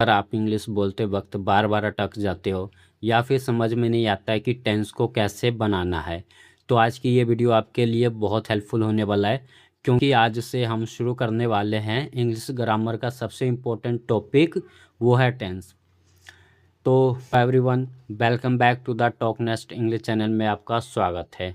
अगर आप इंग्लिश बोलते वक्त बार बार अटक जाते हो या फिर समझ में नहीं आता है कि टेंस को कैसे बनाना है, तो आज की ये वीडियो आपके लिए बहुत हेल्पफुल होने वाला है। क्योंकि आज से हम शुरू करने वाले हैं इंग्लिश ग्रामर का सबसे इम्पोर्टेंट टॉपिक, वो है टेंस। तो everyone, welcome back to the Talk Nest English channel में आपका स्वागत है।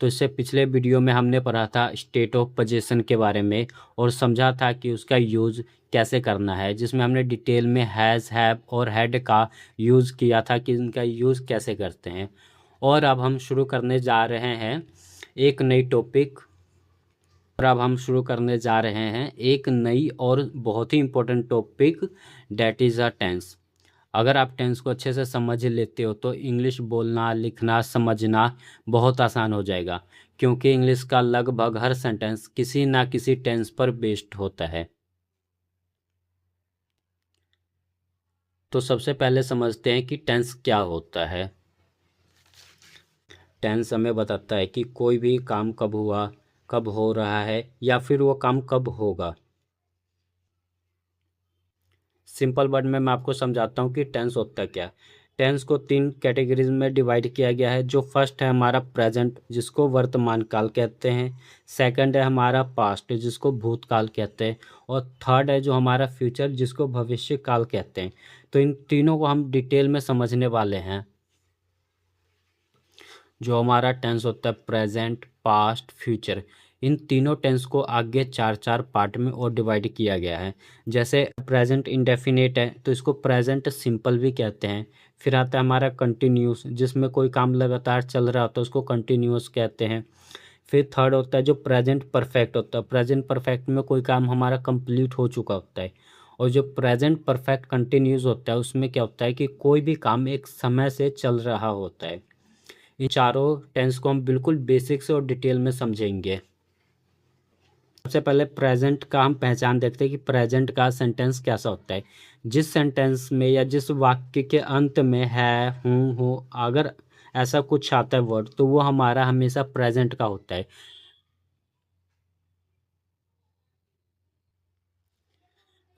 तो इससे पिछले वीडियो में हमने पढ़ा था स्टेट ऑफ पोजीशन के बारे में और समझा था कि उसका यूज़ कैसे करना है, जिसमें हमने डिटेल में हैज़, हैव और हैड का यूज़ किया था कि इनका यूज़ कैसे करते हैं। और अब हम शुरू करने जा रहे हैं एक नई टॉपिक एक नई और बहुत ही important topic, that is a tense. अगर आप टेंस को अच्छे से समझ लेते हो तो इंग्लिश बोलना, लिखना, समझना बहुत आसान हो जाएगा, क्योंकि इंग्लिश का लगभग हर सेंटेंस किसी ना किसी टेंस पर बेस्ड होता है। तो सबसे पहले समझते हैं कि टेंस क्या होता है। टेंस हमें बताता है कि कोई भी काम कब हुआ, कब हो रहा है या फिर वो काम कब होगा। सिंपल वर्ड में मैं आपको समझाता हूँ कि टेंस होता क्या है। टेंस को 3 कैटेगरीज में डिवाइड किया गया है। जो फर्स्ट है हमारा प्रेजेंट, जिसको वर्तमान काल कहते हैं। सेकंड है हमारा पास्ट, जिसको भूतकाल कहते हैं। और थर्ड है जो हमारा फ्यूचर, जिसको भविष्य काल कहते हैं। तो इन तीनों को हम डिटेल में समझने वाले हैं। जो हमारा टेंस होता है प्रेजेंट, पास्ट, फ्यूचर, इन तीनों टेंस को आगे 4 पार्ट में और डिवाइड किया गया है। जैसे प्रेजेंट इंडेफिनेट है तो इसको प्रेजेंट सिंपल भी कहते हैं। फिर आता है हमारा कंटिन्यूस, जिसमें कोई काम लगातार चल रहा होता है उसको कंटिन्यूस कहते हैं। फिर थर्ड होता है जो प्रेजेंट परफेक्ट होता है। प्रेजेंट परफेक्ट में कोई काम हमारा कंप्लीट हो चुका होता है। और जो प्रेजेंट परफेक्ट कंटिन्यूस होता है उसमें क्या होता है कि कोई भी काम एक समय से चल रहा होता है। इन चारों टेंस को हम बिल्कुल बेसिक से और डिटेल में समझेंगे। सबसे पहले प्रेजेंट का हम पहचान देखते हैं कि प्रेजेंट का सेंटेंस कैसा होता है। जिस सेंटेंस में या जिस वाक्य के अंत में है, हूँ, हो, अगर ऐसा कुछ आता है वर्ड, तो वो हमारा हमेशा प्रेजेंट का होता है।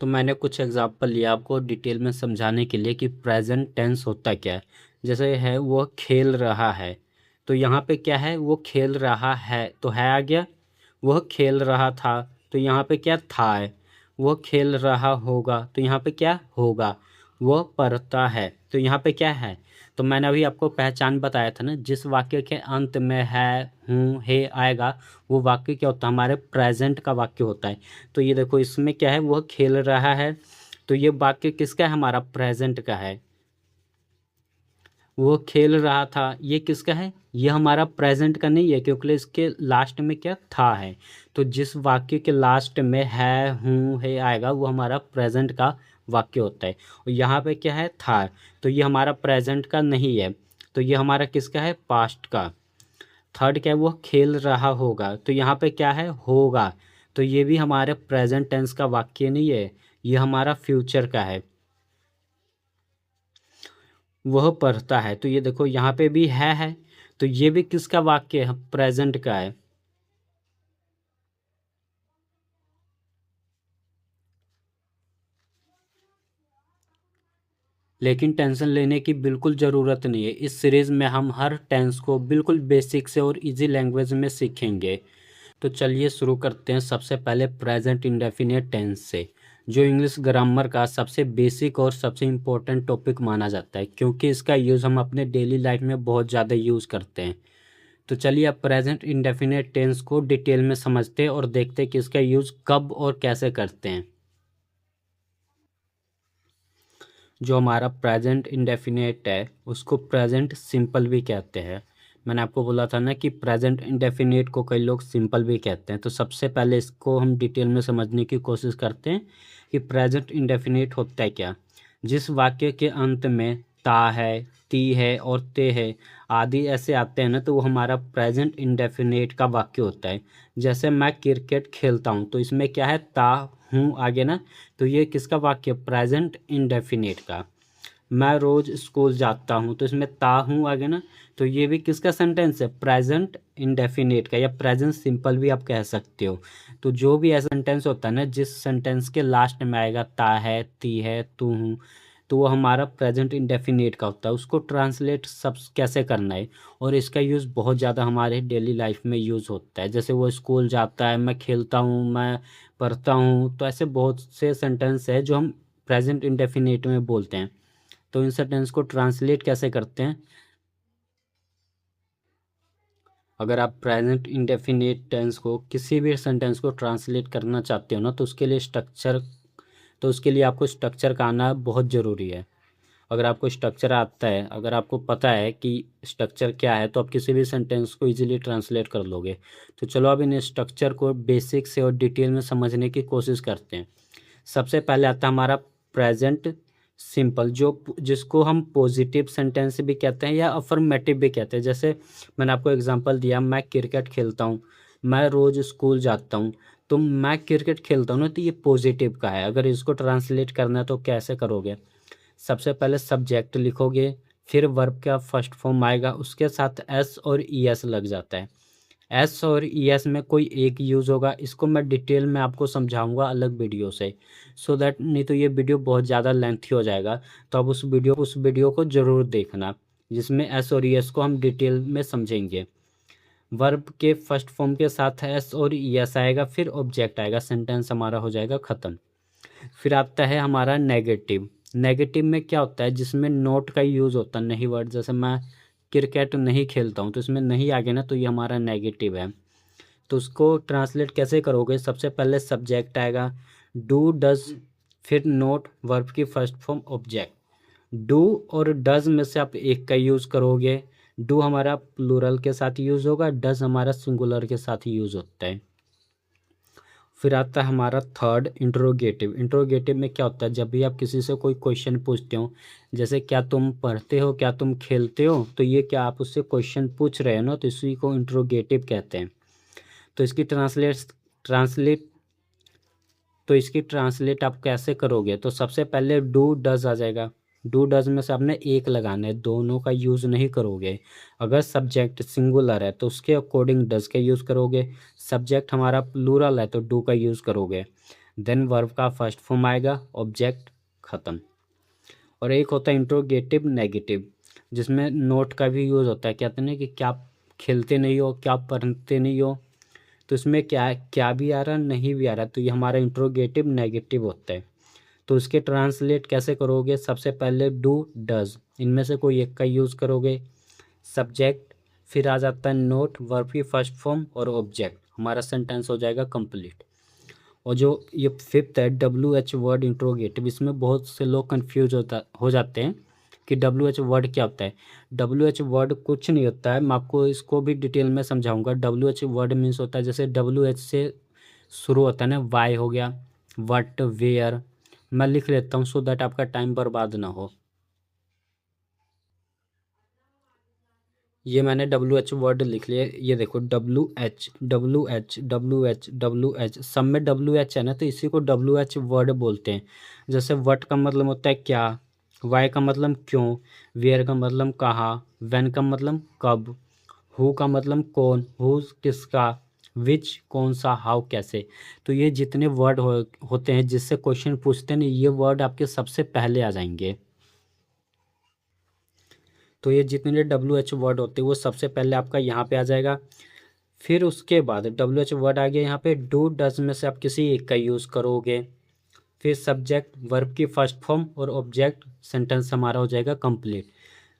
तो मैंने कुछ एग्जांपल लिया आपको डिटेल में समझाने के लिए कि प्रेजेंट टेंस होता क्या है। जैसे है वो खेल रहा है, तो यहाँ पे क्या है, वो खेल रहा है तो है आ गया। वह खेल रहा था तो यहाँ पे क्या था है। वो खेल रहा होगा तो यहाँ पे क्या होगा। वह पढ़ता है तो यहाँ पे क्या है। तो मैंने अभी आपको पहचान बताया था ना, जिस वाक्य के अंत में है, हूँ, है आएगा, वो वाक्य क्या होता है, हमारे प्रेजेंट का वाक्य होता है। तो ये देखो इसमें क्या है, वह खेल रहा है, तो ये वाक्य किसका है, हमारा प्रेजेंट का है। वो खेल रहा था, ये किसका है, ये हमारा प्रेजेंट का नहीं है, क्योंकि इसके लास्ट में क्या था है। तो जिस वाक्य के लास्ट में है, हूँ, है आएगा, वो हमारा प्रेजेंट का वाक्य होता है। और यहाँ पे क्या है, था, तो ये हमारा प्रेजेंट का नहीं है, तो ये हमारा किसका है, पास्ट का। थर्ड क्या है, वो खेल रहा होगा, तो यहाँ पे क्या है, होगा, तो ये भी हमारे प्रेजेंट टेंस का वाक्य नहीं है, ये हमारा फ्यूचर का है। वह पढ़ता है, तो ये देखो यहाँ पे भी है, तो ये भी किसका वाक्य है, प्रेजेंट का है। लेकिन टेंशन लेने की बिल्कुल ज़रूरत नहीं है। इस सीरीज़ में हम हर टेंस को बिल्कुल बेसिक से और इजी लैंग्वेज में सीखेंगे। तो चलिए शुरू करते हैं सबसे पहले प्रेजेंट इंडेफिनिट टेंस से, जो इंग्लिश ग्रामर का सबसे बेसिक और सबसे इम्पोर्टेंट टॉपिक माना जाता है, क्योंकि इसका यूज़ हम अपने डेली लाइफ में बहुत ज़्यादा यूज़ करते हैं। तो चलिए अब प्रेजेंट इंडेफिनिट टेंस को डिटेल में समझते हैं और देखते हैं कि इसका यूज़ कब और कैसे करते हैं। जो हमारा प्रेजेंट इंडेफिनिट है उसको प्रेजेंट सिंपल भी कहते हैं। मैंने आपको बोला था ना कि प्रेजेंट इंडेफिनिट को कई लोग सिंपल भी कहते हैं। तो सबसे पहले इसको हम डिटेल में समझने की कोशिश करते हैं कि प्रेजेंट इंडेफिनिट होता है क्या। जिस वाक्य के अंत में ता है, ती है और ते है आदि ऐसे आते हैं ना, तो वो हमारा प्रेजेंट इंडेफिनिट का वाक्य होता है। जैसे मैं क्रिकेट खेलता हूँ, तो इसमें क्या है, ता, हूँ आगे ना, तो ये किसका वाक्य, प्रेजेंट इंडेफिनिट का। मैं रोज स्कूल जाता हूँ, तो इसमें ता हूँ आगे ना, तो ये भी किसका सेंटेंस है, प्रेजेंट इंडेफिनिट का, या प्रेजेंट सिंपल भी आप कह सकते हो। तो जो भी ऐसा सेंटेंस होता है ना जिस सेंटेंस के लास्ट में आएगा ता है, ती है, तू हूँ, तो वो हमारा प्रेजेंट इंडेफिनिट का होता है। उसको ट्रांसलेट सब कैसे करना है, और इसका यूज़ बहुत ज़्यादा हमारे डेली लाइफ में यूज़ होता है। जैसे वो स्कूल जाता है, मैं खेलता हूँ, मैं पढ़ता हूँ, तो ऐसे बहुत से सेंटेंस है जो हम प्रेजेंट इंडेफिनिट में बोलते हैं। तो इन सेंटेंस को ट्रांसलेट कैसे करते हैं, अगर आप प्रेजेंट इंडेफिनिट टेंस को किसी भी सेंटेंस को ट्रांसलेट करना चाहते हो ना, तो उसके लिए आपको स्ट्रक्चर का आना बहुत ज़रूरी है। अगर आपको स्ट्रक्चर आता है, अगर आपको पता है कि स्ट्रक्चर क्या है, तो आप किसी भी सेंटेंस को इजीली ट्रांसलेट कर लोगे। तो चलो अब इन स्ट्रक्चर को बेसिक से और डिटेल में समझने की कोशिश करते हैं। सबसे पहले आता है हमारा प्रेजेंट सिंपल, जो जिसको हम पॉजिटिव सेंटेंस भी कहते हैं या अफर्मेटिव भी कहते हैं। जैसे मैंने आपको एग्जांपल दिया, मैं क्रिकेट खेलता हूँ, मैं रोज़ स्कूल जाता हूँ। तो मैं क्रिकेट खेलता हूँ ना, तो ये पॉजिटिव का है। अगर इसको ट्रांसलेट करना है तो कैसे करोगे, सबसे पहले सब्जेक्ट लिखोगे, फिर वर्ब का फर्स्ट फॉर्म आएगा, उसके साथ एस और ई एस लग जाता है। एस और ई एस में कोई एक यूज़ होगा, इसको मैं डिटेल में आपको समझाऊंगा अलग वीडियो से, सो दैट नहीं तो ये वीडियो बहुत ज़्यादा लेंथी हो जाएगा। तो अब उस वीडियो को ज़रूर देखना, जिसमें एस और ई एस को हम डिटेल में समझेंगे। वर्ब के फर्स्ट फॉर्म के साथ एस और ई एस आएगा, फिर ऑब्जेक्ट आएगा, सेंटेंस हमारा हो जाएगा ख़त्म। फिर आता है हमारा नेगेटिव। नेगेटिव में क्या होता है, जिसमें नोट का यूज़ होता है, नहीं वर्ड। जैसे मैं क्रिकेट नहीं खेलता हूँ, तो इसमें नहीं आ गया ना, तो ये हमारा नेगेटिव है। तो उसको ट्रांसलेट कैसे करोगे, सबसे पहले सब्जेक्ट आएगा, डू डज, फिर नोट, वर्ब की फर्स्ट फॉर्म ऑब्जेक्ट। डू और डज में से आप एक का यूज़ करोगे। डू हमारा प्लूरल के साथ यूज़ होगा, डज हमारा सिंगुलर के साथ यूज़ होता है। फिर आता है हमारा थर्ड, इंट्रोगेटिव। इंट्रोगेटिव में क्या होता है, जब भी आप किसी से कोई क्वेश्चन पूछते हो, जैसे क्या तुम पढ़ते हो, क्या तुम खेलते हो, तो ये क्या आप उससे क्वेश्चन पूछ रहे हो ना, तो इसी को इंट्रोगेटिव कहते हैं। तो इसकी ट्रांसलेट तो इसकी ट्रांसलेट आप कैसे करोगे, तो सबसे पहले डू डज आ जाएगा। डू डज में से आपने एक लगाना है, दोनों का यूज़ नहीं करोगे। अगर सब्जेक्ट सिंगुलर है तो उसके अकॉर्डिंग डज का यूज़ करोगे, सब्जेक्ट हमारा प्लूरल है तो डू का यूज़ करोगे। देन वर्ब का फर्स्ट फॉर्म आएगा, ऑब्जेक्ट, ख़त्म। और एक होता है इंट्रोगेटिव नेगेटिव, जिसमें नोट का भी यूज़ होता है। कहते हैं ना कि क्या आप खेलते नहीं हो, क्या आप पढ़ते नहीं हो, तो इसमें क्या है, क्या भी आ रहा नहीं भी आ रहा, तो ये हमारा इंट्रोगेटिव नेगेटिव होता है। तो उसके ट्रांसलेट कैसे करोगे, सबसे पहले डू डज, इनमें से कोई एक का यूज़ करोगे, सब्जेक्ट, फिर आ जाता है नोट, वर्ब की फर्स्ट फॉर्म और ऑब्जेक्ट, हमारा सेंटेंस हो जाएगा कंप्लीट। और जो ये फिफ्थ है, डब्ल्यू एच वर्ड इंट्रोगेटिव, इसमें बहुत से लोग कन्फ्यूज हो जाते हैं कि डब्ल्यू एच वर्ड क्या होता है। डब्ल्यू एच वर्ड कुछ नहीं होता है, मैं आपको इसको भी डिटेल में समझाऊंगा। डब्ल्यू एच वर्ड मीन्स होता है, जैसे डब्ल्यू एच से शुरू होता है ना, वाई हो गया, वट, वेयर। मैं लिख लेता हूँ सो दैट आपका टाइम बर्बाद ना हो। ये मैंने डब्ल्यू एच वर्ड लिख लिया, ये देखो, W H W H W H W H, सब में डब्ल्यू एच है ना, तो इसी को डब्ल्यू एच वर्ड बोलते हैं। जैसे वट का मतलब होता है क्या, वाई का मतलब क्यों, वेयर का मतलब कहाँ, व्हेन का मतलब कब, हु का मतलब कौन, हु किसका, विच कौन सा, हाउ कैसे। तो ये जितने वर्ड होते हैं जिससे क्वेश्चन पूछते हैं ना, ये वर्ड आपके सबसे पहले आ जाएंगे। तो ये जितने डब्ल्यू एच वर्ड होते हैं वो सबसे पहले आपका यहाँ पे आ जाएगा। फिर उसके बाद डब्ल्यू एच वर्ड आ गया, यहाँ पे डू डज में से आप किसी एक का यूज़ करोगे, फिर सब्जेक्ट, वर्ब की फर्स्ट फॉर्म और ऑब्जेक्ट, सेंटेंस हमारा हो जाएगा कंप्लीट।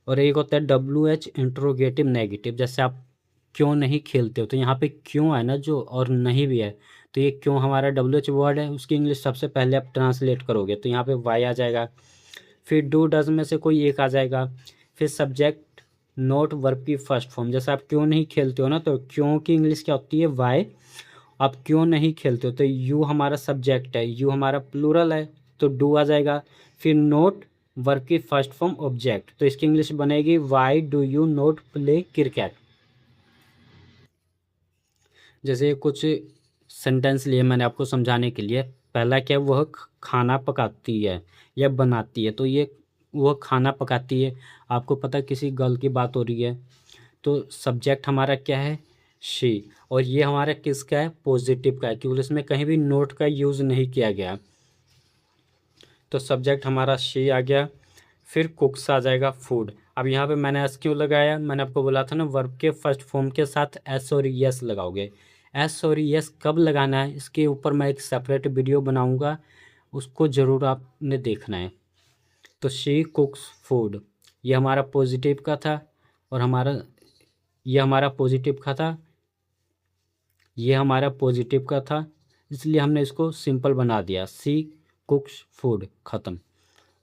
और एक होता है डब्ल्यू एच इंट्रोगेटिव नेगेटिव, जैसे आप क्यों नहीं खेलते हो, तो यहाँ पे क्यों है ना जो, और नहीं भी है, तो ये क्यों हमारा डब्ल्यू एच वर्ड है, उसकी इंग्लिश सबसे पहले आप ट्रांसलेट करोगे, तो यहाँ पे वाई आ जाएगा। फिर डू डज में से कोई एक आ जाएगा, फिर सब्जेक्ट, नोट, वर्ब की फर्स्ट फॉर्म। जैसे आप क्यों नहीं खेलते हो ना, तो क्यों की इंग्लिश क्या होती है, वाई। आप क्यों नहीं खेलते हो, तो यू हमारा सब्जेक्ट है, यू हमारा प्लूरल है, तो डू आ जाएगा। फिर नोट, वर्ब की फर्स्ट फॉर्म ऑब्जेक्ट, तो इसकी इंग्लिश बनेगी why do you note play cricket. जैसे कुछ सेंटेंस लिए मैंने आपको समझाने के लिए। पहला क्या, वह खाना पकाती है या बनाती है, तो ये वो खाना पकाती है। आपको पता है किसी गर्ल की बात हो रही है, तो सब्जेक्ट हमारा क्या है, शी। और ये हमारा किसका है, पॉजिटिव का है, क्योंकि इसमें कहीं भी नोट का यूज़ नहीं किया गया। तो सब्जेक्ट हमारा शी आ गया। फिर कुक्स आ जाएगा फूड। अब यहाँ पे मैंने एस क्यों लगाया, मैंने आपको बोला था ना वर्ब के फर्स्ट फॉर्म के साथ एस और यस लगाओगे। एस और यस कब लगाना है, इसके ऊपर मैं एक सेपरेट वीडियो बनाऊंगा, उसको ज़रूर आपने देखना है। तो शी कुक्स फूड, ये हमारा पॉजिटिव का था, और ये हमारा पॉजिटिव का था, ये हमारा पॉजिटिव का था, इसलिए हमने इसको सिंपल बना दिया, सी कुक्स फूड, ख़त्म।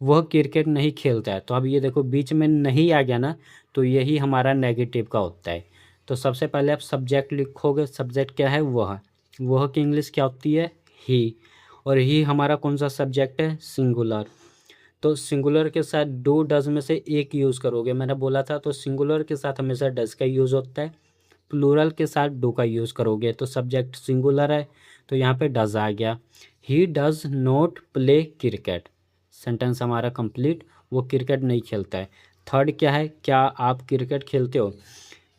वह क्रिकेट नहीं खेलता है, तो अब ये देखो बीच में नहीं आ गया ना, तो यही हमारा नेगेटिव का होता है। तो सबसे पहले आप सब्जेक्ट लिखोगे, सब्जेक्ट क्या है, वह की इंग्लिश क्या होती है, ही। और ही हमारा कौन सा सब्जेक्ट है, सिंगुलर। तो सिंगुलर के साथ डू डज में से एक यूज़ करोगे, मैंने बोला था। तो सिंगुलर के साथ हमेशा डज का यूज़ होता है, प्लूरल के साथ डू का यूज़ करोगे। तो सब्जेक्ट सिंगुलर है, तो यहाँ पे डज आ गया। He does not play cricket, sentence हमारा कंप्लीट, वो क्रिकेट नहीं खेलता है। थर्ड क्या है, क्या आप क्रिकेट खेलते हो।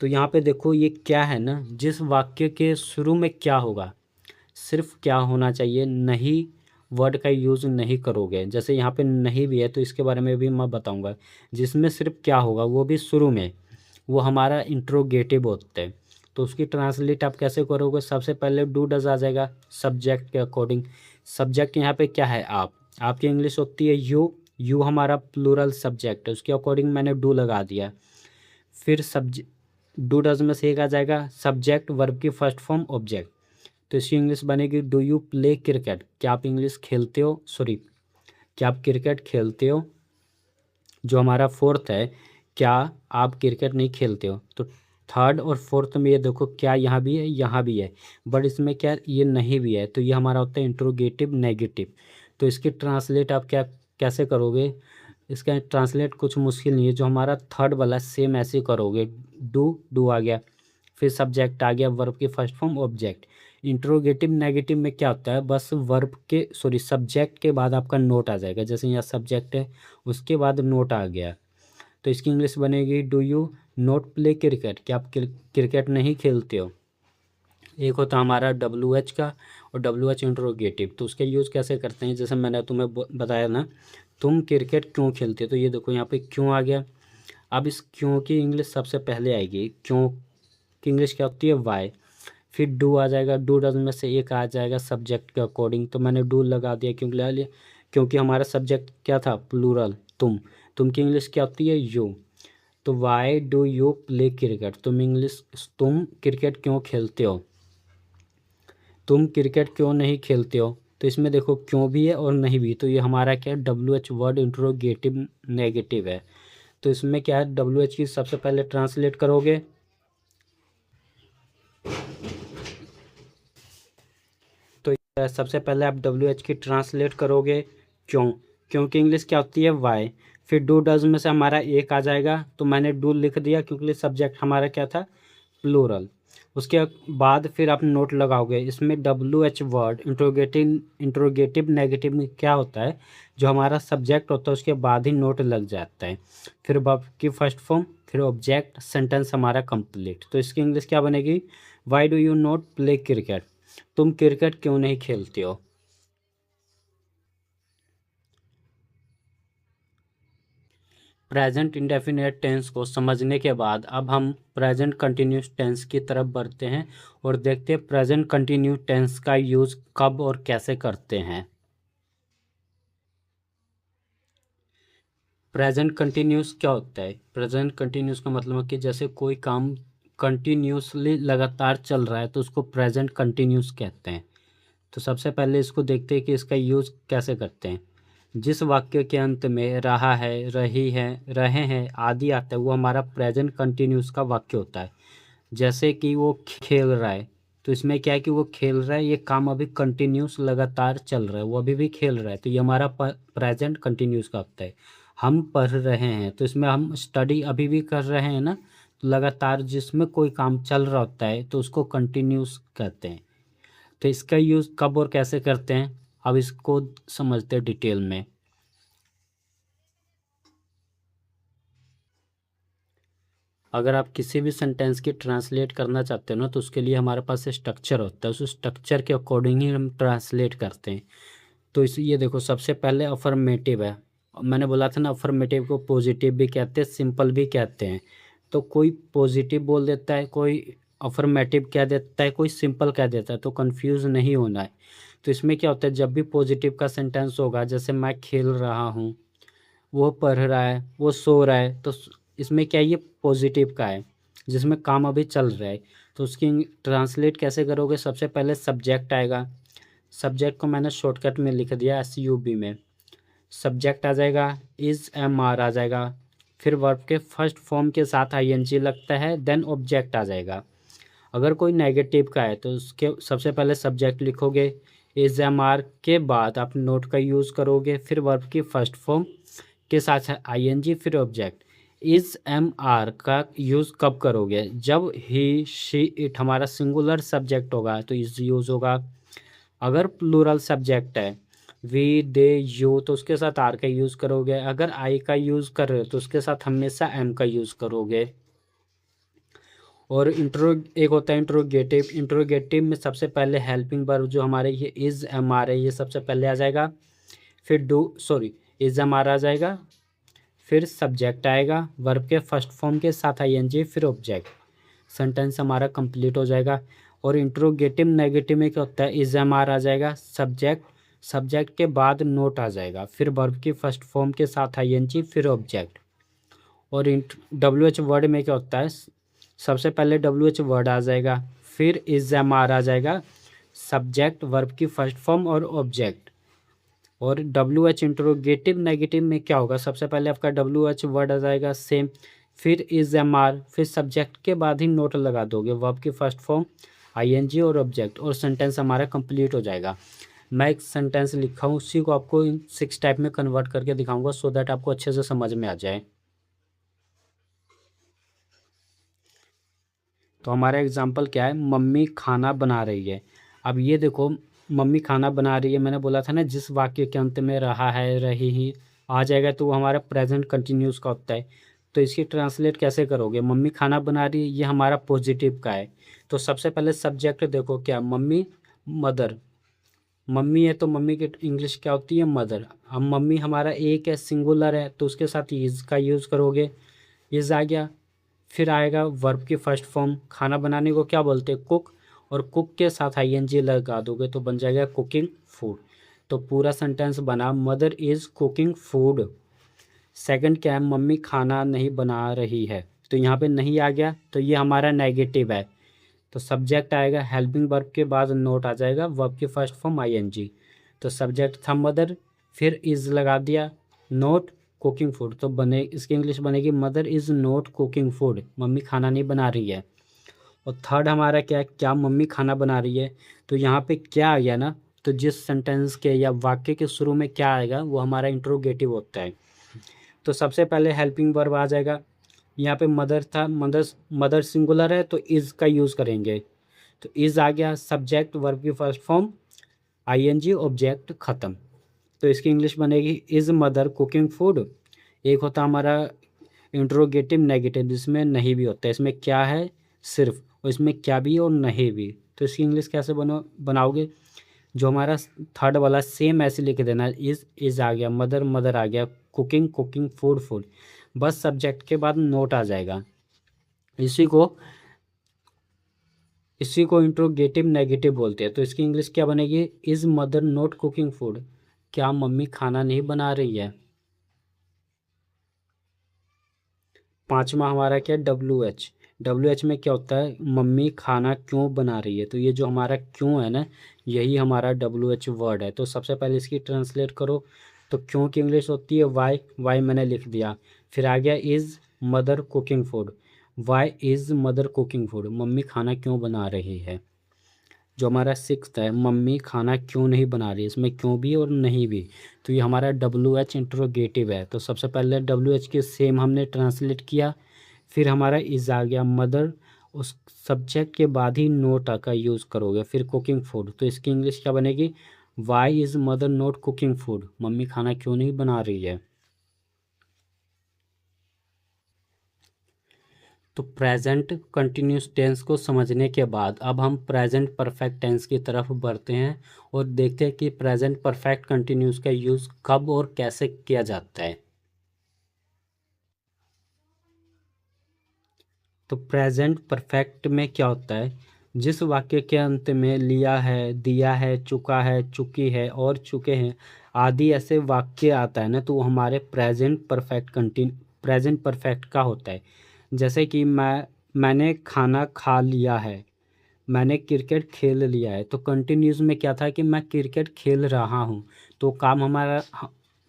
तो यहाँ पे देखो ये क्या है ना, जिस वाक्य के शुरू में क्या होगा, सिर्फ क्या होना चाहिए, नहीं वर्ड का यूज़ नहीं करोगे। जैसे यहाँ पे नहीं भी है, तो इसके बारे में भी मैं बताऊँगा। जिसमें सिर्फ क्या होगा, वो भी शुरू में, वो हमारा इंट्रोगेटिव होता है। तो उसकी ट्रांसलेट आप कैसे करोगे, सबसे पहले डू डज आ जाएगा सब्जेक्ट के अकॉर्डिंग। सब्जेक्ट यहाँ पे क्या है, आप, आपकी इंग्लिश होती है यू हमारा प्लूरल सब्जेक्ट है, उसके अकॉर्डिंग मैंने डू लगा दिया। फिर डू डज में से एक आ जाएगा सब्जेक्ट वर्ब की फर्स्ट फॉर्म ऑब्जेक्ट, तो इसकी इंग्लिश बनेगी डू यू प्ले क्रिकेट, क्या आप इंग्लिश खेलते हो, सॉरी क्या आप क्रिकेट खेलते हो। जो हमारा फोर्थ है, क्या आप क्रिकेट नहीं खेलते हो। तो थर्ड और फोर्थ में ये देखो क्या यहाँ भी है, यहाँ भी है, बट इसमें क्या ये नहीं भी है, तो ये हमारा होता है इंट्रोगेटिव नेगेटिव। तो इसकी ट्रांसलेट आप क्या कैसे करोगे, इसका ट्रांसलेट कुछ मुश्किल नहीं है, जो हमारा थर्ड वाला सेम ऐसे करोगे। डू आ गया, फिर सब्जेक्ट आ गया, वर्ब की first form object. Interrogative negative में क्या होता है, बस वर्ब के सॉरी सब्जेक्ट के बाद आपका नोट आ जाएगा। जैसे यहाँ सब्जेक्ट है, उसके बाद नोट आ गया, तो इसकी इंग्लिश बनेगी do you not play cricket, क्या आप क्रिकेट नहीं खेलते हो। एक होता है हमारा डब्ल्यू एच का, और डब्ल्यू एच इंट्रोगेटिव, तो उसका यूज़ कैसे करते हैं, जैसे मैंने तुम्हें बताया ना, तुम क्रिकेट क्यों खेलते हो, तो ये देखो यहाँ पे क्यों आ गया। अब इस क्यों की इंग्लिश सबसे पहले आएगी, क्यों की इंग्लिश क्या होती है, वाई। फिर डू आ जाएगा, डू डज में से एक आ जाएगा सब्जेक्ट के अकॉर्डिंग, तो मैंने डू लगा दिया क्योंकि हमारा सब्जेक्ट क्या था, प्लूरल, तुम की इंग्लिश क्या होती है, यू। तो why do you play cricket, तुम क्रिकेट क्यों खेलते हो, तुम क्रिकेट क्यों नहीं खेलते हो। तो इसमें देखो क्यों भी है और नहीं भी, तो ये हमारा क्या है, W H word interrogative negative है। तो इसमें क्या है, डब्ल्यू एच की सबसे पहले ट्रांसलेट करोगे, तो सबसे पहले आप डब्ल्यू एच की ट्रांसलेट करोगे, क्योंकि इंग्लिश क्या होती है, वाई। फिर डू डज में से हमारा एक आ जाएगा, तो मैंने डू लिख दिया क्योंकि सब्जेक्ट हमारा क्या था, प्लूरल। उसके बाद फिर आप नोट लगाओगे, इसमें W H word interrogative negative में क्या होता है, जो हमारा सब्जेक्ट होता है उसके बाद ही नोट लग जाता है। फिर वर्ब की फर्स्ट फॉर्म, फिर ऑब्जेक्ट, सेंटेंस हमारा कंप्लीट। तो इसकी इंग्लिश क्या बनेगी, why do you not play cricket, तुम क्रिकेट क्यों नहीं खेलते हो। प्रेजेंट इंडेफिनिट टेंस को समझने के बाद अब हम प्रेजेंट कंटिन्यूस टेंस की तरफ बढ़ते हैं और देखते हैं प्रेजेंट कंटिन्यूस टेंस का यूज़ कब और कैसे करते हैं। प्रेजेंट कंटिन्यूस क्या होता है, प्रेजेंट कंटिन्यूस का मतलब है कि जैसे कोई काम कंटिन्यूसली लगातार चल रहा है तो उसको प्रेजेंट कंटिन्यूस कहते हैं। तो सबसे पहले इसको देखते हैं कि इसका यूज़ कैसे करते हैं। जिस वाक्य के अंत में रहा है, रही है, रहे हैं आदि आता है, वो हमारा प्रेजेंट कंटिन्यूस का वाक्य होता है। जैसे कि वो खेल रहा है, तो इसमें क्या है कि वो खेल रहा है, ये काम अभी कंटिन्यूस लगातार चल रहा है, वो अभी भी खेल रहा है, तो ये हमारा प्रेजेंट कंटिन्यूस का होता है। हम पढ़ रहे हैं, तो इसमें हम स्टडी अभी भी कर रहे हैं ना, तो लगातार जिसमें कोई काम चल रहा होता है तो उसको कंटिन्यूस कहते हैं। तो इसका यूज़ कब और कैसे करते हैं, अब इसको समझते हैं डिटेल में। अगर आप किसी भी सेंटेंस की ट्रांसलेट करना चाहते हो ना, तो उसके लिए हमारे पास स्ट्रक्चर होता है, उस स्ट्रक्चर के अकॉर्डिंग ही हम ट्रांसलेट करते हैं। तो इस ये देखो, सबसे पहले अफर्मेटिव है। मैंने बोला था ना, अफर्मेटिव को पॉजिटिव भी कहते हैं, सिंपल भी कहते हैं। तो कोई पॉजिटिव बोल देता है, कोई अफर्मेटिव कह देता है, कोई सिंपल कह देता है, तो कंफ्यूज नहीं होना है। तो इसमें क्या होता है, जब भी पॉजिटिव का सेंटेंस होगा, जैसे मैं खेल रहा हूँ, वो पढ़ रहा है, वो सो रहा है, तो इसमें क्या है, ये पॉजिटिव का है, जिसमें काम अभी चल रहा है। तो उसकी ट्रांसलेट कैसे करोगे, सबसे पहले सब्जेक्ट आएगा। सब्जेक्ट को मैंने शॉर्टकट में लिख दिया SUB में। सब्जेक्ट आ जाएगा, इज़ एम आर आ जाएगा, फिर वर्ब के फर्स्ट फॉर्म के साथ ING लगता है, देन ऑब्जेक्ट आ जाएगा। अगर कोई नेगेटिव का है तो उसके सबसे पहले सब्जेक्ट लिखोगे, इज़ एम आर के बाद आप नोट का यूज़ करोगे, फिर वर्ब की फर्स्ट फॉर्म के साथ ING, फिर ऑब्जेक्ट। इज़ एम आर का यूज़ कब करोगे, जब ही शी इट हमारा सिंगुलर सब्जेक्ट होगा तो इज़ यूज़ होगा। अगर प्लूरल सब्जेक्ट है, वी दे यू, तो उसके साथ आर का यूज़ करोगे। अगर आई का यूज़ कर रहे हो तो उसके साथ हमेशा एम का यूज़ करोगे। और एक होता है इंट्रोगेटिव। इंट्रोगेटिव में सबसे पहले हेल्पिंग वर्ब जो हमारे ये इज़ एम आर है, ये सबसे पहले आ जाएगा, फिर इज़ एम आर आ जाएगा, फिर सब्जेक्ट आएगा, वर्ब के फर्स्ट फॉर्म के साथ ING, फिर ऑब्जेक्ट। सेंटेंस हमारा कंप्लीट हो जाएगा। और इंट्रोगेटिव नेगेटिव में क्या होता है, इज़ एम आर आ जाएगा, सब्जेक्ट के बाद नोट आ जाएगा, फिर वर्ब की फर्स्ट फॉर्म के साथ ING, फिर ऑब्जेक्ट। और WH वर्ड में क्या होता है, सबसे पहले WH वर्ड आ जाएगा, फिर इज़ एम आर आ जाएगा, सब्जेक्ट, वर्ब की फर्स्ट फॉर्म और ऑब्जेक्ट। और WH इंट्रोगेटिव नेगेटिव में क्या होगा, सबसे पहले आपका WH वर्ड आ जाएगा सेम, फिर इज़ एम आर, फिर सब्जेक्ट के बाद ही नोट लगा दोगे, वर्ब की फर्स्ट फॉर्म ING और ऑब्जेक्ट, और सेंटेंस हमारा कंप्लीट हो जाएगा। मैं एक सेंटेंस लिखा हूँ, उसी को आपको इन 6 टाइप में कन्वर्ट करके दिखाऊंगा, सो दैट आपको अच्छे से समझ में आ जाए। तो हमारा एग्जाम्पल क्या है, मम्मी खाना बना रही है। अब ये देखो, मम्मी खाना बना रही है, मैंने बोला था ना, जिस वाक्य के अंत में रहा है, रही ही आ जाएगा तो वो हमारा प्रेजेंट कंटिन्यूस का होता है। तो इसकी ट्रांसलेट कैसे करोगे, मम्मी खाना बना रही है, ये हमारा पॉजिटिव का है। तो सबसे पहले सब्जेक्ट देखो, क्या, मम्मी, मदर। मम्मी है तो मम्मी की इंग्लिश क्या होती है, मदर। अब मम्मी हमारा एक है, सिंगुलर है, तो उसके साथ इज़ का यूज़ करोगे, इज़ आ गया। फिर आएगा वर्ब की फर्स्ट फॉर्म, खाना बनाने को क्या बोलते हैं, कुक, और कुक के साथ ING लगा दोगे तो बन जाएगा कुकिंग फूड। तो पूरा सेंटेंस बना, mother is cooking food. Second क्या है, मम्मी खाना नहीं बना रही है, तो यहाँ पे नहीं आ गया, तो ये हमारा नेगेटिव है। तो सब्जेक्ट आएगा, हेल्पिंग वर्ब के बाद नोट आ जाएगा, वर्ब की फर्स्ट फॉर्म ING। तो सब्जेक्ट था मदर, फिर इज़ लगा दिया, नोट कुकिंग फूड, तो बने इसकी इंग्लिश बनेगी, mother is note cooking food, mummy खाना नहीं बना रही है। और थर्ड हमारा क्या है, क्या मम्मी खाना बना रही है, तो यहाँ पे क्या आ गया ना, तो जिस सेंटेंस के या वाक्य के शुरू में क्या आएगा वो हमारा इंट्रोगेटिव होता है। तो सबसे पहले हेल्पिंग वर्ब आ जाएगा, यहाँ पे मदर था, मदर सिंगुलर है तो इज़ का यूज़ करेंगे, तो इज़ आ गया, सब्जेक्ट, वर्ब की फर्स्ट फॉर्म ING, ऑब्जेक्ट, ख़त्म। तो इसकी इंग्लिश बनेगी, इज़ मदर कुकिंग फूड। एक होता हमारा इंट्रोगेटिव नेगेटिव, जिसमें नहीं भी होता है, इसमें क्या है सिर्फ, और इसमें क्या भी और नहीं भी। तो इसकी इंग्लिश कैसे बनाओगे, जो हमारा थर्ड वाला सेम ऐसे लिख देना, इज़ आ गया, मदर मदर आ गया, कुकिंग कुकिंग, फूड फूड, बस सब्जेक्ट के बाद नोट आ जाएगा। इसी को इसी को इंट्रोगेटिव नेगेटिव बोलते हैं। तो इसकी इंग्लिश क्या बनेगी, is mother not cooking food, क्या मम्मी खाना नहीं बना रही है। पांचवा हमारा क्या, WH में क्या होता है, मम्मी खाना क्यों बना रही है, तो ये जो हमारा क्यों है ना, यही हमारा WH वर्ड है। तो सबसे पहले इसकी ट्रांसलेट करो, तो क्यों की इंग्लिश होती है वाई मैंने लिख दिया। फिर आ गया, is mother cooking food, why is mother cooking food, mummy खाना क्यों बना रही है। जो हमारा सिक्स्थ है, मम्मी खाना क्यों नहीं बना रही, इसमें क्यों भी और नहीं भी, तो ये हमारा WH इंट्रोगेटिव है। तो सबसे पहले WH के सेम हमने ट्रांसलेट किया, फिर हमारा इज़ आ गया, मदर, उस सब्जेक्ट के बाद ही नोट का यूज़ करोगे, फिर कुकिंग फूड, तो इसकी इंग्लिश क्या बनेगी, why is mother not cooking food, mummy खाना क्यों नहीं बना रही है। तो प्रेजेंट कंटिन्यूस टेंस को समझने के बाद अब हम प्रेजेंट परफेक्ट टेंस की तरफ बढ़ते हैं और देखते हैं कि प्रेजेंट परफेक्ट कंटिन्यूस का यूज़ कब और कैसे किया जाता है। तो प्रेजेंट परफेक्ट में क्या होता है, जिस वाक्य के अंत में लिया है, दिया है, चुका है, चुकी है और चुके हैं आदि ऐसे वाक्य आता है ना, तो वो हमारे प्रेजेंट परफेक्ट का होता है। जैसे कि मैंने खाना खा लिया है, मैंने क्रिकेट खेल लिया है। तो कंटिन्यूस में क्या था कि मैं क्रिकेट खेल रहा हूँ, तो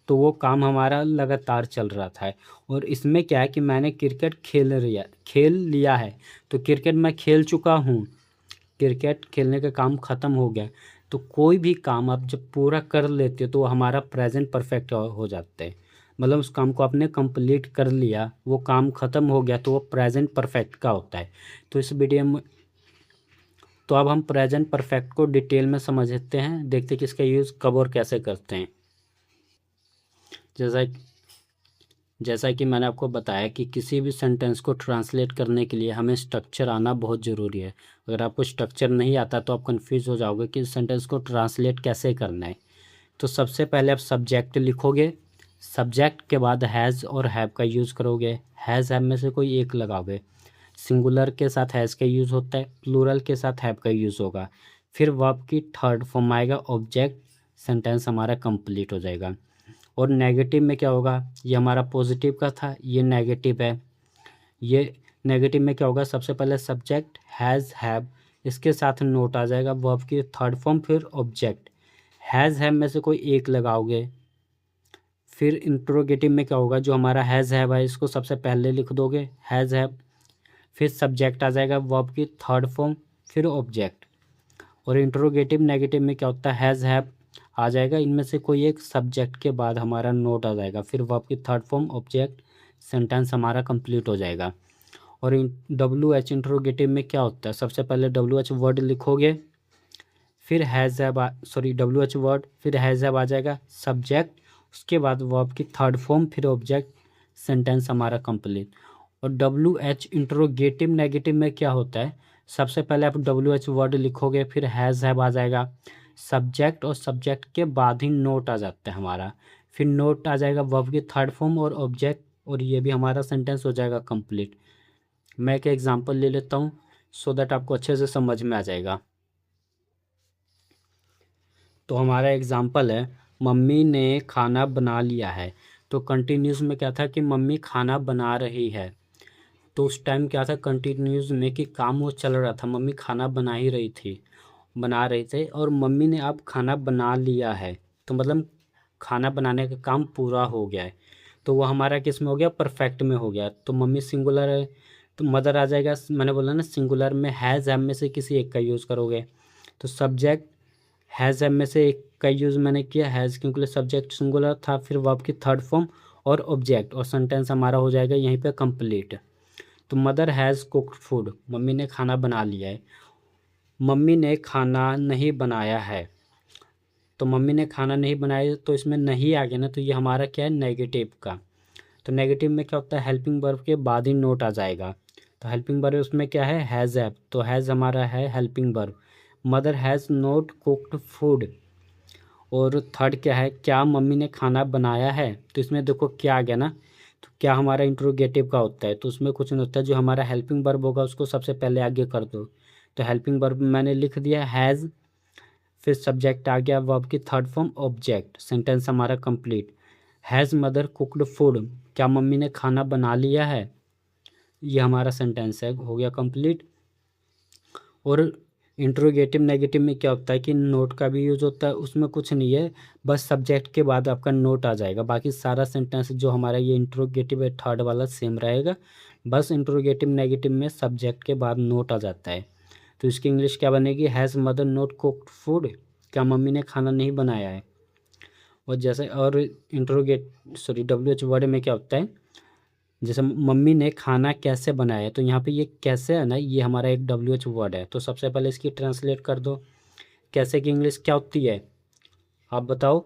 तो वो काम हमारा लगातार चल रहा था। और इसमें क्या है कि मैंने क्रिकेट खेल लिया है, तो क्रिकेट मैं खेल चुका हूँ, क्रिकेट खेलने का काम ख़त्म हो गया। तो कोई भी काम आप जब पूरा कर लेते हो तो वो हमारा प्रेजेंट परफेक्ट हो जाता है। मतलब उस काम को आपने कंप्लीट कर लिया, वो काम ख़त्म हो गया, तो वो प्रेजेंट परफेक्ट का होता है। तो इस वीडियो में तो अब हम प्रेजेंट परफेक्ट को डिटेल में समझते हैं, देखते हैं कि इसका यूज़ कब और कैसे करते हैं। जैसा जैसा कि मैंने आपको बताया कि किसी भी सेंटेंस को ट्रांसलेट करने के लिए हमें स्ट्रक्चर आना बहुत ज़रूरी है। अगर आपको स्ट्रक्चर नहीं आता तो आप कंफ्यूज हो जाओगे कि इस सेंटेंस को ट्रांसलेट कैसे करना है। तो सबसे पहले आप सब्जेक्ट लिखोगे, सब्जेक्ट के बाद हैज़ और हैव का यूज़ करोगे। हैज़ हैव में से कोई एक लगाओगे। सिंगुलर के साथ हैज़ का यूज़ होता है, प्लूरल के साथ हैव का यूज़ होगा। फिर वर्ब की थर्ड फॉर्म आएगा ऑब्जेक्ट, सेंटेंस हमारा कंप्लीट हो जाएगा। और नेगेटिव में क्या होगा, ये हमारा पॉजिटिव का था, ये नेगेटिव है। ये नेगेटिव में क्या होगा, सबसे पहले सब्जेक्ट हैज़ हैव, इसके साथ नोट आ जाएगा वर्ब की थर्ड फॉर्म, फिर ऑब्जेक्ट। हैज़ हैव में से कोई एक लगाओगे। फिर इंट्रोगेटिव में क्या होगा, जो हमारा हैज़ हैव है इसको सबसे पहले लिख दोगे हैज़ हैव, फिर सब्जेक्ट आ जाएगा वर्ब की थर्ड फॉर्म, फिर ऑब्जेक्ट। और इंट्रोगेटिव नेगेटिव में क्या होता है, हैज़ हैव आ जाएगा, इनमें से कोई एक सब्जेक्ट के बाद हमारा नोट आ जाएगा, फिर वर्ब की थर्ड फॉर्म ऑब्जेक्ट, सेंटेंस हमारा कंप्लीट हो जाएगा। और डब्ल्यू एच इंट्रोगेटिव में क्या होता है, सबसे पहले डब्ल्यू एच वर्ड लिखोगे, फिर has have W H word, फिर हैज़ हैव आ जाएगा सब्जेक्ट, उसके बाद वर्ब की थर्ड फॉर्म, फिर ऑब्जेक्ट, सेंटेंस हमारा कंप्लीट। और डब्ल्यू एच इंट्रोगेटिव नेगेटिव में क्या होता है, सबसे पहले आप डब्ल्यू एच वर्ड लिखोगे, फिर हैज़ हैव आ जाएगा सब्जेक्ट, और सब्जेक्ट के बाद ही नोट आ जाता है हमारा, फिर नोट आ जाएगा वर्ब की थर्ड फॉर्म और ऑब्जेक्ट, और ये भी हमारा सेंटेंस हो जाएगा कंप्लीट। मैं एक एग्जांपल ले लेता हूँ सो दैट आपको अच्छे से समझ में आ जाएगा। तो हमारा एग्जांपल है, मम्मी ने खाना बना लिया है। तो कंटिन्यूस में क्या था कि मम्मी खाना बना रही है। तो उस टाइम क्या था कंटिन्यूस में कि काम वो चल रहा था, मम्मी खाना बना रही थे, और मम्मी ने अब खाना बना लिया है। तो मतलब खाना बनाने का काम पूरा हो गया है। तो वो हमारा किस में हो गया, परफेक्ट में हो गया। तो मम्मी सिंगुलर है, तो मदर आ जाएगा, मैंने बोला ना सिंगुलर में हैज़ हैव में से किसी एक का यूज़ करोगे। तो सब्जेक्ट हैज़ हैव में से एक का यूज़ मैंने किया हैज़, क्योंकि सब्जेक्ट सिंगुलर था, फिर वर्ब की थर्ड फॉर्म और ऑब्जेक्ट, और सेंटेंस हमारा हो जाएगा यहीं पे कंप्लीट। तो mother has cooked food, mummy ने खाना बना लिया है। मम्मी ने खाना नहीं बनाया है, तो मम्मी ने खाना नहीं बनाया, तो इसमें नहीं आ गया ना, तो ये हमारा क्या है, नेगेटिव का। तो नेगेटिव में क्या होता है, हेल्पिंग वर्ब के बाद ही नोट आ जाएगा। तो हेल्पिंग वर्ब उसमें क्या है, हैज़ हैव, तो हैज़ हमारा है helping verb. Mother has not cooked food. और थर्ड क्या है, क्या मम्मी ने खाना बनाया है, तो इसमें देखो क्या आ गया ना, तो क्या हमारा इंट्रोगेटिव का होता है, तो उसमें कुछ नहीं होता है, जो हमारा हेल्पिंग वर्ब होगा उसको सबसे पहले आगे कर दो। तो हेल्पिंग वर्ब मैंने लिख दिया हैज़, फिर सब्जेक्ट आ गया वर्ब की थर्ड फॉर्म ऑब्जेक्ट, सेंटेंस हमारा complete. Has mother cooked food, क्या मम्मी ने खाना बना लिया है, ये हमारा सेंटेंस है, हो गया कंप्लीट। और इंट्रोगेटिव नेगेटिव में क्या होता है कि नोट का भी यूज़ होता है, उसमें कुछ नहीं है, बस सब्जेक्ट के बाद आपका नोट आ जाएगा, बाकी सारा सेंटेंस जो हमारा ये इंट्रोगेटिव है थर्ड वाला सेम रहेगा, बस इंट्रोगेटिव नेगेटिव में सब्जेक्ट के बाद नोट आ जाता है। तो इसकी इंग्लिश क्या बनेगी, has mother not cooked food, क्या मम्मी ने खाना नहीं बनाया है। और जैसे और डब्ल्यू एच वर्ड में क्या होता है, जैसे मम्मी ने खाना कैसे बनाया, तो यहाँ पे ये कैसे है ना, ये हमारा एक डब्ल्यू एच वर्ड है। तो सबसे पहले इसकी ट्रांसलेट कर दो, कैसे की इंग्लिश क्या होती है, आप बताओ,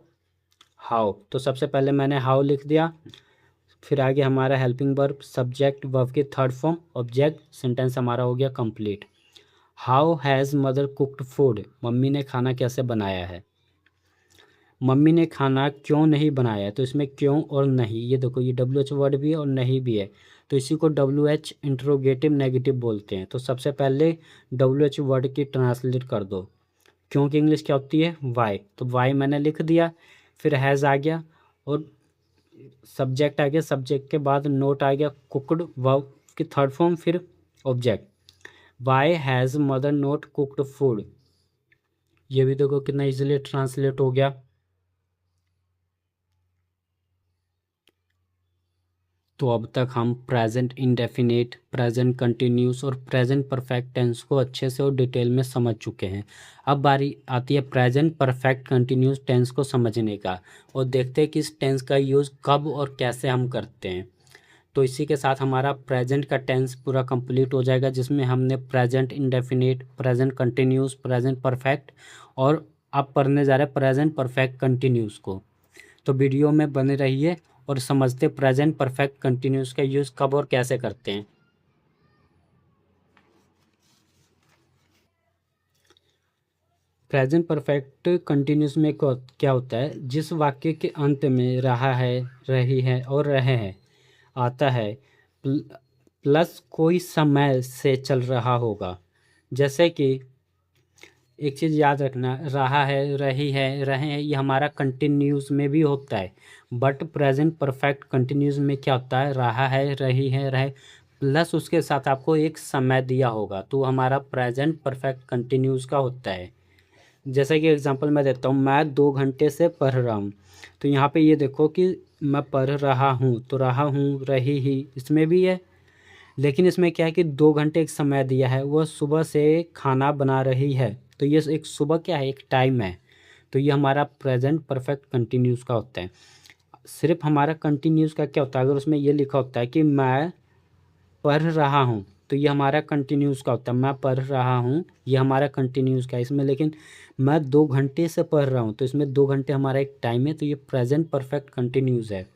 हाउ। तो सबसे पहले मैंने हाउ लिख दिया, फिर आगे हमारा हेल्पिंग वर्ब, सब्जेक्ट, वर्ब की थर्ड फॉर्म, ऑब्जेक्ट, सेंटेंस हमारा हो गया complete. How has mother cooked food, mummy ने खाना कैसे बनाया है। मम्मी ने खाना क्यों नहीं बनाया, तो इसमें क्यों और नहीं, ये देखो ये डब्ल्यू एच वर्ड भी है और नहीं भी है, तो इसी को डब्ल्यू एच इंट्रोगेटिव नेगेटिव बोलते हैं। तो सबसे पहले डब्ल्यू एच वर्ड की ट्रांसलेट कर दो। क्यों की इंग्लिश क्या होती है, वाई, तो वाई मैंने लिख दिया। फिर हैज़ आ गया और सब्जेक्ट आ गया, सब्जेक्ट के बाद नोट आ गया, कुकड वर्ब की थर्ड फॉर्म, फिर object. Why has mother not cooked food, ये भी देखो कितना इजीली ट्रांसलेट हो गया। तो अब तक हम प्रेजेंट इंडेफिनिट, प्रेजेंट कंटिन्यूस और प्रेजेंट परफेक्ट टेंस को अच्छे से और डिटेल में समझ चुके हैं। अब बारी आती है प्रेजेंट परफेक्ट कंटिन्यूस टेंस को समझने का, और देखते हैं कि इस टेंस का यूज़ कब और कैसे हम करते हैं। तो इसी के साथ हमारा प्रेजेंट का टेंस पूरा कंप्लीट हो जाएगा, जिसमें हमने present indefinite, present continuous, present perfect और अब पढ़ने जा रहे हैं प्रेजेंट परफेक्ट कंटिन्यूस को। तो वीडियो में बने रहिए और समझते प्रेजेंट परफेक्ट कंटिन्यूस का यूज़ कब और कैसे करते हैं। प्रेजेंट परफेक्ट कंटिन्यूस में क्या होता है, जिस वाक्य के अंत में रहा है, रही है और रहे हैं आता है प्लस कोई समय से चल रहा होगा। जैसे कि एक चीज़ याद रखना, रहा है, रही है, रहे हैं, ये हमारा कंटिन्यूस में भी होता है, बट प्रेजेंट परफेक्ट कंटिन्यूस में क्या होता है, रहा है, रही है, रहे प्लस उसके साथ आपको एक समय दिया होगा, तो हमारा प्रेजेंट परफेक्ट कंटिन्यूस का होता है। जैसे कि एग्जांपल मैं देता हूँ, मैं 2 घंटे से पढ़ रहा हूँ, तो यहाँ पे ये देखो कि मैं पढ़ रहा हूँ, तो रहा हूँ, रही ही इसमें भी है, लेकिन इसमें क्या है कि 2 घंटे एक समय दिया है, वह सुबह से खाना बना रही है, तो ये एक सुबह क्या है, एक टाइम है, तो ये हमारा प्रेजेंट परफेक्ट कंटिन्यूस का होता है। सिर्फ हमारा कंटिन्यूस का क्या होता है, अगर उसमें ये लिखा होता है कि मैं पढ़ रहा हूँ, तो ये हमारा कंटिन्यूस का होता है, मैं पढ़ रहा हूँ, ये हमारा कंटिन्यूस का है इसमें। लेकिन मैं 2 घंटे से पढ़ रहा हूँ, तो इसमें 2 घंटे हमारा एक टाइम है, तो ये प्रेजेंट परफेक्ट कंटिन्यूस है।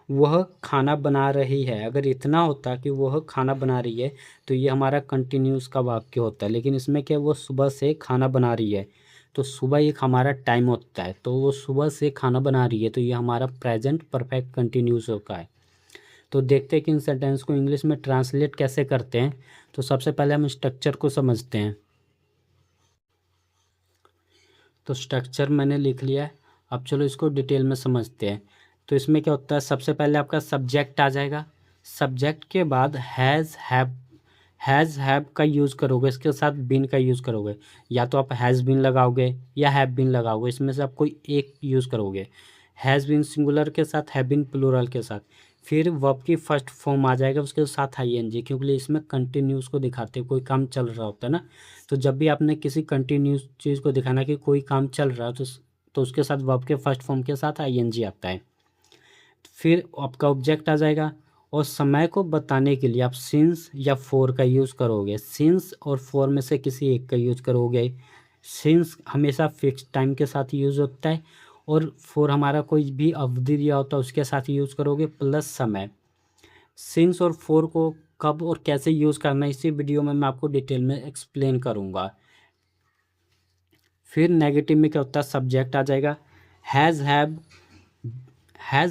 वह खाना बना रही है, अगर इतना होता कि वह खाना बना रही है, तो ये हमारा कंटिन्यूस का वाक्य होता है, लेकिन इसमें क्या, वो सुबह से खाना बना रही है, तो सुबह एक हमारा टाइम होता है, तो वो सुबह से खाना बना रही है, तो ये हमारा प्रेजेंट परफेक्ट कंटिन्यूस होता है। तो देखते हैं कि इन सेंटेंस को इंग्लिश में ट्रांसलेट कैसे करते हैं। तो सबसे पहले हम स्ट्रक्चर को समझते हैं। तो स्ट्रक्चर मैंने लिख लिया है, अब चलो इसको डिटेल में समझते हैं। तो इसमें क्या होता है, सबसे पहले आपका सब्जेक्ट आ जाएगा, सब्जेक्ट के बाद हैज़ हैव का यूज़ करोगे, इसके साथ बीन का यूज़ करोगे, या तो आप हैज़ बीन लगाओगे या हैव बीन लगाओगे, इसमें से आप कोई एक यूज़ करोगे। हैज़ बीन सिंगुलर के साथ, हैव बीन प्लूरल के साथ। फिर वर्ब की फर्स्ट फॉर्म आ जाएगा, उसके साथ आईएनजी, क्योंकि इसमें कंटिन्यूस को दिखाते हैं, कोई काम चल रहा होता है ना, तो जब भी आपने किसी कंटिन्यूस चीज़ को दिखाना कि कोई काम चल रहा है, तो उसके साथ वर्ब के फर्स्ट फॉर्म के साथ आईएनजी आता है। फिर आपका ऑब्जेक्ट आ जाएगा, और समय को बताने के लिए आप सिंस या फॉर का यूज़ करोगे, सिंस और फॉर में से किसी एक का यूज़ करोगे। सिंस हमेशा फिक्स टाइम के साथ यूज़ होता है, और फॉर हमारा कोई भी अवधि दिया होता है उसके साथ यूज़ करोगे, प्लस समय। सिंस और फॉर को कब और कैसे यूज़ करना है, इसी वीडियो में मैं आपको डिटेल में एक्सप्लेन करूँगा। फिर नेगेटिव में क्या होता है, सब्जेक्ट आ जाएगा, हैज़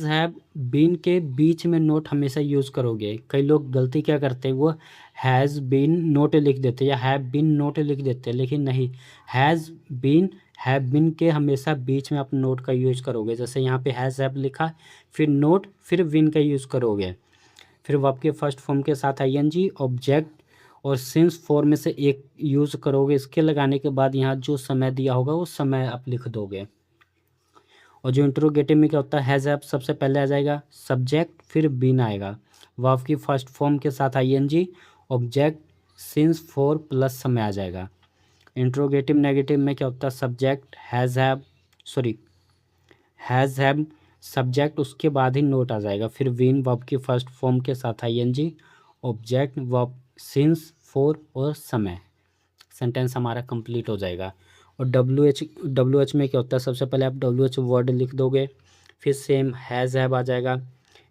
हैव बीन के बीच में नोट हमेशा यूज़ करोगे। कई लोग गलती क्या करते हैं, वो हैज़ बीन नोट लिख देते हैं या हैव बीन नोट लिख देते हैं, लेकिन नहीं, हैज़ बीन हैव बीन के हमेशा बीच में आप नोट का यूज़ करोगे। जैसे यहाँ पे हैज़ हैव लिखा, फिर नोट, फिर बीन का यूज़ करोगे। फिर वो आपके फर्स्ट फॉर्म के साथ आईएनजी, ऑब्जेक्ट और सिंस फॉर में से एक यूज़ करोगे। इसके लगाने के बाद यहाँ जो समय दिया होगा वो समय आप लिख दोगे। और जो इंट्रोगेटिव में क्या होता है, हैज़ हैव सबसे पहले आ जाएगा, सब्जेक्ट फिर बीन आएगा, वर्ब की फर्स्ट फॉर्म के साथ ING, object, since, for plus समय आ जाएगा। इंट्रोगेटिव नेगेटिव में क्या होता है, सब्जेक्ट हैज़ हैव सब्जेक्ट, उसके बाद ही नोट आ जाएगा, फिर बीन वर्ब की फर्स्ट फॉर्म के साथ ING, object, verb, since, for और समय। सेंटेंस हमारा कंप्लीट हो जाएगा। और डब्ल्यू एच में क्या होता है, सबसे पहले आप डब्ल्यू एच वर्ड लिख दोगे, फिर सेम हैज़ हैव आ जाएगा,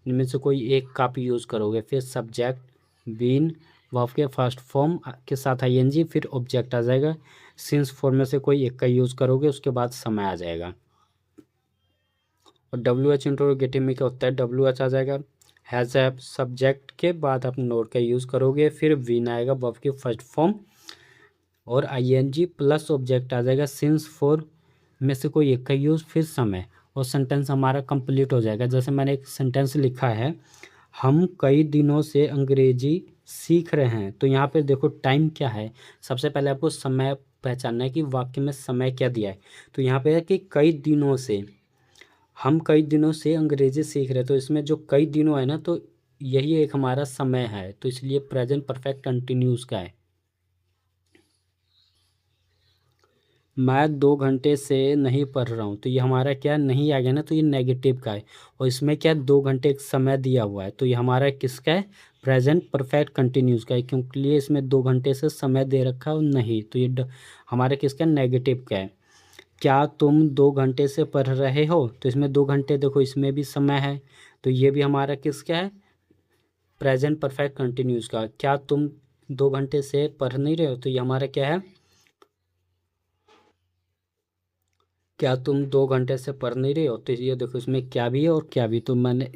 इनमें से कोई एक का आप यूज़ करोगे। फिर सब्जेक्ट बीन वर्ब के फर्स्ट फॉर्म के साथ आईएनजी, फिर ऑब्जेक्ट आ जाएगा। सिंस फॉर्म में से कोई एक का यूज़ करोगे, उसके बाद समय आ जाएगा। और डब्ल्यू एच इंटरोगेटिव में क्या होता है, डब्ल्यू एच आ जाएगा। हैज़ ऐप सब्जेक्ट के बाद आप नोट का यूज़ करोगे, फिर बीन आएगा वर्ब की फर्स्ट फॉर्म और आईएनजी प्लस ऑब्जेक्ट आ जाएगा। सिंस फॉर में से कोई एक का यूज़, फिर समय, और सेंटेंस हमारा कंप्लीट हो जाएगा। जैसे मैंने एक सेंटेंस लिखा है, हम कई दिनों से अंग्रेजी सीख रहे हैं। तो यहाँ पे देखो टाइम क्या है, सबसे पहले आपको समय पहचानना है कि वाक्य में समय क्या दिया है। तो यहाँ पे है कि कई दिनों से, हम कई दिनों से अंग्रेजी सीख रहे हैं, तो इसमें जो कई दिनों है ना, तो यही एक हमारा समय है, तो इसलिए प्रेजेंट परफेक्ट कंटिन्यूस का है। मैं 2 घंटे से नहीं पढ़ रहा हूँ, तो ये हमारा क्या नहीं आ गया ना, तो ये नेगेटिव का है। और इसमें क्या 2 घंटे एक समय दिया हुआ है, तो ये हमारा किसका है, प्रेजेंट परफेक्ट कंटिन्यूस का है, क्योंकि लिए इसमें 2 घंटे से समय दे रखा है और नहीं, तो ये हमारे किसका नेगेटिव का है। क्या तुम 2 घंटे से पढ़ रहे हो, तो इसमें 2 घंटे देखो, इसमें भी समय है, तो ये भी हमारा किसका है, प्रेजेंट परफेक्ट कंटिन्यूस का। क्या तुम 2 घंटे से पढ़ नहीं रहे हो, तो ये हमारा क्या है, क्या तुम 2 घंटे से पढ़ नहीं रहे हो, तो ये देखो इसमें क्या भी है और क्या भी, तो मैंने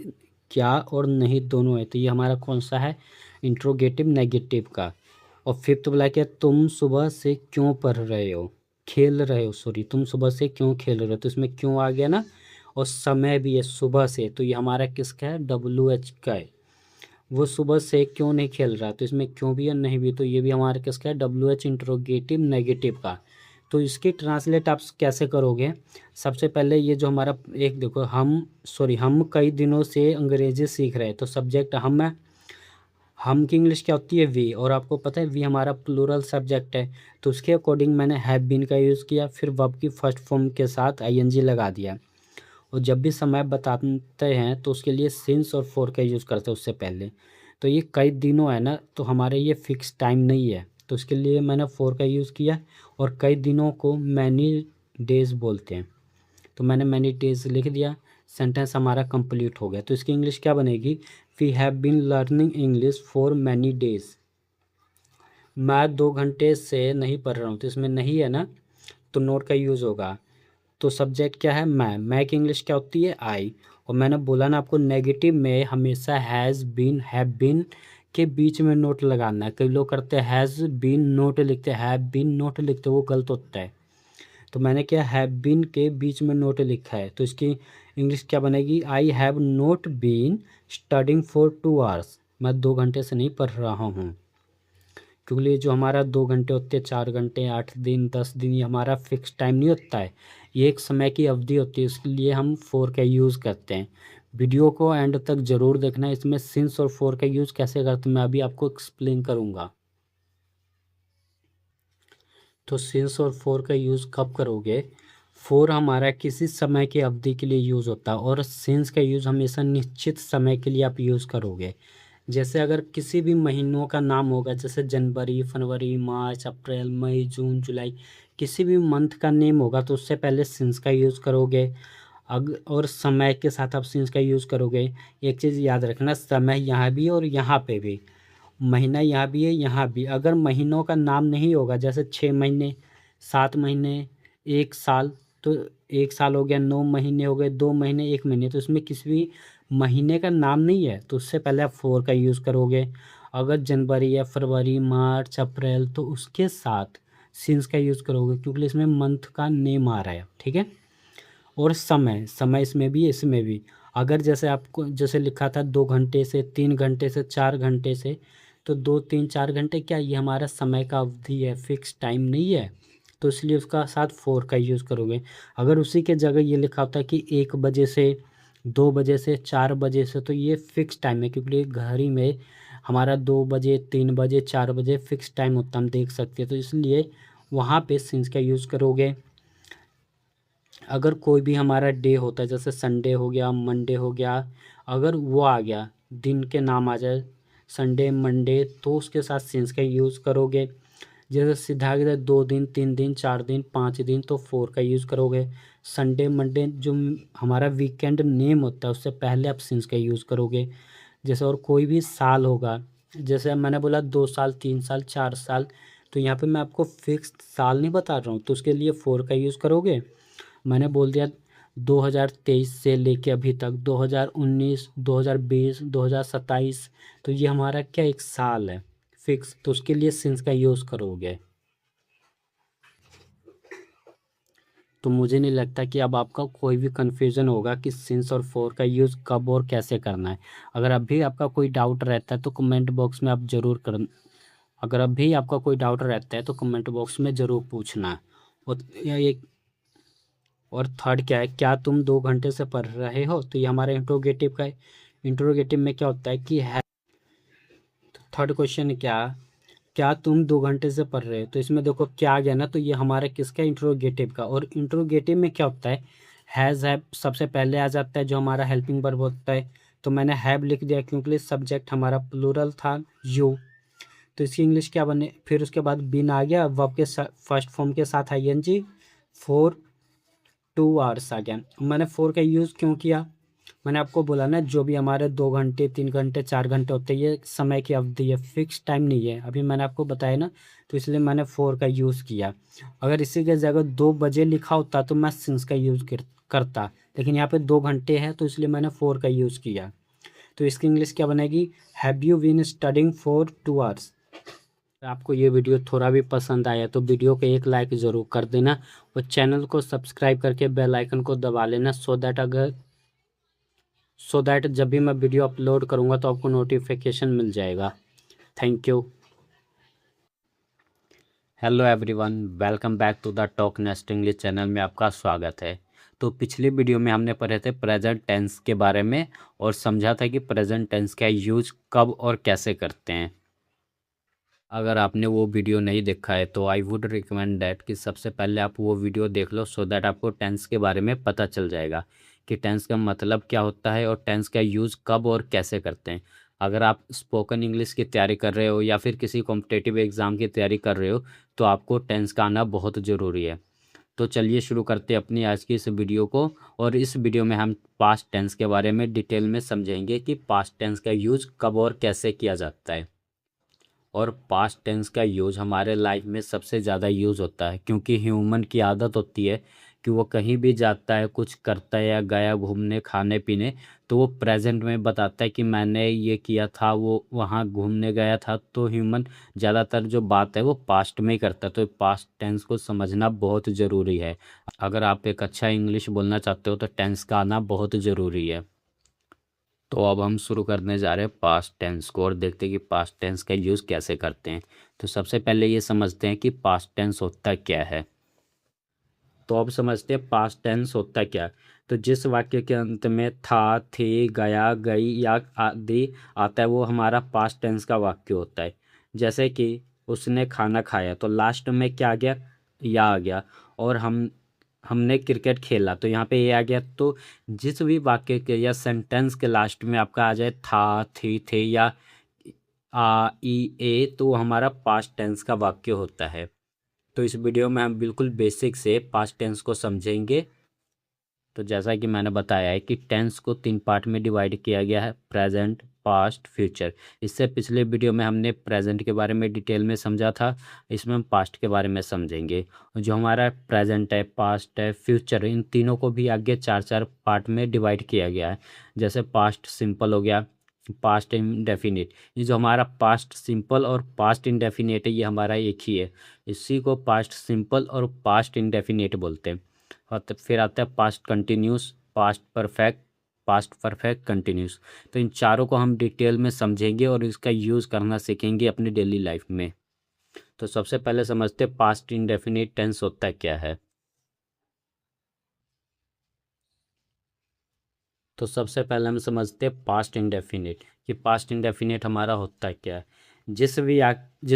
क्या और नहीं दोनों है, तो ये हमारा कौन सा है, इंट्रोगेटिव नेगेटिव का। और फिफ्थ बोला क्या, तुम सुबह से क्यों पढ़ रहे हो, खेल रहे हो, सॉरी, तुम सुबह से क्यों खेल रहे हो, तो इसमें क्यों आ गया ना, और समय भी है सुबह से, तो ये हमारा किसका है, डब्ल्यू एच का है। वो सुबह से क्यों नहीं खेल रहा, तो इसमें क्यों भी और नहीं भी, तो ये भी हमारा किसका है, डब्ल्यू एच इंट्रोगेटिव नेगेटिव का। तो इसकी ट्रांसलेट आप कैसे करोगे, सबसे पहले ये जो हमारा एक देखो, हम कई दिनों से अंग्रेजी सीख रहे हैं, तो सब्जेक्ट हम है, हम की इंग्लिश क्या होती है, वी, और आपको पता है वी हमारा प्लूरल सब्जेक्ट है, तो उसके अकॉर्डिंग मैंने हैव बीन का यूज़ किया, फिर वर्ब की फर्स्ट फॉर्म के साथ आईएनजी लगा दिया। और जब भी समय बताते हैं तो उसके लिए सिंस और फॉर का यूज़ करते हैं उससे पहले। तो ये कई दिनों है ना, तो हमारे ये फिक्स टाइम नहीं है, तो इसके लिए मैंने फॉर का यूज़ किया। और कई दिनों को मैनी डेज बोलते हैं, तो मैंने मैनी डेज लिख दिया, सेंटेंस हमारा कंप्लीट हो गया। तो इसकी इंग्लिश क्या बनेगी, we have been learning English for many days. मैं 2 घंटे से नहीं पढ़ रहा हूँ, तो इसमें नहीं है ना, तो नोट का यूज़ होगा। तो सब्जेक्ट क्या है, मैं की इंग्लिश क्या होती है, आई। और मैंने बोला ना आपको, नेगेटिव में हमेशा हैज़ बीन हैव बीन के बीच में नोट लगाना है। कई लोग करते हैं हैज़ बीन नोट लिखते हैं, हैव बीन नोट लिखते हैं, वो गलत होता है। तो मैंने क्या हैव बीन के बीच में नोट लिखा है, तो इसकी इंग्लिश क्या बनेगी, I have not been studying for 2 hours. मैं 2 घंटे से नहीं पढ़ रहा हूँ, क्योंकि जो हमारा 2 घंटे होते हैं, 4 घंटे, 8 दिन, 10 दिन, ये हमारा फिक्स टाइम नहीं होता है, ये एक समय की अवधि होती है, इसलिए हम फॉर का यूज़ करते हैं। वीडियो को एंड तक ज़रूर देखना, इसमें सिंस और फॉर का यूज़ कैसे करते हैं मैं अभी आपको एक्सप्लेन करूँगा। तो सिंस और फॉर का यूज़ कब करोगे, फॉर हमारा किसी समय की अवधि के लिए यूज़ होता है, और सिंस का यूज़ हमेशा निश्चित समय के लिए आप यूज़ करोगे। जैसे अगर किसी भी महीनों का नाम होगा, जैसे जनवरी, फरवरी, मार्च, अप्रैल, मई, जून, जुलाई, किसी भी मंथ का नेम होगा, तो उससे पहले सिंस का यूज़ करोगे। और समय के साथ आप सिंस का यूज़ करोगे। एक चीज़ याद रखना, समय यहाँ भी और यहाँ पे भी, महीना यहाँ भी है, यहाँ भी। अगर महीनों का नाम नहीं होगा, जैसे 6 महीने, 7 महीने, 1 साल, तो 1 साल हो गया, 9 महीने हो गए, 2 महीने, 1 महीने, तो इसमें किसी भी महीने का नाम नहीं है, तो उससे पहले आप फॉर का यूज़ करोगे। अगर जनवरी या फरवरी, मार्च, अप्रैल, तो उसके साथ सिंस का यूज़ करोगे, क्योंकि इसमें मंथ का नेम आ रहा है, ठीक है। और समय इसमें भी, इसमें भी। अगर जैसे आपको जैसे लिखा था 2 घंटे से, 3 घंटे से, 4 घंटे से, तो 2, 3, 4 घंटे क्या, ये हमारा समय का अवधि है, फिक्स टाइम नहीं है, तो इसलिए उसका साथ फॉर का यूज़ करोगे। अगर उसी के जगह ये लिखा होता है कि 1 बजे से, 2 बजे से, 4 बजे से, तो ये फिक्स टाइम है, क्योंकि घड़ी में हमारा 2 बजे, 3 बजे, 4 बजे फिक्स टाइम होता है, हम देख सकते हैं, तो इसलिए वहाँ पे सिंस का यूज़ करोगे। अगर कोई भी हमारा डे होता है, जैसे संडे हो गया, मंडे हो गया, अगर वो आ गया, दिन के नाम आ जाए, संडे, मंडे, तो उसके साथ सिंस का यूज़ करोगे। जैसे सीधा अगर 2 दिन 3 दिन 4 दिन 5 दिन तो फोर का यूज़ करोगे। संडे मंडे जो हमारा वीकेंड नेम होता है उससे पहले आप सिंस का यूज़ करोगे। जैसे और कोई भी साल होगा, जैसे मैंने बोला 2 साल 3 साल 4 साल, तो यहाँ पे मैं आपको फिक्स साल नहीं बता रहा हूँ, तो उसके लिए फोर का यूज़ करोगे। मैंने बोल दिया 2023 से लेके अभी तक 2019 2020 2027, तो ये हमारा क्या एक साल है फिक्स, तो उसके लिए सिंस का यूज़ करोगे। तो मुझे नहीं लगता कि अब आपका कोई भी कन्फ्यूज़न होगा कि सिंस और फोर का यूज़ कब और कैसे करना है। अगर अभी आपका कोई डाउट रहता है तो कमेंट बॉक्स में आप ज़रूर कर अगर अभी आपका कोई डाउट रहता है तो कमेंट बॉक्स में ज़रूर पूछना। और एक और थर्ड क्या है, क्या तुम 2 घंटे से पढ़ रहे हो, तो ये हमारा इंट्रोगेटिव का है। इंट्रोगेटिव में क्या होता है कि है, थर्ड क्वेश्चन क्या, क्या तुम 2 घंटे से पढ़ रहे हो, तो इसमें देखो क्या आ गया ना, तो ये हमारा किसका इंट्रोगेटिव का। और इंट्रोगेटिव में क्या होता है, हैज़ हैव सबसे पहले आ जाता है जो हमारा हेल्पिंग वर्ब होता है। तो मैंने हैव लिख दिया क्योंकि सब्जेक्ट हमारा प्लूरल था यू, तो इसकी इंग्लिश क्या बने, फिर उसके बाद बिन आ गया वर्ब के फर्स्ट फॉर्म के साथ आईएनजी, फोर 2 आवर्स आ गया। मैंने फोर का यूज़ क्यों किया, मैंने आपको बोला ना जो भी हमारे 2 घंटे 3 घंटे 4 घंटे होते हैं ये समय की अवधि है, फिक्स टाइम नहीं है, अभी मैंने आपको बताया ना, तो इसलिए मैंने फोर का यूज़ किया। अगर इसी के जगह 2 बजे लिखा होता तो मैं सिंस का यूज़ करता, लेकिन यहाँ पे 2 घंटे है तो इसलिए मैंने फोर का यूज़ किया। तो इसकी इंग्लिश क्या बनेगी, have you been studying for 2 hours. आपको ये वीडियो थोड़ा भी पसंद आया तो वीडियो को एक लाइक ज़रूर कर देना और चैनल को सब्सक्राइब करके बेल आइकन को दबा लेना, सो दैट जब भी मैं वीडियो अपलोड करूँगा तो आपको नोटिफिकेशन मिल जाएगा। Thank you. Hello everyone, welcome back to the Talk Nest English channel में आपका स्वागत है। तो पिछली वीडियो में हमने पढ़े थे प्रेजेंट टेंस के बारे में और समझा था कि प्रेजेंट टेंस का यूज कब और कैसे करते हैं। अगर आपने वो वीडियो नहीं देखा है तो आई वुड रिकमेंड दैट कि सबसे पहले आप वो वीडियो देख लो, सो दैट आपको टेंस के बारे में पता चल जाएगा कि टेंस का मतलब क्या होता है और टेंस का यूज़ कब और कैसे करते हैं। अगर आप स्पोकन इंग्लिश की तैयारी कर रहे हो या फिर किसी कॉम्पिटिटिव एग्ज़ाम की तैयारी कर रहे हो तो आपको टेंस का आना बहुत ज़रूरी है। तो चलिए शुरू करते हैं अपनी आज की इस वीडियो को। और इस वीडियो में हम पास्ट टेंस के बारे में डिटेल में समझेंगे कि पास्ट टेंस का यूज़ कब और कैसे किया जाता है। और पास्ट टेंस का यूज़ हमारे लाइफ में सबसे ज़्यादा यूज़ होता है क्योंकि ह्यूमन की आदत होती है कि वो कहीं भी जाता है, कुछ करता है या गया घूमने खाने पीने, तो वो प्रेजेंट में बताता है कि मैंने ये किया था, वो वहाँ घूमने गया था। तो ह्यूमन ज़्यादातर जो बात है वो पास्ट में ही करता है, तो पास्ट टेंस को समझना बहुत ज़रूरी है। अगर आप एक अच्छा इंग्लिश बोलना चाहते हो तो टेंस का आना बहुत ज़रूरी है। तो अब हम शुरू करने जा रहे हैं पास्ट टेंस को और देखते हैं कि पास्ट टेंस का यूज़ कैसे करते हैं। तो सबसे पहले ये समझते हैं कि पास्ट टेंस होता क्या है। तो अब समझते हैं पास्ट टेंस होता क्या है। तो जिस वाक्य के अंत में था, थे, गया, गई या आदि आता है वो हमारा पास्ट टेंस का वाक्य होता है। जैसे कि उसने खाना खाया तो लास्ट में क्या आ गया, या आ गया। और हमने क्रिकेट खेला तो यहाँ पे ये आ गया। तो जिस भी वाक्य के या सेंटेंस के लास्ट में आपका आ जाए था, थी, थे या आ, ई, ए, तो वो हमारा पास्ट टेंस का वाक्य होता है। तो इस वीडियो में हम बिल्कुल बेसिक से पास्ट टेंस को समझेंगे। तो जैसा कि मैंने बताया है कि टेंस को 3 पार्ट में डिवाइड किया गया है, प्रेजेंट, पास्ट, फ्यूचर। इससे पिछले वीडियो में हमने प्रेजेंट के बारे में डिटेल में समझा था, इसमें हम पास्ट के बारे में समझेंगे। जो हमारा प्रेजेंट है, पास्ट है, फ्यूचर, इन तीनों को भी आगे 4 4 पार्ट में डिवाइड किया गया है। जैसे पास्ट सिंपल हो गया, पास्ट इंडेफिनिट। ये जो हमारा पास्ट सिंपल और पास्ट इंडेफिनिट है ये हमारा एक ही है, इसी को पास्ट सिंपल और पास्ट इंडेफिनिट बोलते हैं। और तो फिर आता है past continuous, past perfect continuous. तो इन चारों को हम डिटेल में समझेंगे और इसका यूज़ करना सीखेंगे अपनी डेली लाइफ में। तो सबसे पहले समझते हैं पास्ट इंडेफिनिट टेंस होता क्या है। तो सबसे पहले हम समझते हैं पास्ट इंडेफिनिट कि पास्ट इंडेफिनिट हमारा होता क्या है। जिस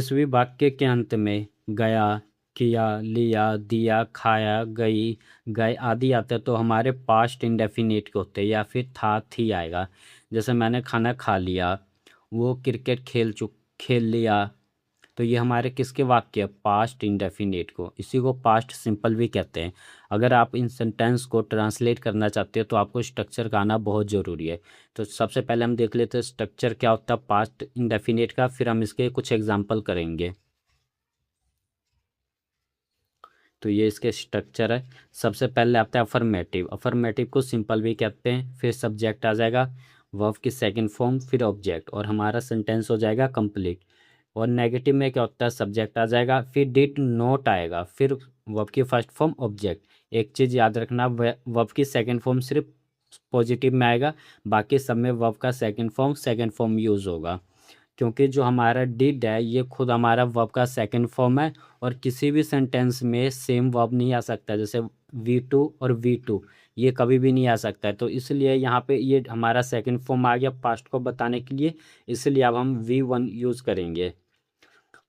भी वाक्य के अंत में गया, किया, लिया, दिया, खाया, गई, गए आदि आते हैं तो हमारे पास्ट इंडेफिनिट के होते हैं या फिर था, थी आएगा। जैसे मैंने खाना खा लिया, वो क्रिकेट खेल लिया, तो ये हमारे किसके वाक्य, पास्ट इंडेफिनिट को, इसी को पास्ट सिंपल भी कहते हैं। अगर आप इन सेंटेंस को ट्रांसलेट करना चाहते हो तो आपको स्ट्रक्चर का आना बहुत ज़रूरी है। तो सबसे पहले हम देख लेते हैं स्ट्रक्चर क्या होता है पास्ट इंडेफिनिट का, फिर हम इसके कुछ एग्जाम्पल करेंगे। तो ये इसके स्ट्रक्चर है। सबसे पहले आता है अफर्मेटिव। अफर्मेटिव को सिंपल भी कहते हैं, फिर सब्जेक्ट आ जाएगा, वर्ब की सेकंड फॉर्म, फिर ऑब्जेक्ट, और हमारा सेंटेंस हो जाएगा कंप्लीट। और नेगेटिव में क्या होता है, सब्जेक्ट आ जाएगा, फिर डिड नॉट आएगा, फिर वर्ब की फर्स्ट फॉर्म ऑब्जेक्ट। एक चीज़ याद रखना, वर्ब की सेकंड फॉर्म सिर्फ पॉजिटिव में आएगा, बाकी सब में वर्ब का सेकंड फॉर्म यूज़ होगा, क्योंकि जो हमारा डिड है ये खुद हमारा वर्ब का सेकंड फॉर्म है, और किसी भी सेंटेंस में सेम वर्ब नहीं आ सकता, जैसे V2 और V2 ये कभी भी नहीं आ सकता है। तो इसलिए यहाँ पे ये हमारा सेकंड फॉर्म आ गया पास्ट को बताने के लिए, इसलिए अब हम V1 यूज़ करेंगे।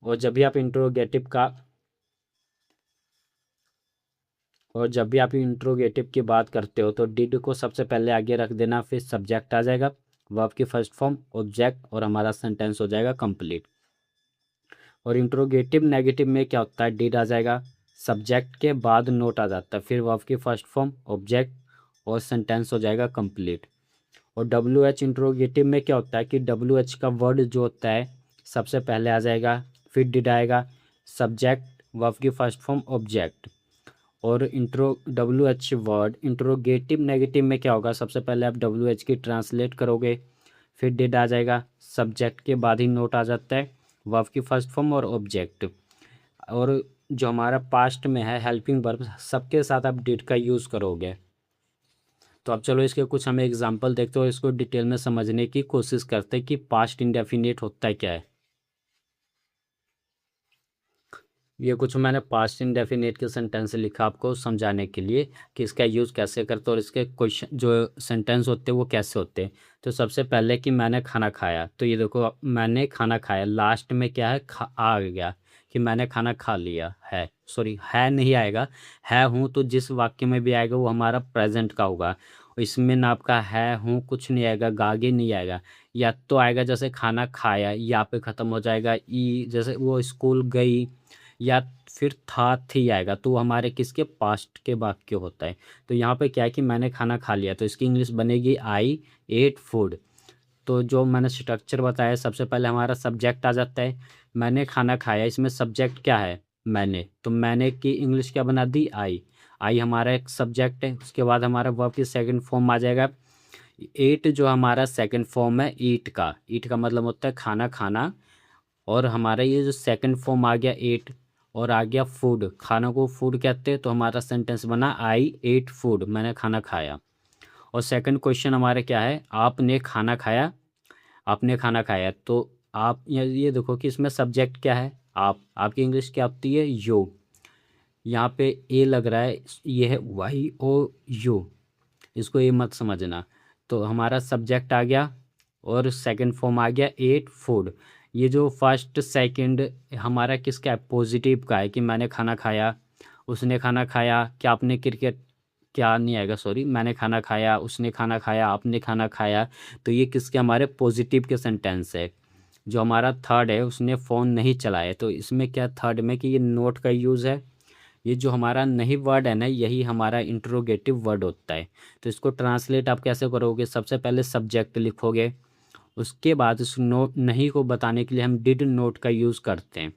और जब भी आप इंट्रोगेटिव का और जब भी आप इंट्रोगेटिव की बात करते हो तो डिड को सबसे पहले आगे रख देना, फिर सब्जेक्ट आ जाएगा, वर्ब की फर्स्ट फॉर्म ऑब्जेक्ट, और हमारा सेंटेंस हो जाएगा कंप्लीट। और इंट्रोगेटिव नेगेटिव में क्या होता है, डिड आ जाएगा, सब्जेक्ट के बाद नोट आ जाता है, फिर वर्ब की फर्स्ट फॉर्म ऑब्जेक्ट, और सेंटेंस हो जाएगा कंप्लीट। और WH इंट्रोगेटिव में क्या होता है कि WH का वर्ड जो होता है सबसे पहले आ जाएगा, फिर डिड आएगा, सब्जेक्ट, वर्ब की फर्स्ट फॉर्म ऑब्जेक्ट। और WH वर्ड इंट्रोगेटिव नेगेटिव में क्या होगा, सबसे पहले आप WH की ट्रांसलेट करोगे, फिर डिड आ जाएगा, सब्जेक्ट के बाद ही नोट आ जाता है, वर्ब की फर्स्ट फॉर्म और ऑब्जेक्ट। और जो हमारा पास्ट में है हेल्पिंग वर्ब, सबके साथ आप डिड का यूज़ करोगे। तो अब चलो इसके कुछ हमें एग्जांपल देखते हो, इसको डिटेल में समझने की कोशिश करते हैं कि पास्ट इंडेफिनिट होता है क्या है। ये कुछ मैंने पास्ट इंडेफिनिट के सेंटेंस लिखा आपको समझाने के लिए कि इसका यूज़ कैसे करते हैं और इसके क्वेश्चन जो सेंटेंस होते हैं वो कैसे होते हैं। तो सबसे पहले कि मैंने खाना खाया, तो ये देखो मैंने खाना खाया, लास्ट में क्या है, आ गया कि मैंने खाना खा लिया है, सॉरी है नहीं आएगा, है हूँ, तो जिस वाक्य में भी आएगा वो हमारा प्रेजेंट का होगा। इसमें ना आपका है हूँ कुछ नहीं आएगा, गागे नहीं आएगा, या तो आएगा जैसे खाना खाया, यहाँ पे ख़त्म हो जाएगा ई, जैसे वो स्कूल गई, या फिर था थी आएगा, तो वो हमारे किसके, पास्ट के वाक्य होता है। तो यहाँ पे क्या है कि मैंने खाना खा लिया, तो इसकी इंग्लिश बनेगी आई एट फूड। तो जो मैंने स्ट्रक्चर बताया, सबसे पहले हमारा सब्जेक्ट आ जाता है, मैंने खाना खाया, इसमें सब्जेक्ट क्या है, मैंने, तो मैंने की इंग्लिश क्या बना दी, आई। आई हमारा एक सब्जेक्ट है, उसके बाद हमारा वर्ब की सेकंड फॉर्म आ जाएगा, एट जो हमारा सेकंड फॉर्म है, ईट का मतलब होता है खाना खाना, और हमारा ये जो सेकंड फॉर्म आ गया एट, और आ गया फूड, खाना को फूड कहते हैं, तो हमारा सेंटेंस बना आई एट फूड, मैंने खाना खाया। और सेकंड क्वेश्चन हमारा क्या है, आपने खाना खाया, आपने खाना खाया, तो आप ये देखो कि इसमें सब्जेक्ट क्या है, आप, आपकी इंग्लिश क्या होती है, यो, यहाँ पे ए लग रहा है, ये है YOU, इसको ये मत समझना। तो हमारा सब्जेक्ट आ गया और सेकंड फॉर्म आ गया एट फूड। ये जो फर्स्ट सेकंड हमारा किसका है, पॉजिटिव का है कि मैंने खाना खाया, उसने खाना खाया, क्या आपने क्रिकेट, क्या नहीं आएगा सॉरी, मैंने खाना खाया, उसने खाना खाया, आपने खाना खाया, तो ये किसके, हमारे पॉजिटिव के सेंटेंस है। जो हमारा थर्ड है, उसने फ़ोन नहीं चलाया, तो इसमें क्या थर्ड में कि ये नोट का यूज़ है, ये जो हमारा नहीं वर्ड है ना, यही हमारा इंट्रोगेटिव वर्ड होता है। तो इसको ट्रांसलेट आप कैसे करोगे, सबसे पहले सब्जेक्ट लिखोगे, उसके बाद उस नोट नहीं को बताने के लिए हम डिड नोट का यूज़ करते हैं,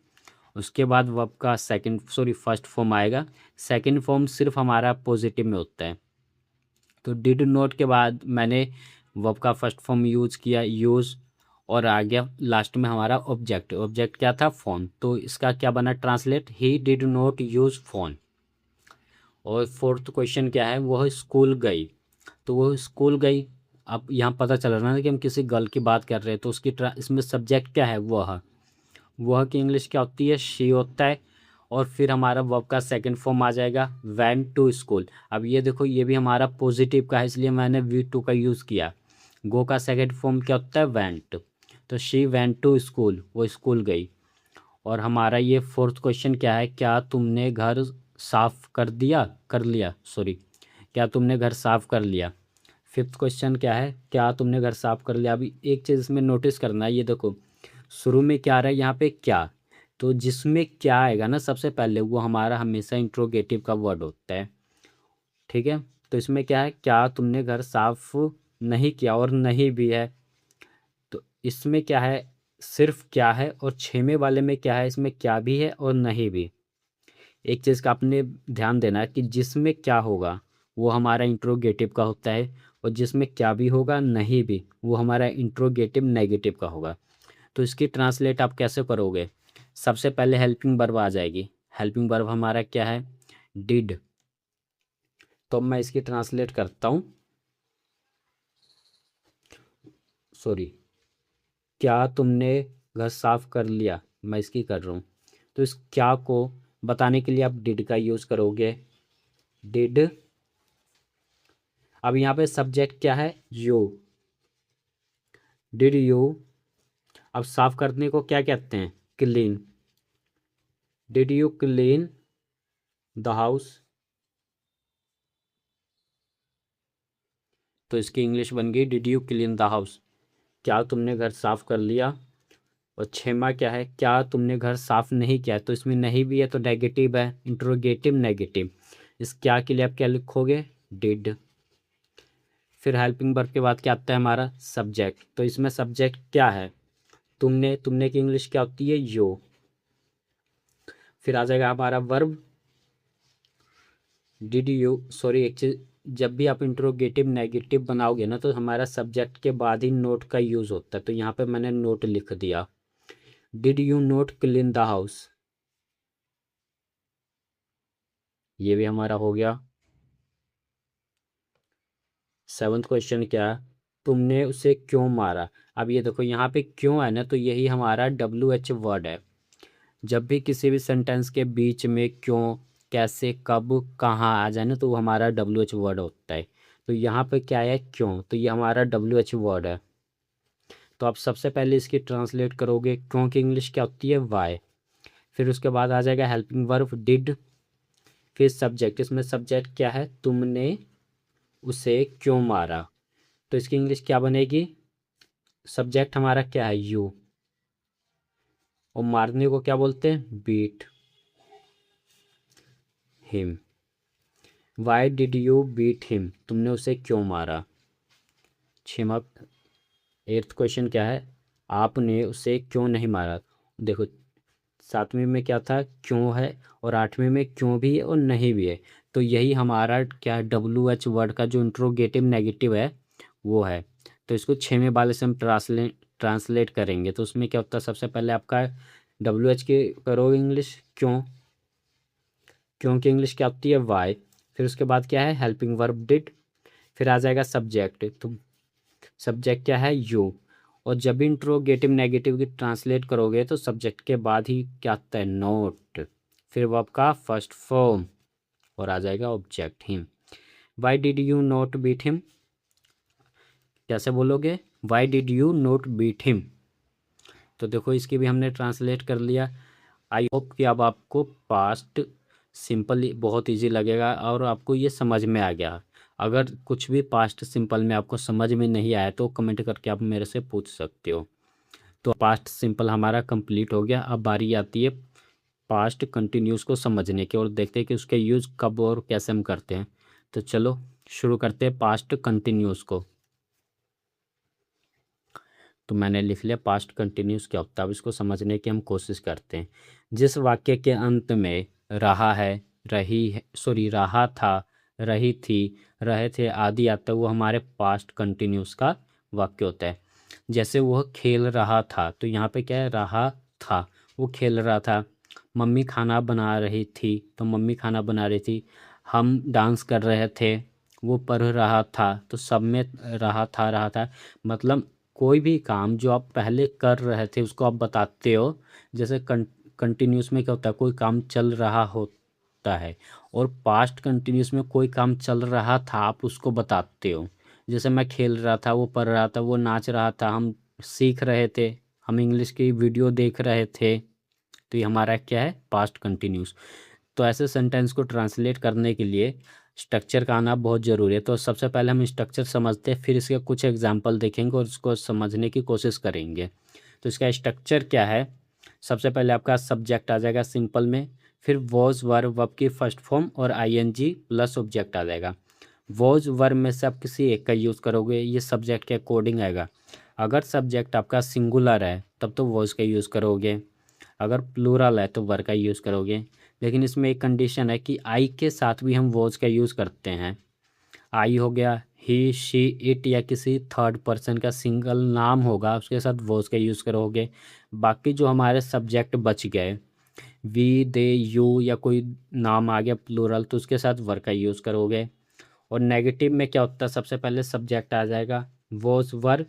उसके बाद वर्ब का फर्स्ट फॉर्म आएगा, सेकंड फॉर्म सिर्फ हमारा पॉजिटिव में होता है। तो डिड नोट के बाद मैंने वर्ब का फर्स्ट फॉर्म यूज़ किया, यूज़, और आ गया लास्ट में हमारा ऑब्जेक्ट, ऑब्जेक्ट क्या था, फ़ोन, तो इसका क्या बना translate, he did not use phone. और फोर्थ क्वेश्चन क्या है, वह स्कूल गई, तो वो स्कूल गई, अब यहाँ पता चल रहा है ना कि हम किसी गर्ल की बात कर रहे हैं, तो उसकी इसमें सब्जेक्ट क्या है, वह की इंग्लिश क्या होती है, शी होता है। और फिर हमारा वर्ब का सेकंड फॉर्म आ जाएगा, वेंट टू स्कूल। अब ये देखो ये भी हमारा पॉजिटिव का है, इसलिए मैंने V2 का यूज़ किया। गो का सेकंड फॉर्म क्या होता है, वेंट, तो शी वेंट टू स्कूल, वो स्कूल गई। और हमारा ये फोर्थ क्वेश्चन क्या है, क्या तुमने घर साफ कर लिया सॉरी, क्या तुमने घर साफ कर लिया। फिफ्थ क्वेश्चन क्या है, क्या तुमने घर साफ कर लिया। अभी एक चीज़ इसमें नोटिस करना है, ये देखो शुरू में क्या आ रहा है यहाँ पे, क्या, तो जिसमें क्या आएगा ना सबसे पहले, वो हमारा हमेशा इंट्रोगेटिव का वर्ड होता है। ठीक है, तो इसमें क्या है, क्या तुमने घर साफ नहीं किया, और नहीं भी है। तो इसमें क्या है, सिर्फ क्या है, और छेमे वाले में क्या है, इसमें क्या भी है और नहीं भी। एक चीज़ का आपने ध्यान देना है कि जिसमें क्या होगा वो हमारा इंट्रोगेटिव का होता है, और जिसमें क्या भी होगा नहीं भी, वो हमारा इंट्रोगेटिव नेगेटिव का होगा। तो इसकी ट्रांसलेट आप कैसे करोगे, सबसे पहले हेल्पिंग वर्ब आ जाएगी। हेल्पिंग वर्ब हमारा क्या है, डिड। तो अब मैं इसकी ट्रांसलेट करता हूँ, सॉरी, क्या तुमने घर साफ कर लिया, मैं इसकी कर रहा हूँ। तो इस क्या को बताने के लिए आप डिड का यूज़ करोगे, डिड। अब यहाँ पे सब्जेक्ट क्या है, यू, डिड यू। अब साफ करने को क्या कहते हैं, clean. Did you clean the house. तो इसकी इंग्लिश बन गई did you clean the house, क्या तुमने घर साफ कर लिया। और छेमा क्या है, क्या तुमने घर साफ नहीं किया। तो इसमें नहीं भी है तो नेगेटिव है, इंट्रोगेटिव नेगेटिव। इस क्या के लिए आप क्या लिखोगे, डिड। फिर हेल्पिंग वर्ब के बाद क्या आता है हमारा, सब्जेक्ट। तो इसमें सब्जेक्ट क्या है, तुमने। तुमने की इंग्लिश क्या होती है, यो। फिर आ जाएगा हमारा वर्ब, डिड यू, सॉरी एक चीज, जब भी आप इंट्रोगेटिव नेगेटिव बनाओगे ना तो हमारा सब्जेक्ट के बाद ही नोट का यूज़ होता है। तो यहाँ पे मैंने नोट लिख दिया, did you note clean the house. ये भी हमारा हो गया। सेवन्थ क्वेश्चन क्या है, तुमने उसे क्यों मारा। अब ये देखो यहाँ पे क्यों है ना, तो यही हमारा WH वर्ड है। जब भी किसी भी सेंटेंस के बीच में क्यों, कैसे, कब, कहाँ आ जाए ना, तो वो हमारा WH वर्ड होता है। तो यहाँ पे क्या है, क्यों, तो ये हमारा WH वर्ड है। तो आप सबसे पहले इसकी ट्रांसलेट करोगे, क्यों की इंग्लिश क्या होती है, वाई। फिर उसके बाद आ जाएगा हेल्पिंग वर्ब डिड। फिर सब्जेक्ट, इसमें सब्जेक्ट क्या है, तुमने उसे क्यों मारा। तो इसकी इंग्लिश क्या बनेगी, सब्जेक्ट हमारा क्या है, यू, और मारने को क्या बोलते हैं, beat him. Why did you beat him, तुमने उसे क्यों मारा। छठवां, एट्थ क्वेश्चन क्या है, आपने उसे क्यों नहीं मारा। देखो सातवीं में क्या था, क्यों है, और आठवीं में क्यों भी है और नहीं भी है। तो यही हमारा क्या WH वर्ड का जो इंट्रोगेटिव नेगेटिव है वो है। तो इसको छवें वाले से हम ट्रांसलेट करेंगे। तो उसमें क्या होता है, सबसे पहले आपका WH की करोगे इंग्लिश, क्यों। क्यों की इंग्लिश क्या होती है, वाई। फिर उसके बाद क्या है, हेल्पिंग वर्ब डिड। फिर आ जाएगा सब्जेक्ट, तो सब्जेक्ट क्या है, यू। और जब भी इंट्रोगेटिव नेगेटिव की ट्रांसलेट करोगे तो सब्जेक्ट के बाद ही क्या आता है, नोट। फिर वर्ब का फर्स्ट फॉर्म, और आ जाएगा object him. Why did you not beat him, कैसे बोलोगे, why did you not beat him. तो देखो इसकी भी हमने ट्रांसलेट कर लिया। आई होप कि अब आपको पास्ट सिंपल बहुत इजी लगेगा और आपको ये समझ में आ गया। अगर कुछ भी पास्ट सिंपल में आपको समझ में नहीं आया तो कमेंट करके आप मेरे से पूछ सकते हो। तो पास्ट सिंपल हमारा कंप्लीट हो गया। अब बारी आती है पास्ट कंटिन्यूस को समझने की, और देखते हैं कि उसके यूज़ कब और कैसे हम करते हैं। तो चलो शुरू करते हैं पास्ट कंटिन्यूस को। तो मैंने लिख लिया पास्ट कंटिन्यूस क्या होता है। अब इसको समझने की हम कोशिश करते हैं। जिस वाक्य के अंत में रहा है, रही है, सॉरी रहा था, रही थी, रहे थे आदि आता है वो हमारे पास्ट कंटिन्यूस का वाक्य होता है। जैसे वह खेल रहा था, तो यहाँ पे क्या है, रहा था, वो खेल रहा था। मम्मी खाना बना रही थी, तो मम्मी खाना बना रही थी। हम डांस कर रहे थे, वो पढ़ रहा था, तो सब में रहा था। मतलब कोई भी काम जो आप पहले कर रहे थे उसको आप बताते हो। जैसे कंटिन्यूस में क्या होता है, कोई काम चल रहा होता है, और पास्ट कंटिन्यूस में कोई काम चल रहा था आप उसको बताते हो। जैसे मैं खेल रहा था, वो पढ़ रहा था, वो नाच रहा था, हम सीख रहे थे, हम इंग्लिश की वीडियो देख रहे थे। तो ये हमारा क्या है, पास्ट कंटिन्यूस। तो ऐसे सेंटेंस को ट्रांसलेट करने के लिए स्ट्रक्चर का आना बहुत ज़रूरी है। तो सबसे पहले हम स्ट्रक्चर समझते हैं, फिर इसके कुछ एग्जांपल देखेंगे और उसको समझने की कोशिश करेंगे। तो इसका स्ट्रक्चर क्या है, सबसे पहले आपका सब्जेक्ट आ जाएगा सिंपल में, फिर वॉज वर वर्ब की फर्स्ट फॉर्म और आईएनजी प्लस ऑब्जेक्ट आ जाएगा। वॉज वर में से आप किसी एक का यूज़ करोगे, ये सब्जेक्ट के अकॉर्डिंग आएगा। अगर सब्जेक्ट आपका सिंगुलर है तब तो वॉज का यूज़ करोगे, अगर प्लूरल है तो वर का यूज़ करोगे। लेकिन इसमें एक कंडीशन है कि आई के साथ भी हम वॉज का यूज़ करते हैं। आई हो गया, ही शी इट या किसी थर्ड पर्सन का सिंगल नाम होगा उसके साथ वॉज का यूज़ करोगे। बाकी जो हमारे सब्जेक्ट बच गए, वी दे यू या कोई नाम आ गया प्लूरल, तो उसके साथ वर का यूज़ करोगे। और नेगेटिव में क्या होता है, सबसे पहले सब्जेक्ट आ जाएगा, वॉज वर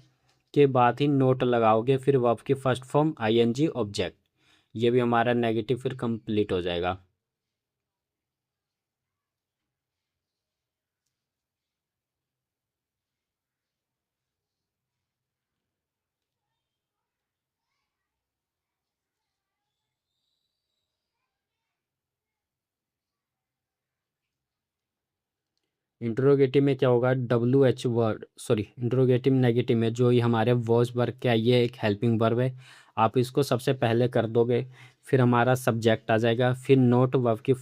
के बाद ही नोट लगाओगे, फिर वर्ब की फर्स्ट फॉर्म आईएनजी ऑब्जेक्ट। ये भी हमारा नेगेटिव फिर कंप्लीट हो जाएगा। इंट्रोगेटिव में क्या होगा, W H word, sorry interrogative negative में जो ये हमारे वॉज वर्ब क्या है, ये एक हेल्पिंग वर्ब है। आप इसको सबसे पहले कर दोगे, फिर हमारा सब्जेक्ट आ जाएगा, फिर नोट वर्ब की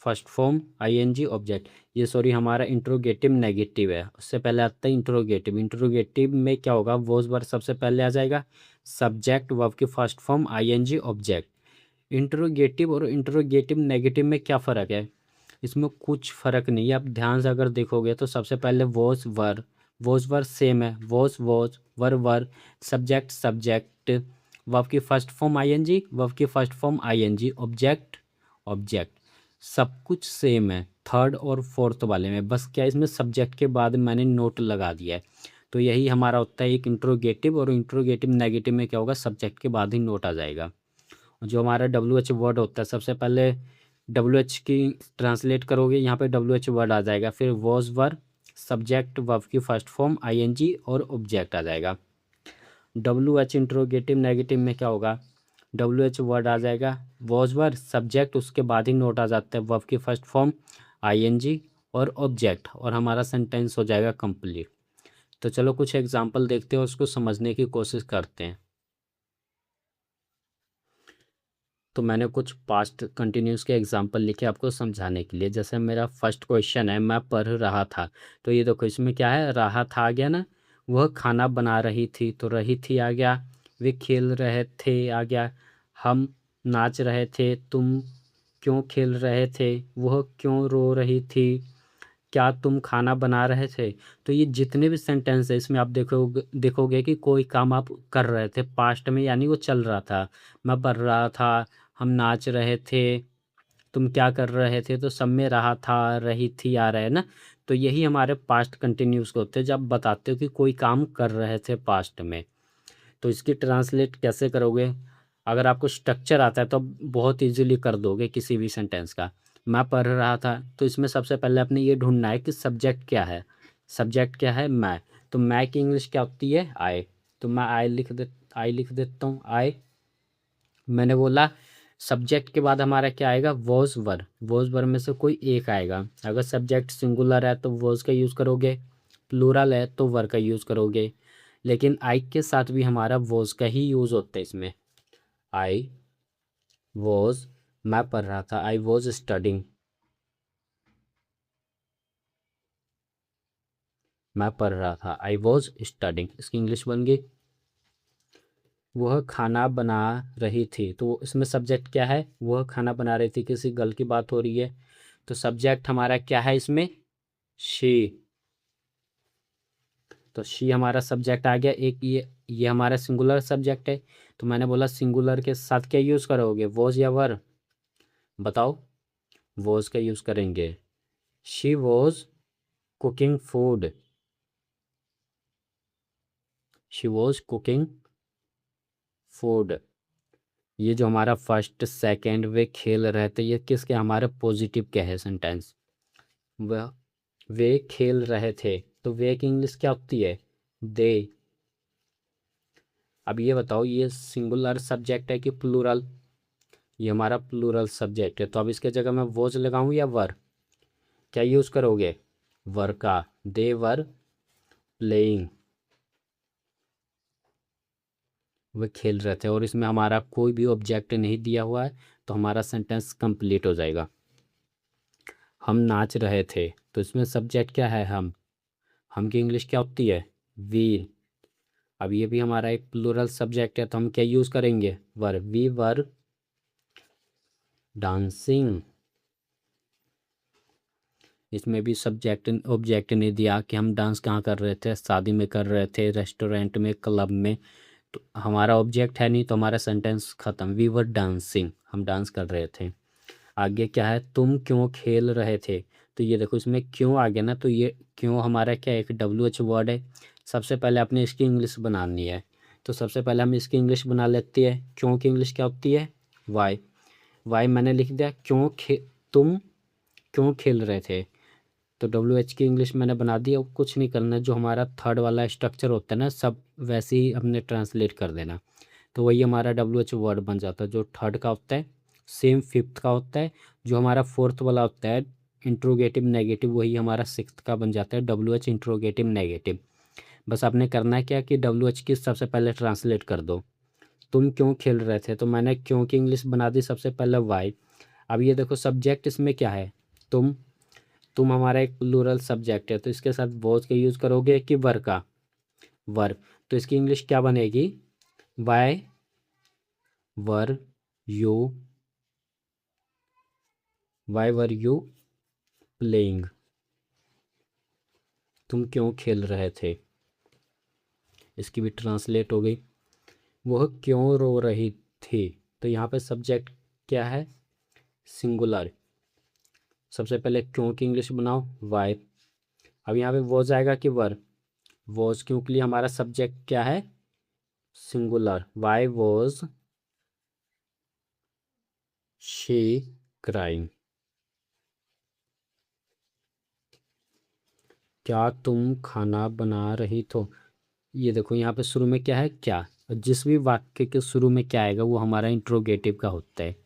फर्स्ट फॉर्म आईएनजी ऑब्जेक्ट। ये सॉरी हमारा इंट्रोगेटिव नेगेटिव है, उससे पहले आता है इंट्रोगेटिव। इंट्रोगेटिव में क्या होगा, वॉज वर्ब सबसे पहले आ जाएगा, सब्जेक्ट वर्ब की first form ING object. Interrogative और इंट्रोगेटिव नेगेटिव में क्या फ़र्क है, इसमें कुछ फ़र्क नहीं है। आप ध्यान से अगर देखोगे तो सबसे पहले वॉज वर सेम है, was were subject subject, verb की फर्स्ट फॉर्म आईएनजी, वर्ब की first form ING, object object, सब कुछ सेम है थर्ड और फोर्थ वाले में। बस क्या इसमें सब्जेक्ट के बाद मैंने नोट लगा दिया है। तो यही हमारा होता है एक इंट्रोगेटिव, और इंट्रोगेटिव नेगेटिव में क्या होगा, सब्जेक्ट के बाद ही नोट आ जाएगा। जो हमारा डब्ल्यू एच वर्ड होता है, सबसे पहले डब्ल्यू एच की ट्रांसलेट करोगे, यहाँ पे डब्ल्यू एच वर्ड आ जाएगा, फिर वॉज वर सब्जेक्ट वर्ब की फर्स्ट फॉर्म आईएनजी और ऑब्जेक्ट आ जाएगा। डब्ल्यू एच इंट्रोगेटिव नेगेटिव में क्या होगा, डब्ल्यू एच वर्ड आ जाएगा, वॉज वर सब्जेक्ट उसके बाद ही नोट आ जाता है, वर्ब की फर्स्ट फॉर्म आईएनजी और ऑब्जेक्ट, और हमारा सेंटेंस हो जाएगा कंप्लीट। तो चलो कुछ एग्जांपल देखते हैं, उसको समझने की कोशिश करते हैं। तो मैंने कुछ पास्ट कंटिन्यूस के एग्जांपल लिखे आपको समझाने के लिए। जैसे मेरा फर्स्ट क्वेश्चन है, मैं पढ़ रहा था, तो ये देखो इसमें क्या है, रहा था आ गया ना, वह खाना बना रही थी तो रही थी आ गया, वे खेल रहे थे आ गया, हम नाच रहे थे, तुम क्यों खेल रहे थे, वह क्यों रो रही थी, क्या तुम खाना बना रहे थे। तो ये जितने भी सेंटेंस है इसमें आप देखोगे देखोगे कि कोई काम आप कर रहे थे पास्ट में, यानी वो चल रहा था। मैं पढ़ रहा था, हम नाच रहे थे, तुम क्या कर रहे थे, तो सब में रहा था रही थी आ रहा है ना। तो यही हमारे पास्ट कंटिन्यूस होते हैं जब आप बताते हो कि कोई काम कर रहे थे पास्ट में। तो इसकी ट्रांसलेट कैसे करोगे, अगर आपको स्ट्रक्चर आता है तो आप बहुत इजीली कर दोगे किसी भी सेंटेंस का। मैं पढ़ रहा था, तो इसमें सबसे पहले आपने ये ढूंढना है कि सब्जेक्ट क्या है। सब्जेक्ट क्या है, मैं, तो मैं की इंग्लिश क्या होती है, आई। तो मैं आई लिख देता हूँ, आई। मैंने बोला सब्जेक्ट के बाद हमारा क्या आएगा, वॉज वर में से कोई एक आएगा। अगर सब्जेक्ट सिंगुलर है तो वॉज का यूज़ करोगे, प्लूरल है तो वर का यूज़ करोगे। लेकिन आई के साथ भी हमारा वॉज का ही यूज़ होता है इसमें। आई वॉज, मैं पढ़ रहा था, आई वॉज स्टडिंग, मैं पढ़ रहा था, आई वॉज स्टडिंग। इसकी इंग्लिश बन गई, वह खाना बना रही थी, तो इसमें सब्जेक्ट क्या है, वह खाना बना रही थी, किसी गर्ल की बात हो रही है, तो सब्जेक्ट हमारा क्या है इसमें, शी। तो शी हमारा सब्जेक्ट आ गया एक, ये हमारा सिंगुलर सब्जेक्ट है। तो मैंने बोला सिंगुलर के साथ क्या यूज़ करोगे, वॉज या वर, बताओ। वॉज का यूज़ करेंगे, she was cooking food, she was cooking food. ये जो हमारा फर्स्ट सेकंड वे खेल रहे थे, ये किसके, हमारे पॉजिटिव के है सेंटेंस। वह, वे खेल रहे थे, तो वे की इंग्लिश क्या होती है, दे। अब ये बताओ ये सिंगुलर सब्जेक्ट है कि प्लूरल, ये हमारा प्लूरल सब्जेक्ट है, तो अब इसके जगह मैं वॉज लगाऊं या वर, क्या यूज़ करोगे, वर का, दे वर प्लेइंग, वे खेल रहे थे, और इसमें हमारा कोई भी ऑब्जेक्ट नहीं दिया हुआ है, तो हमारा सेंटेंस कंप्लीट हो जाएगा। हम नाच रहे थे, तो इसमें सब्जेक्ट क्या है? हम की इंग्लिश क्या होती है? वी। अब ये भी हमारा एक प्लूरल सब्जेक्ट है, तो हम क्या यूज़ करेंगे? वर। We were dancing. इसमें भी सब्जेक्ट ऑब्जेक्ट ने दिया कि हम डांस कहाँ कर रहे थे, शादी में कर रहे थे, रेस्टोरेंट में, क्लब में। तो हमारा ऑब्जेक्ट है नहीं, तो हमारा सेंटेंस ख़त्म। वी वर डांसिंग, हम डांस कर रहे थे। आगे क्या है? तुम क्यों खेल रहे थे। तो ये देखो, इसमें क्यों आ गया ना, तो ये क्यों हमारा क्या एक WH वर्ड है। सबसे पहले आपने इसकी इंग्लिश बनानी है, तो सबसे पहले हम इसकी इंग्लिश बना लेते हैं। क्यों की इंग्लिश क्या होती है? वाई। वाई मैंने लिख दिया। तुम क्यों खेल रहे थे, तो WH की इंग्लिश मैंने बना दी। अब कुछ नहीं करना, जो हमारा थर्ड वाला स्ट्रक्चर होता है ना, सब वैसे ही हमने ट्रांसलेट कर देना। तो वही हमारा WH वर्ड बन जाता है। जो थर्ड का होता है सेम फिफ्थ का होता है। जो हमारा फोर्थ वाला होता है इंट्रोगेटिव नेगेटिव, वही हमारा सिक्स्थ का बन जाता है WH इंट्रोगेटिव नेगेटिव। बस आपने करना है क्या कि WH की सबसे पहले ट्रांसलेट कर दो। तुम क्यों खेल रहे थे, तो मैंने क्यों की इंग्लिश बना दी सबसे पहले वाई। अब ये देखो सब्जेक्ट इसमें क्या है? तुम। तुम हमारा एक प्लूरल सब्जेक्ट है, तो इसके साथ वॉज का यूज़ करोगे कि वर का? वर। तो इसकी इंग्लिश क्या बनेगी? Why were you why were you playing. तुम क्यों खेल रहे थे, इसकी भी ट्रांसलेट हो गई। वह क्यों रो रही थी, तो यहाँ पे सब्जेक्ट क्या है? सिंगुलर। सबसे पहले क्यों की इंग्लिश बनाओ, वाई। अब यहाँ पे वॉज आएगा कि वर? वॉज, क्योंकि लिए हमारा सब्जेक्ट क्या है? Singular. Why was she crying. क्या तुम खाना बना रही तो? ये देखो यहाँ पे शुरू में क्या है? क्या। और जिस भी वाक्य के शुरू में क्या आएगा वो हमारा इंट्रोगेटिव का होता है।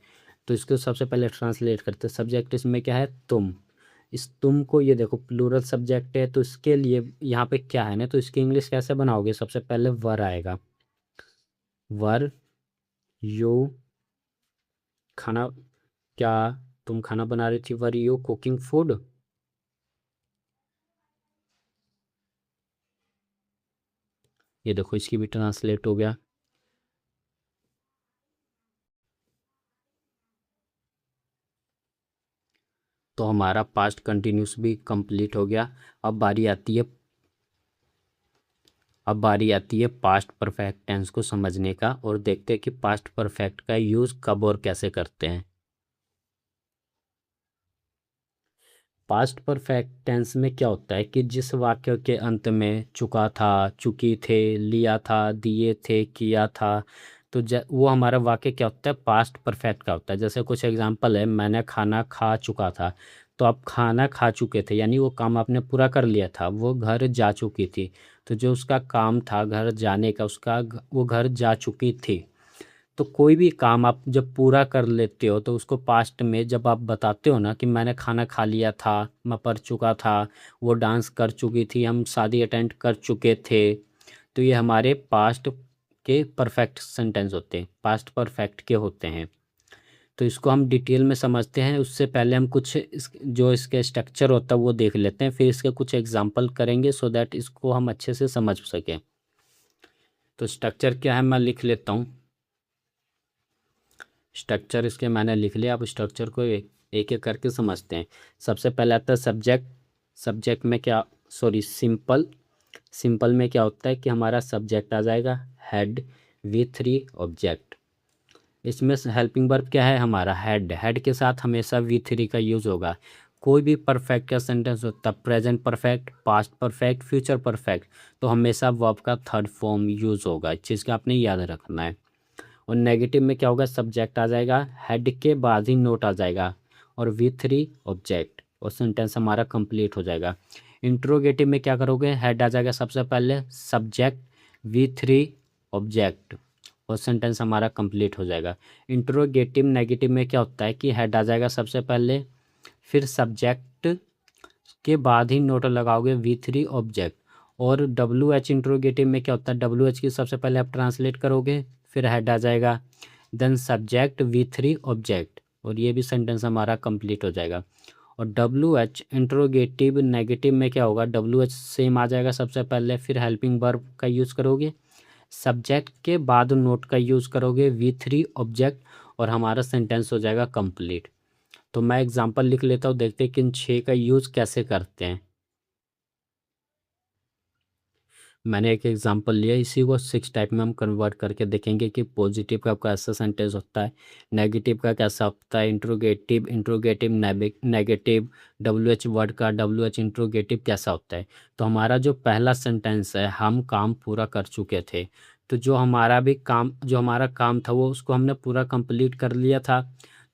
तो इसको सबसे पहले ट्रांसलेट करते हैं। सब्जेक्ट इसमें क्या है? तुम। इस तुम को, ये देखो प्लूरल सब्जेक्ट है, तो इसके लिए यहाँ पे क्या है ना, तो इसकी इंग्लिश कैसे बनाओगे? सबसे पहले वर आएगा। वर यू खाना, क्या तुम खाना बना रही थी? Were you cooking food. ये देखो इसकी भी ट्रांसलेट हो गया। तो हमारा पास्ट कंटिन्यूस भी कंप्लीट हो गया। अब बारी आती है पास्ट परफेक्ट टेंस को समझने का, और देखते हैं कि पास्ट परफेक्ट का यूज़ कब और कैसे करते हैं। पास्ट परफेक्ट टेंस में क्या होता है कि जिस वाक्य के अंत में चुका था, चुकी थे, लिया था, दिए थे, किया था, तो वो हमारा वाक्य क्या होता है? पास्ट परफेक्ट का होता है। जैसे कुछ एग्जांपल है, मैंने खाना खा चुका था, तो आप खाना खा चुके थे यानी वो काम आपने पूरा कर लिया था। वो घर जा चुकी थी, तो जो उसका काम था घर जाने का, वो घर जा चुकी थी। तो कोई भी काम आप जब पूरा कर लेते हो, तो उसको पास्ट में जब आप बताते हो ना कि मैंने खाना खा लिया था, मैं पढ़ चुका था, वो डांस कर चुकी थी, हम शादी अटेंड कर चुके थे, तो ये हमारे पास्ट के परफेक्ट सेंटेंस होते हैं, पास्ट परफेक्ट के होते हैं। तो इसको हम डिटेल में समझते हैं, उससे पहले हम कुछ जो इसके स्ट्रक्चर होता है वो देख लेते हैं, फिर इसके कुछ एग्जांपल करेंगे सो दैट इसको हम अच्छे से समझ सकें। तो स्ट्रक्चर क्या है मैं लिख लेता हूँ। स्ट्रक्चर इसके मैंने लिख लिया। अब स्ट्रक्चर को एक एक करके समझते हैं। सबसे पहले आता है सब्जेक्ट। सब्जेक्ट में क्या, सॉरी सिंपल। सिंपल में क्या होता है कि हमारा सब्जेक्ट आ जाएगा हेड, V3 ऑब्जेक्ट। इसमें हेल्पिंग वर्ब क्या है? हमारा हेड। हेड के साथ हमेशा V3 का यूज़ होगा। कोई भी परफेक्ट का सेंटेंस होता है, present perfect, past perfect, future perfect, तो हमेशा वर्ब का थर्ड फॉर्म यूज़ होगा। इस चीज़ का आपने याद रखना है। और नेगेटिव में क्या होगा? सब्जेक्ट आ जाएगा, हेड के बाद ही नोट आ जाएगा, और V3 ऑब्जेक्ट, और सेंटेंस हमारा कंप्लीट हो जाएगा। इंट्रोगेटिव में क्या करोगे? हेड आ जाएगा सबसे पहले, सब्जेक्ट, V3 ऑब्जेक्ट, और सेंटेंस हमारा कंप्लीट हो जाएगा। इंट्रोगेटिव नेगेटिव में क्या होता है कि हेड आ जाएगा सबसे पहले, फिर सब्जेक्ट के बाद ही नोट लगाओगे V3 ऑब्जेक्ट। और WH इंट्रोगेटिव में क्या होता है? WH की सबसे पहले आप ट्रांसलेट करोगे, फिर हेड आ जाएगा, देन सब्जेक्ट V3 ऑब्जेक्ट, और ये भी सेंटेंस हमारा कंप्लीट हो जाएगा। और WH इंट्रोगेटिव नेगेटिव में क्या होगा, WH सेम आ जाएगा सबसे पहले, फिर हेल्पिंग वर्ब का यूज़ करोगे, सब्जेक्ट के बाद नोट का यूज़ करोगे, V3 ऑब्जेक्ट, और हमारा सेंटेंस हो जाएगा कंप्लीट। तो मैं एग्जांपल लिख लेता हूँ, देखते हैं कि इन 6 का यूज़ कैसे करते हैं। मैंने एक एग्जांपल लिया, इसी को 6 टाइप में हम कन्वर्ट करके देखेंगे कि पॉजिटिव का कैसा सेंटेंस होता है, नेगेटिव का कैसा होता है, इंट्रोगेटिव नेगेटिव, WH वर्ड का WH इंट्रोगेटिव कैसा होता है। तो हमारा जो पहला सेंटेंस है, हम काम पूरा कर चुके थे, तो जो हमारा काम था वो उसको हमने पूरा कंप्लीट कर लिया था,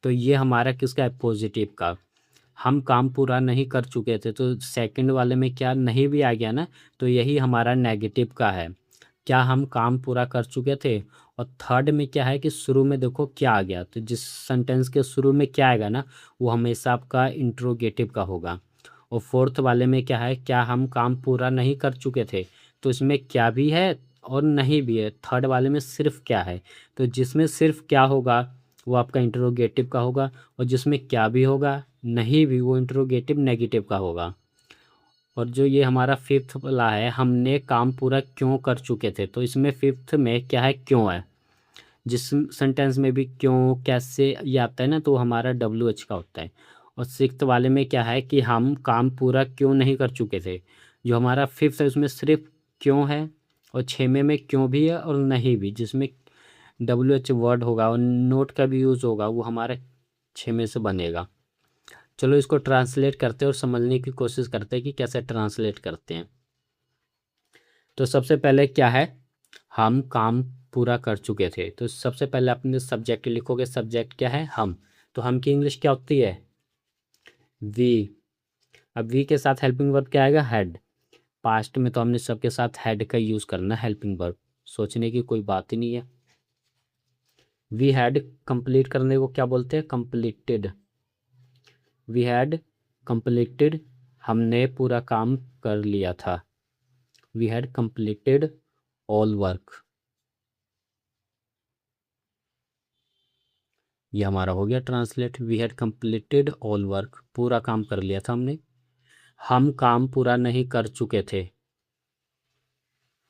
तो ये हमारा किसका है, पॉजिटिव का। हम काम पूरा नहीं कर चुके थे, तो सेकंड वाले में क्या नहीं भी आ गया ना, तो यही हमारा नेगेटिव का है, क्या हम काम पूरा कर चुके थे। और थर्ड में क्या है कि शुरू में देखो क्या आ गया, तो जिस सेंटेंस के शुरू में क्या आएगा ना, वो हमेशा आपका इंट्रोगेटिव का होगा। और फोर्थ वाले में क्या है, क्या हम काम पूरा नहीं कर चुके थे, तो इसमें क्या भी है और नहीं भी है। थर्ड वाले में सिर्फ क्या है, तो जिसमें सिर्फ क्या होगा वो आपका इंट्रोगेटिव का होगा, और जिसमें क्या भी होगा नहीं भी, वो इंट्रोगेटिव नेगेटिव का होगा। और जो ये हमारा फिफ्थ वाला है, हमने काम पूरा क्यों कर चुके थे, तो इसमें फिफ्थ में क्या है, क्यों है। जिस सेंटेंस में भी क्यों कैसे ये आता है ना, तो हमारा WH का होता है। और सिक्स्थ वाले में क्या है कि हम काम पूरा क्यों नहीं कर चुके थे, जो हमारा फिफ्थ है उसमें सिर्फ क्यों है, और 6 में क्यों भी है और नहीं भी, जिसमें WH वर्ड होगा और नोट का भी यूज़ होगा, वो हमारे 6 में से बनेगा। चलो इसको ट्रांसलेट करते हैं और समझने की कोशिश करते हैं कि कैसे ट्रांसलेट करते हैं। तो सबसे पहले क्या है, हम काम पूरा कर चुके थे, तो सबसे पहले अपने सब्जेक्ट लिखोगे, सब्जेक्ट क्या है, हम। तो हम की इंग्लिश क्या होती है, वी। अब वी के साथ हेल्पिंग वर्ब क्या आएगा, हैड। पास्ट में तो हमने सबके साथ हैड का यूज़ करना है हेल्पिंग वर्ब, सोचने की कोई बात ही नहीं है। वी हैड कंप्लीट करने को क्या बोलते हैं, कंप्लीटेड। वी हैड कंप्लीटेड, हमने पूरा काम कर लिया था। We had completed all work, ये हमारा हो गया translate. We had completed all work, पूरा काम कर लिया था हमने। हम काम पूरा नहीं कर चुके थे,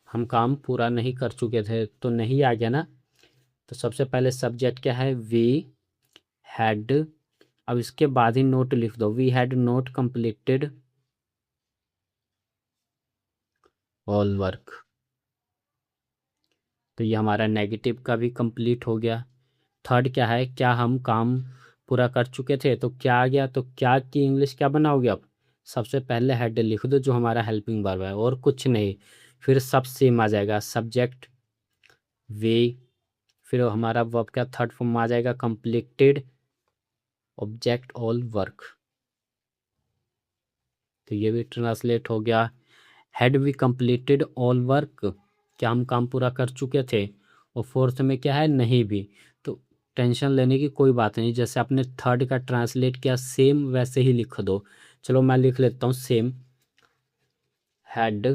हम काम पूरा नहीं कर चुके थे, तो नहीं आ गया ना। तो सबसे पहले सब्जेक्ट क्या है, वी हैड, अब इसके बाद ही नोट लिख दो, we had not completed all work. तो ये हमारा नेगेटिव का भी कंप्लीट हो गया। थर्ड क्या है, क्या हम काम पूरा कर चुके थे, तो क्या आ गया, तो क्या की इंग्लिश क्या बनाओगे आप, सबसे पहले हेड लिख दो जो हमारा हेल्पिंग वर्ब है, और कुछ नहीं, फिर सब सेम आ जाएगा, सब्जेक्ट वे, फिर हमारा वर्ब का थर्ड फॉर्म आ जाएगा कंप्लीटेड ऑब्जेक्ट ऑल वर्क। तो ये भी ट्रांसलेट हो गया। Had we completed all work, क्या हम काम पूरा कर चुके थे। और फोर्थ में क्या है, नहीं भी। तो टेंशन लेने की कोई बात नहीं, जैसे आपने थर्ड का ट्रांसलेट किया सेम वैसे ही लिख दो। चलो मैं लिख लेता हूँ same, had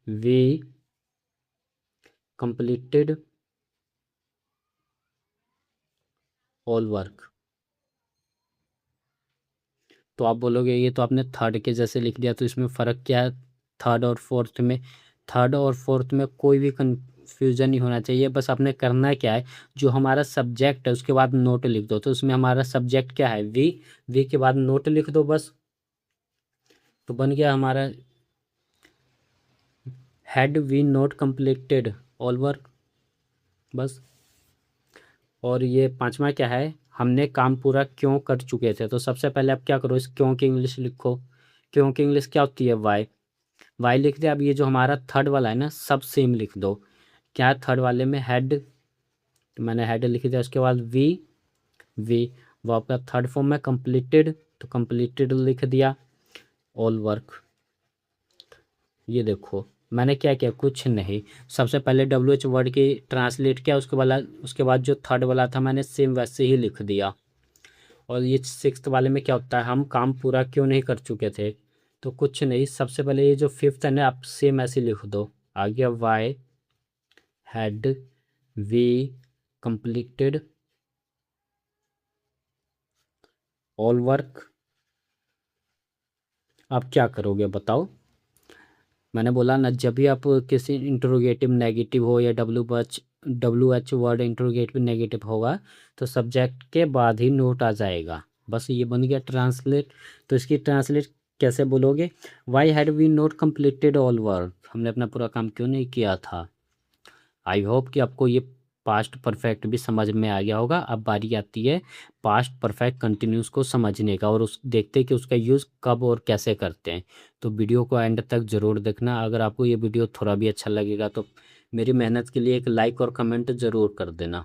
we completed all work. तो आप बोलोगे ये तो आपने थर्ड के जैसे लिख दिया, तो इसमें फ़र्क क्या है थर्ड और फोर्थ में। थर्ड और फोर्थ में कोई भी कन्फ्यूजन नहीं होना चाहिए, बस आपने करना क्या है, जो हमारा सब्जेक्ट है उसके बाद नोट लिख दो। तो उसमें हमारा सब्जेक्ट क्या है, वी के बाद नोट लिख दो बस, तो बन गया हमारा had we not completed all work, बस। और ये पांचवा क्या है, हमने काम पूरा क्यों कर चुके थे। तो सबसे पहले आप क्या करो, इस क्यों की इंग्लिश लिखो। क्यों की इंग्लिश क्या होती है, वाई। वाई लिख दिया। अब ये जो हमारा थर्ड वाला है ना, सब सेम लिख दो। क्या थर्ड वाले में हेड, तो मैंने हेड लिख दिया, उसके बाद वी वो आपका थर्ड फॉर्म में कंप्लीटेड, तो कंप्लीटेड लिख दिया ऑल वर्क। ये देखो मैंने क्या किया, कुछ नहीं, सबसे पहले WH वर्ड की ट्रांसलेट किया, उसके बाद जो थर्ड वाला था मैंने सेम वैसे ही लिख दिया। और ये सिक्स्थ वाले में क्या होता है, हम काम पूरा क्यों नहीं कर चुके थे, तो कुछ नहीं, सबसे पहले ये जो फिफ्थ है ना, आप सेम ऐसे लिख दो। आ गया why had we completed all work. आप क्या करोगे बताओ। मैंने बोला ना, जब भी आप किसी इंट्रोगेटिव नेगेटिव हो या W H word interrogative negative होगा तो सब्जेक्ट के बाद ही नोट आ जाएगा। बस ये बन गया ट्रांसलेट। तो इसकी ट्रांसलेट कैसे बोलोगे? Why had we not completed all work, हमने अपना पूरा काम क्यों नहीं किया था। आई होप कि आपको ये पास्ट परफेक्ट भी समझ में आ गया होगा। अब बारी आती है पास्ट परफेक्ट कंटिन्यूस को समझने का, और उस देखते हैं कि उसका यूज़ कब और कैसे करते हैं। तो वीडियो को एंड तक ज़रूर देखना। अगर आपको ये वीडियो थोड़ा भी अच्छा लगेगा तो मेरी मेहनत के लिए एक लाइक और कमेंट ज़रूर कर देना।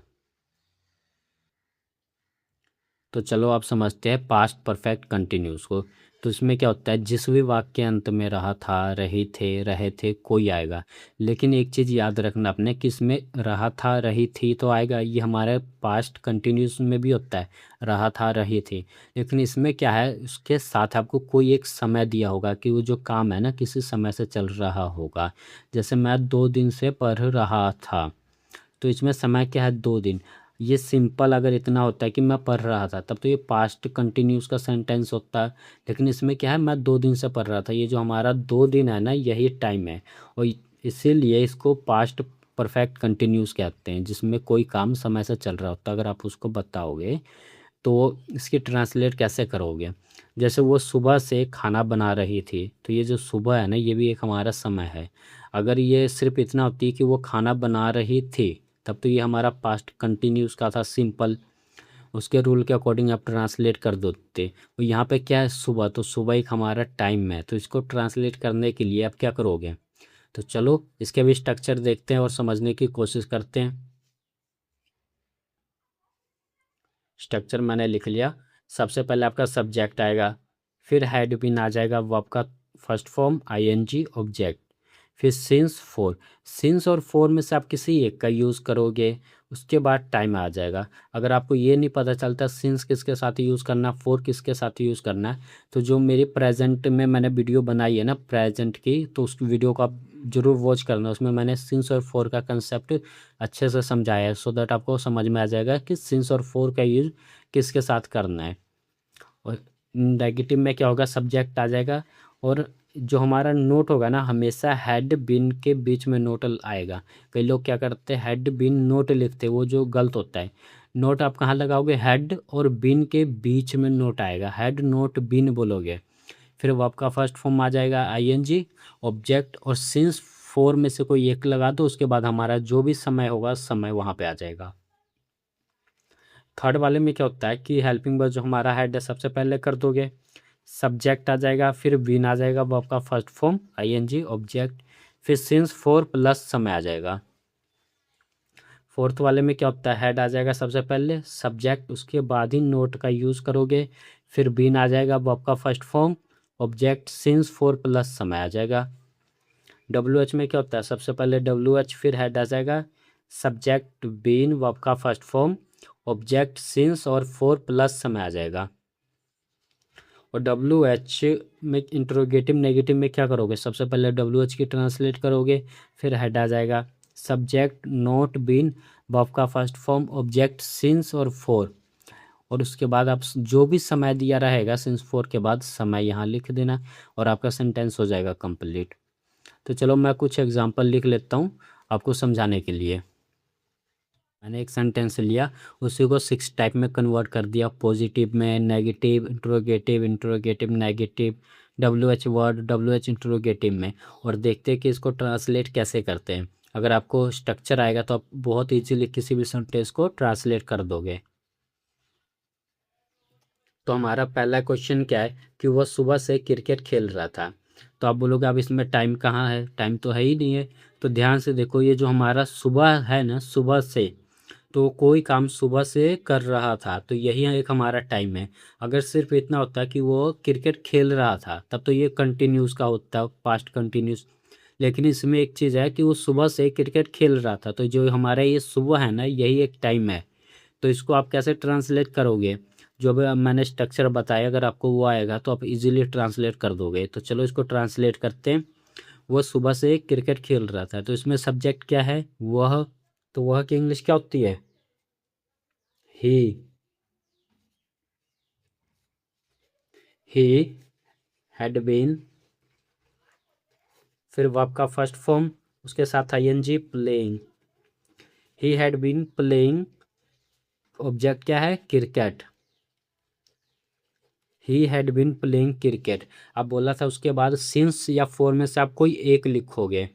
तो चलो आप समझते हैं पास्ट परफेक्ट कंटिन्यूस को। तो इसमें क्या होता है, जिस भी वाक्य के अंत में रहा था, रहे थे कोई आएगा। लेकिन एक चीज़ याद रखना अपने कि इसमें रहा था रही थी तो आएगा, ये हमारे पास्ट कंटिन्यूस में भी होता है, रहा था रही थी। लेकिन इसमें क्या है, उसके साथ आपको कोई एक समय दिया होगा कि वो जो काम है ना किसी समय से चल रहा होगा। जैसे मैं 2 दिन से पढ़ रहा था, तो इसमें समय क्या है, 2 दिन। ये सिंपल अगर इतना होता है कि मैं पढ़ रहा था तब तो ये पास्ट कंटिन्यूस का सेंटेंस होता है। लेकिन इसमें क्या है, मैं 2 दिन से पढ़ रहा था, ये जो हमारा 2 दिन है ना यही टाइम है। और इसीलिए इसको पास्ट परफेक्ट कंटिन्यूस कहते हैं, जिसमें कोई काम समय से चल रहा होता है। अगर आप उसको बताओगे तो इसकी ट्रांसलेट कैसे करोगे? जैसे वो सुबह से खाना बना रही थी, तो ये जो सुबह है ना ये भी एक हमारा समय है। अगर ये सिर्फ इतना होती कि वो खाना बना रही थी तब तो ये हमारा पास्ट कंटिन्यूस का था, सिंपल। उसके रूल के अकॉर्डिंग आप ट्रांसलेट कर देते। और यहाँ पे क्या है, सुबह, तो सुबह एक हमारा टाइम है। तो इसको ट्रांसलेट करने के लिए आप क्या करोगे? तो चलो इसके भी स्ट्रक्चर देखते हैं और समझने की कोशिश करते हैं। स्ट्रक्चर मैंने लिख लिया। सबसे पहले आपका सब्जेक्ट आएगा, फिर हैड बीन आ जाएगा, वो आपका फर्स्ट फॉर्म आईएनजी ऑब्जेक्ट, फिर सिंस फोर। सिंस और फोर में से आप किसी एक का यूज़ करोगे, उसके बाद टाइम आ जाएगा। अगर आपको ये नहीं पता चलता सिंस किसके साथ यूज़ करना, फोर किसके साथ यूज़ करना है, तो जो मेरी प्रेजेंट में मैंने वीडियो बनाई है ना प्रेजेंट की, तो उस वीडियो को आप जरूर वॉच करना। उसमें मैंने सिंस और फोर का कंसेप्ट अच्छे से समझाया है, सो दैट आपको समझ में आ जाएगा कि सिंस और फोर का यूज़ किसके साथ करना है। और नेगेटिव में क्या होगा, सब्जेक्ट आ जाएगा, और जो हमारा नोट होगा ना हमेशा हैड बिन के बीच में नोट आएगा। कई लोग क्या करते हैं, हैड बिन नोट लिखते हैं, वो जो गलत होता है। नोट आप कहाँ लगाओगे, हेड और बिन के बीच में नोट आएगा, हेड नोट बिन बोलोगे। फिर वो आपका फर्स्ट फॉर्म आ जाएगा आईएनजी ऑब्जेक्ट, और सिंस फोर में से कोई एक लगा दो, उसके बाद हमारा जो भी समय होगा समय वहाँ पे आ जाएगा। थर्ड वाले में क्या होता है कि हेल्पिंग वर्ब जो हमारा हेड है सबसे पहले कर दोगे, सब्जेक्ट आ जाएगा, फिर बीन आ जाएगा, वो आपका फर्स्ट फॉर्म आईएनजी ऑब्जेक्ट, फिर सिंस फोर प्लस समय आ जाएगा। फोर्थ वाले में क्या होता है, हेड आ जाएगा सबसे पहले, सब्जेक्ट, उसके बाद ही नोट का यूज़ करोगे, फिर बीन आ जाएगा, वो आपका first form object, since four plus समय आ जाएगा। डब्ल्यू एच में क्या होता है, सबसे पहले डब्ल्यू एच, फिर हेड आ जाएगा, सब्जेक्ट बीन, वो आपका फर्स्ट फॉर्म ऑब्जेक्ट, सिंस और फोर प्लस समय आ जाएगा। और डब्ल्यू एच में इंट्रोगेटिव नेगेटिव में क्या करोगे, सबसे पहले डब्ल्यू एच की ट्रांसलेट करोगे, फिर हेड आ जाएगा, सब्जेक्ट नोट बीन, वर्ब का फर्स्ट फॉर्म ऑब्जेक्ट सिंस और फोर, और उसके बाद आप जो भी समय दिया रहेगा सिंस फोर के बाद समय यहाँ लिख देना, और आपका सेंटेंस हो जाएगा कंप्लीट। तो चलो मैं कुछ एग्जांपल लिख लेता हूँ आपको समझाने के लिए। मैंने एक सेंटेंस लिया, उसी को 6 टाइप में कन्वर्ट कर दिया, पॉजिटिव में, negative, interrogative, interrogative negative, W H word, W H interrogative में, और देखते हैं कि इसको ट्रांसलेट कैसे करते हैं। अगर आपको स्ट्रक्चर आएगा तो आप बहुत ईजीली किसी भी सेंटेंस को ट्रांसलेट कर दोगे। तो हमारा पहला क्वेश्चन क्या है कि वह सुबह से क्रिकेट खेल रहा था। तो आप बोलोगे अब इसमें टाइम कहाँ है, टाइम तो है ही नहीं है। तो ध्यान से देखो, ये जो हमारा सुबह है ना, सुबह से, तो कोई काम सुबह से कर रहा था, तो यही एक हमारा टाइम है। अगर सिर्फ इतना होता कि वो क्रिकेट खेल रहा था तब तो ये कंटिन्यूस का होता, पास्ट कंटिन्यूस। लेकिन इसमें एक चीज़ है कि वो सुबह से क्रिकेट खेल रहा था, तो जो हमारा ये सुबह है ना यही एक टाइम है। तो इसको आप कैसे ट्रांसलेट करोगे, जो भी मैंने स्ट्रक्चर बताया अगर आपको वो आएगा तो आप इजीली ट्रांसलेट कर दोगे। तो चलो इसको ट्रांसलेट करते हैं। वो सुबह से क्रिकेट खेल रहा था, तो इसमें सब्जेक्ट क्या है, वह तो वह की इंग्लिश क्या होती है? ही। ही हैड बीन, फिर वर्ब का फर्स्ट फॉर्म, उसके साथ ING, playing. He had been playing, object क्या है? Cricket. He had been playing cricket. अब बोला था उसके बाद सिंस या फोर में से आप कोई एक लिखोगे।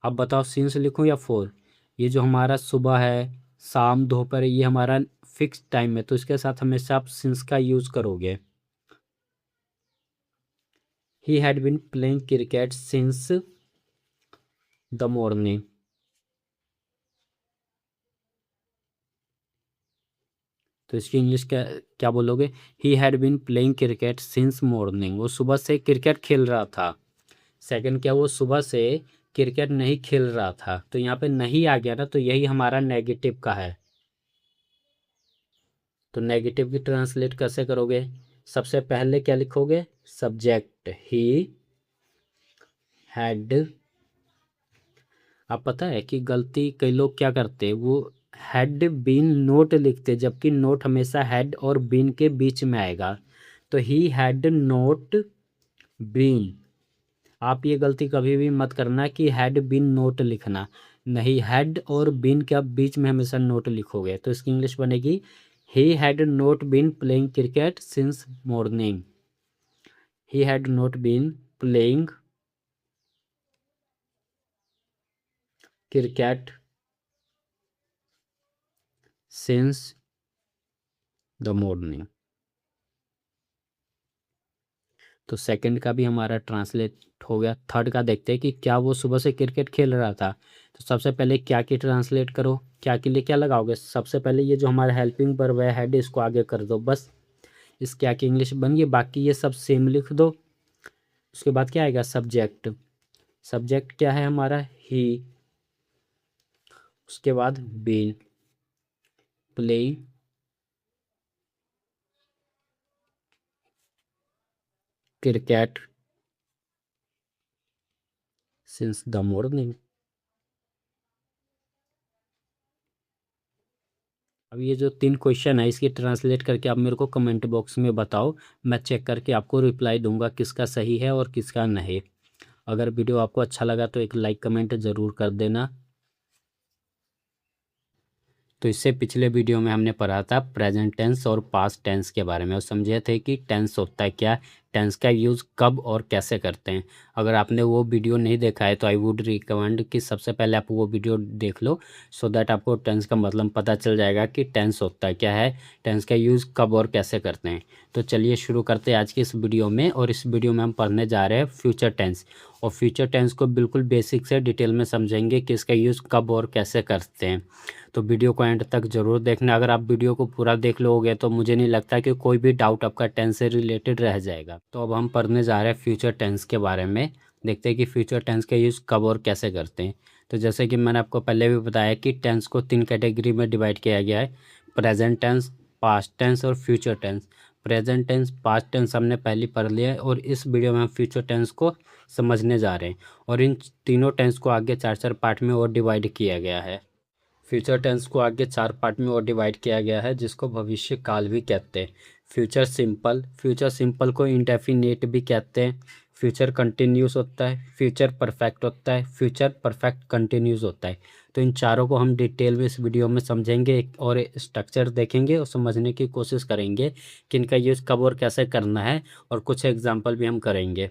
अब बताओ सिंस लिखूं या फोर? ये जो हमारा सुबह है, शाम, दोपहर, ये हमारा फिक्स टाइम है, तो इसके साथ हमेशा आप सिंस का यूज करोगे। He had been playing cricket since the morning. तो इसकी इंग्लिश क्या क्या बोलोगे? He had been playing cricket since morning. वो सुबह से क्रिकेट खेल रहा था। सेकंड क्या, वो सुबह से क्रिकेट नहीं खेल रहा था, तो यहाँ पे नहीं आ गया ना, तो यही हमारा नेगेटिव का है। तो नेगेटिव की ट्रांसलेट कैसे करोगे? सबसे पहले क्या लिखोगे? Subject he had. आप पता है कि गलती कई लोग क्या करते हैं, वो हैड बीन नोट लिखते, जबकि नोट हमेशा हैड और बीन के बीच में आएगा। तो ही हैड नोट बीन। आप ये गलती कभी भी मत करना कि हैड बीन नोट लिखना। नहीं, हैड और बीन के आप बीच में हमेशा नोट लिखोगे, तो इसकी इंग्लिश बनेगी he had not been playing cricket since morning. He had not been playing cricket since the morning. तो सेकंड का भी हमारा ट्रांसलेट हो गया। थर्ड का देखते हैं कि क्या वो सुबह से क्रिकेट खेल रहा था। तो सबसे पहले क्या की ट्रांसलेट करो। क्या के लिए क्या लगाओगे? सबसे पहले ये जो हमारा हेल्पिंग वर्ब है हैड, इसको आगे कर दो, बस। इस क्या की इंग्लिश बन गई। बाकी ये सब सेम लिख दो। उसके बाद क्या आएगा? सब्जेक्ट। सब्जेक्ट क्या है हमारा? ही। उसके बाद been playing cricket since the morning. अब ये जो 3 क्वेश्चन है, इसकी ट्रांसलेट करके आप मेरे को कमेंट बॉक्स में बताओ। मैं चेक करके आपको रिप्लाई दूंगा किसका सही है और किसका नहीं। अगर वीडियो आपको अच्छा लगा तो एक लाइक कमेंट ज़रूर कर देना। तो इससे पिछले वीडियो में हमने पढ़ा था प्रेजेंट टेंस और पास्ट टेंस के बारे में, और समझे थे कि टेंस होता है क्या, टेंस का यूज़ कब और कैसे करते हैं। अगर आपने वो वीडियो नहीं देखा है तो आई वुड रिकमेंड कि सबसे पहले आप वो वीडियो देख लो, सो दैट आपको टेंस का मतलब पता चल जाएगा कि टेंस होता है क्या है, टेंस का यूज़ कब और कैसे करते हैं। तो चलिए शुरू करते हैं आज की इस वीडियो में। और इस वीडियो में हम पढ़ने जा रहे हैं फ्यूचर टेंस। और फ्यूचर टेंस को बिल्कुल बेसिक से डिटेल में समझेंगे कि इसका यूज़ कब और कैसे करते हैं। तो वीडियो को एंड तक ज़रूर देखना। अगर आप वीडियो को पूरा देख लोगे तो मुझे नहीं लगता कि कोई भी डाउट आपका टेंस से रिलेटेड रह जाएगा। तो अब हम पढ़ने जा रहे हैं फ्यूचर टेंस के बारे में। देखते हैं कि फ्यूचर टेंस का यूज़ कब और कैसे करते हैं। तो जैसे कि मैंने आपको पहले भी बताया कि टेंस को 3 कैटेगरी में डिवाइड किया गया है, प्रेजेंट टेंस, पास्ट टेंस और future tense. Present tense, past tense हमने पहले पढ़ लिया है, और इस वीडियो में हम फ्यूचर टेंस को समझने जा रहे हैं। और इन तीनों टेंस को आगे 4-4 पार्ट में और डिवाइड किया गया है। फ्यूचर टेंस को आगे 4 पार्ट में और डिवाइड किया गया है, जिसको भविष्य काल भी कहते हैं। फ्यूचर सिंपल, फ्यूचर सिंपल को इंडेफिनिट भी कहते हैं। फ्यूचर कंटिन्यूस होता है, फ्यूचर परफेक्ट होता है, फ्यूचर परफेक्ट कंटिन्यूस होता है। तो इन चारों को हम डिटेल में इस वीडियो में समझेंगे और स्ट्रक्चर देखेंगे और समझने की कोशिश करेंगे कि इनका यूज़ कब और कैसे करना है, और कुछ एग्जाम्पल भी हम करेंगे।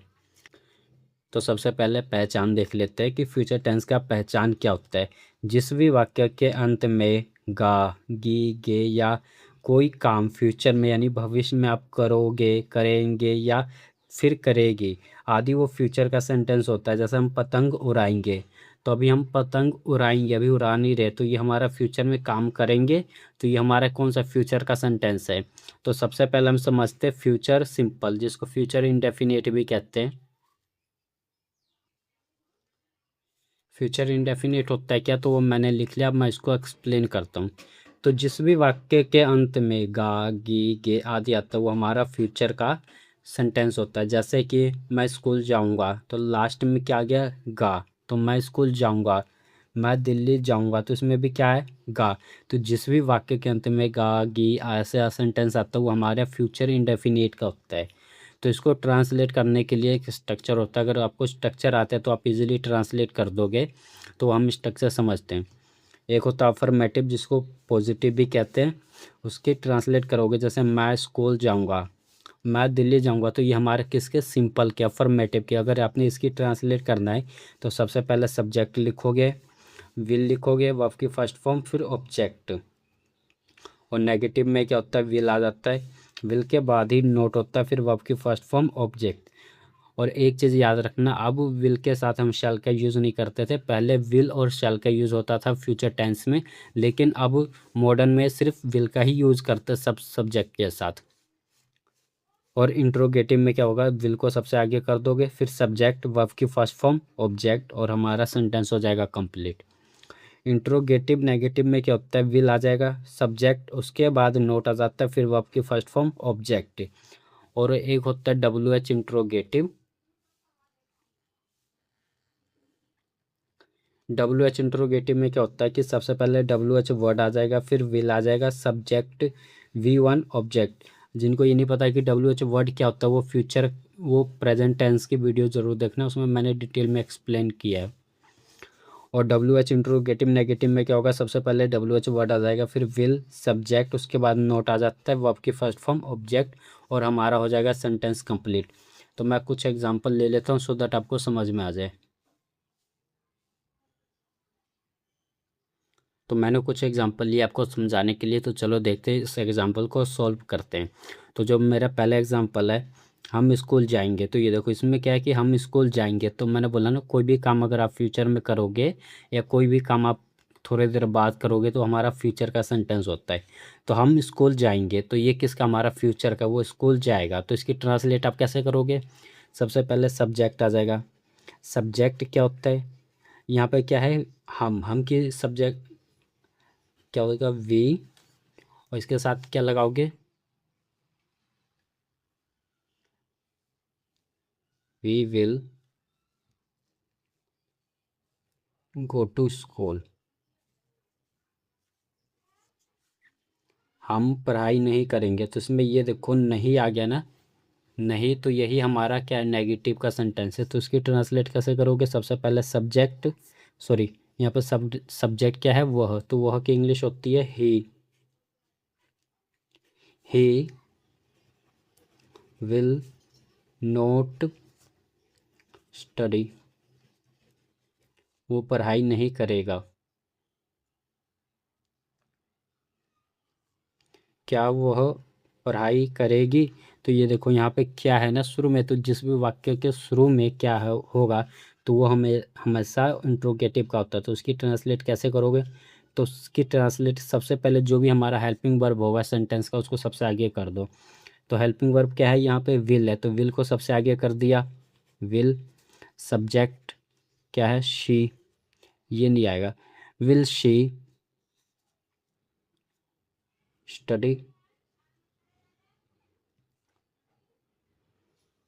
तो सबसे पहले पहचान देख लेते हैं कि फ्यूचर टेंस का पहचान क्या होता है। जिस भी वाक्य के अंत में गा, गी, गे या कोई काम फ्यूचर में यानी भविष्य में आप करोगे, करेंगे या फिर करेगी आदि, वो फ्यूचर का सेंटेंस होता है। जैसे हम पतंग उड़ाएंगे, तो अभी हम पतंग उड़ाएंगे, अभी उड़ा नहीं रहे, तो ये हमारा फ्यूचर में काम करेंगे। तो ये हमारा कौन सा फ्यूचर का सेंटेंस है। तो सबसे पहले हम समझते हैं फ्यूचर सिंपल, जिसको फ्यूचर इंडेफिनिट भी कहते हैं। फ्यूचर इंडेफिनिट होता है क्या, तो वो मैंने लिख लिया, अब मैं इसको एक्सप्लेन करता हूँ। तो जिस भी वाक्य के अंत में गा, गी, गे आदि आता है, वो हमारा फ्यूचर का सेंटेंस होता है। जैसे कि मैं स्कूल जाऊँगा, तो लास्ट में क्या आ गया? गा, तो मैं स्कूल जाऊँगा। मैं दिल्ली जाऊंगा, तो इसमें भी क्या है, गा। तो जिस भी वाक्य के अंत में गा, गी ऐसे सेंटेंस आता है वो हमारा फ्यूचर इंडेफिनिट का होता है। तो इसको ट्रांसलेट करने के लिए एक स्ट्रक्चर होता है, अगर आपको स्ट्रक्चर आता है तो आप इजीली ट्रांसलेट कर दोगे। तो हम स्ट्रक्चर समझते हैं। एक होता है अफर्मेटिव, जिसको पॉजिटिव भी कहते हैं। उसकी ट्रांसलेट करोगे, जैसे मैं स्कूल जाऊंगा, मैं दिल्ली जाऊंगा, तो ये हमारे किसके, सिंपल के, अफर्मेटिव के। अगर आपने इसकी ट्रांसलेट करना है तो सबसे पहले सब्जेक्ट लिखोगे, विल लिखोगे, वर्ब की फर्स्ट फॉर्म, फिर ऑब्जेक्ट। और नेगेटिव में क्या होता है, विल आ जाता है, विल के बाद ही नोट होता है, फिर वर्ब की फर्स्ट फॉर्म ऑब्जेक्ट। और एक चीज़ याद रखना, अब विल के साथ हम शैल का यूज़ नहीं करते थे, पहले विल और शैल का यूज़ होता था फ्यूचर टेंस में, लेकिन अब मॉडर्न में सिर्फ विल का ही यूज़ करते सब सब्जेक्ट के साथ। और इंट्रोगेटिव में क्या होगा, विल को सबसे आगे कर दोगे, फिर सब्जेक्ट, वर्ब की फर्स्ट फॉर्म, ऑब्जेक्ट, और हमारा सेंटेंस हो जाएगा कंप्लीट। इंट्रोगेटिव नेगेटिव में क्या होता है, विल आ जाएगा, सब्जेक्ट, उसके बाद नोट आ जाता है, फिर वर्ब की फर्स्ट फॉर्म, ऑब्जेक्ट। और एक होता है WH इंट्रोगेटिव। WH इंट्रोगेटिव में क्या होता है कि सबसे पहले WH वर्ड आ जाएगा, फिर विल आ जाएगा, सब्जेक्ट, V1 ऑब्जेक्ट। जिनको ये नहीं पता है कि WH वर्ड क्या होता है, वो फ्यूचर, वो प्रेजेंट टेंस की वीडियो ज़रूर देखना, उसमें मैंने डिटेल में एक्सप्लेन किया है। और WH इंट्रोगेटिव नेगेटिव में क्या होगा, सबसे पहले WH वर्ड आ जाएगा, फिर विल, सब्जेक्ट, उसके बाद नोट आ जाता है, वर्ब की फर्स्ट फॉर्म, ऑब्जेक्ट, और हमारा हो जाएगा सेंटेंस कंप्लीट। तो मैं कुछ एग्जांपल ले लेता हूँ सो दैट आपको समझ में आ जाए। तो मैंने कुछ एग्जांपल लिए आपको समझाने के लिए, तो चलो देखते हैं इस एग्जांपल को सॉल्व करते हैं। तो जो मेरा पहला एग्जांपल है, हम स्कूल जाएंगे, तो ये देखो इसमें क्या है कि हम स्कूल जाएंगे, तो मैंने बोला ना, कोई भी काम अगर आप फ्यूचर में करोगे या कोई भी काम आप थोड़ी देर बाद करोगे तो हमारा फ्यूचर का सेंटेंस होता है। तो हम स्कूल जाएंगे, तो ये किसका, हमारा फ्यूचर का, वो स्कूल जाएगा, तो इसकी ट्रांसलेट आप कैसे करोगे, सबसे पहले सब्जेक्ट आ जाएगा। सब्जेक्ट क्या होता है, यहाँ पे क्या है, हम की सब्जेक्ट क्या होगा, वी, और इसके साथ क्या लगाओगे, we will go to school. हम पढ़ाई नहीं करेंगे, तो इसमें ये देखो नहीं आ गया ना, नहीं, तो यही हमारा क्या है, नेगेटिव का सेंटेंस है। तो इसकी ट्रांसलेट कैसे करोगे, सबसे पहले सब्जेक्ट, सॉरी, यहाँ पर सब्जेक्ट क्या है, वह, तो वह की इंग्लिश होती है ही विल नोट स्टडी, वो पढ़ाई नहीं करेगा। क्या वह पढ़ाई करेगी, तो ये देखो यहाँ पे क्या है ना, शुरू में, तो जिस भी वाक्य के शुरू में क्या है होगा, तो वो हमें हमेशा इंट्रोगेटिव का होता है। तो उसकी ट्रांसलेट कैसे करोगे, तो उसकी ट्रांसलेट सबसे पहले जो भी हमारा हेल्पिंग वर्ब होगा सेंटेंस का, उसको सबसे आगे कर दो। तो हेल्पिंग वर्ब क्या है, यहाँ पे विल है, तो विल को सबसे आगे कर दिया, विल, सब्जेक्ट क्या है, शी, ये नहीं आएगा, विल शी स्टडी,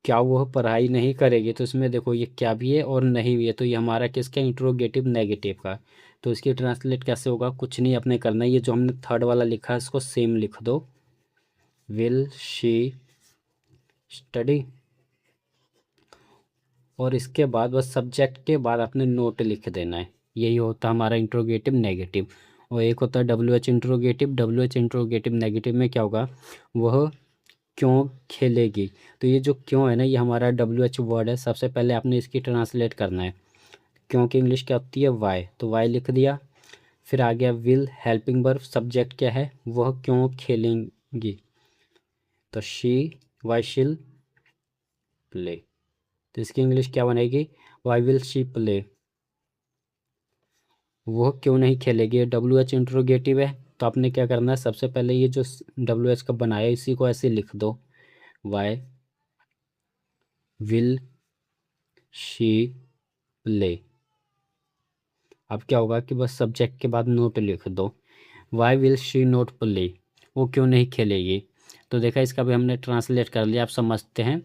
क्या वह पढ़ाई नहीं करेगी, तो इसमें देखो ये क्या भी है और नहीं भी है, तो ये हमारा किसका, इंट्रोगेटिव नेगेटिव का। तो इसकी ट्रांसलेट कैसे होगा, कुछ नहीं अपने करना है, ये जो हमने थर्ड वाला लिखा है इसको सेम लिख दो, विल शी स्टडी, और इसके बाद बस सब्जेक्ट के बाद आपने नोट लिख देना है। यही होता है हमारा इंट्रोगेटिव नेगेटिव। और एक होता है WH interrogative. WH interrogative negative में क्या होगा, वह क्यों खेलेगी, तो ये जो क्यों है ना, ये हमारा WH वर्ड है, सबसे पहले आपने इसकी ट्रांसलेट करना है। क्योंकि इंग्लिश क्या होती है, वाई, तो वाई लिख दिया, फिर आ गया विल, हेल्पिंग वर्ब, सब्जेक्ट क्या है, वह क्यों खेलेंगी, तो शी वाई शिल प्ले, तो इसकी इंग्लिश क्या बनेगी, वाई विल शी प्ले, वह क्यों नहीं खेलेगी। WH इंट्रोगेटिव है, तो आपने क्या करना है, सबसे पहले ये जो WH का बनाया इसी को ऐसे लिख दो, वाई विल शी प्ले। अब क्या होगा कि बस सब्जेक्ट के बाद नोट लिख दो, why will she not play, वो क्यों नहीं खेलेगी। तो देखा, इसका भी हमने ट्रांसलेट कर लिया। आप समझते हैं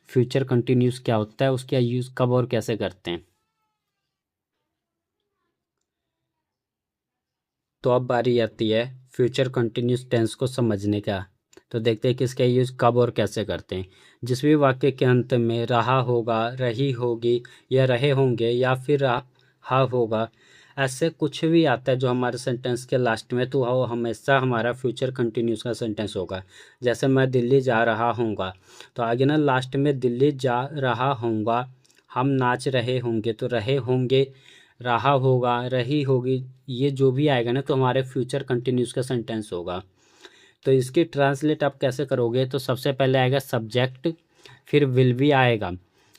फ्यूचर कंटिन्यूस क्या होता है, उसका यूज़ कब और कैसे करते हैं। तो अब बारी आती है फ्यूचर कंटिन्यूस टेंस को समझने का। तो देखते हैं कि इसका यूज़ कब और कैसे करते हैं। जिस भी वाक्य के अंत में रहा होगा, रही होगी या रहे होंगे या फिर रहा होगा, ऐसे कुछ भी आता है जो हमारे सेंटेंस के लास्ट में, तो वो हमेशा हमारा फ्यूचर कंटिन्यूस का सेंटेंस होगा। जैसे मैं दिल्ली जा रहा हूँगा, तो आगे ना लास्ट में दिल्ली जा रहा हूँगा, हम नाच रहे होंगे, तो रहे होंगे, रहा होगा, रही होगी, ये जो भी आएगा ना तो हमारे फ्यूचर कंटिन्यूस का सेंटेंस होगा। तो इसकी ट्रांसलेट आप कैसे करोगे, तो सबसे पहले आएगा सब्जेक्ट, फिर विल भी आएगा।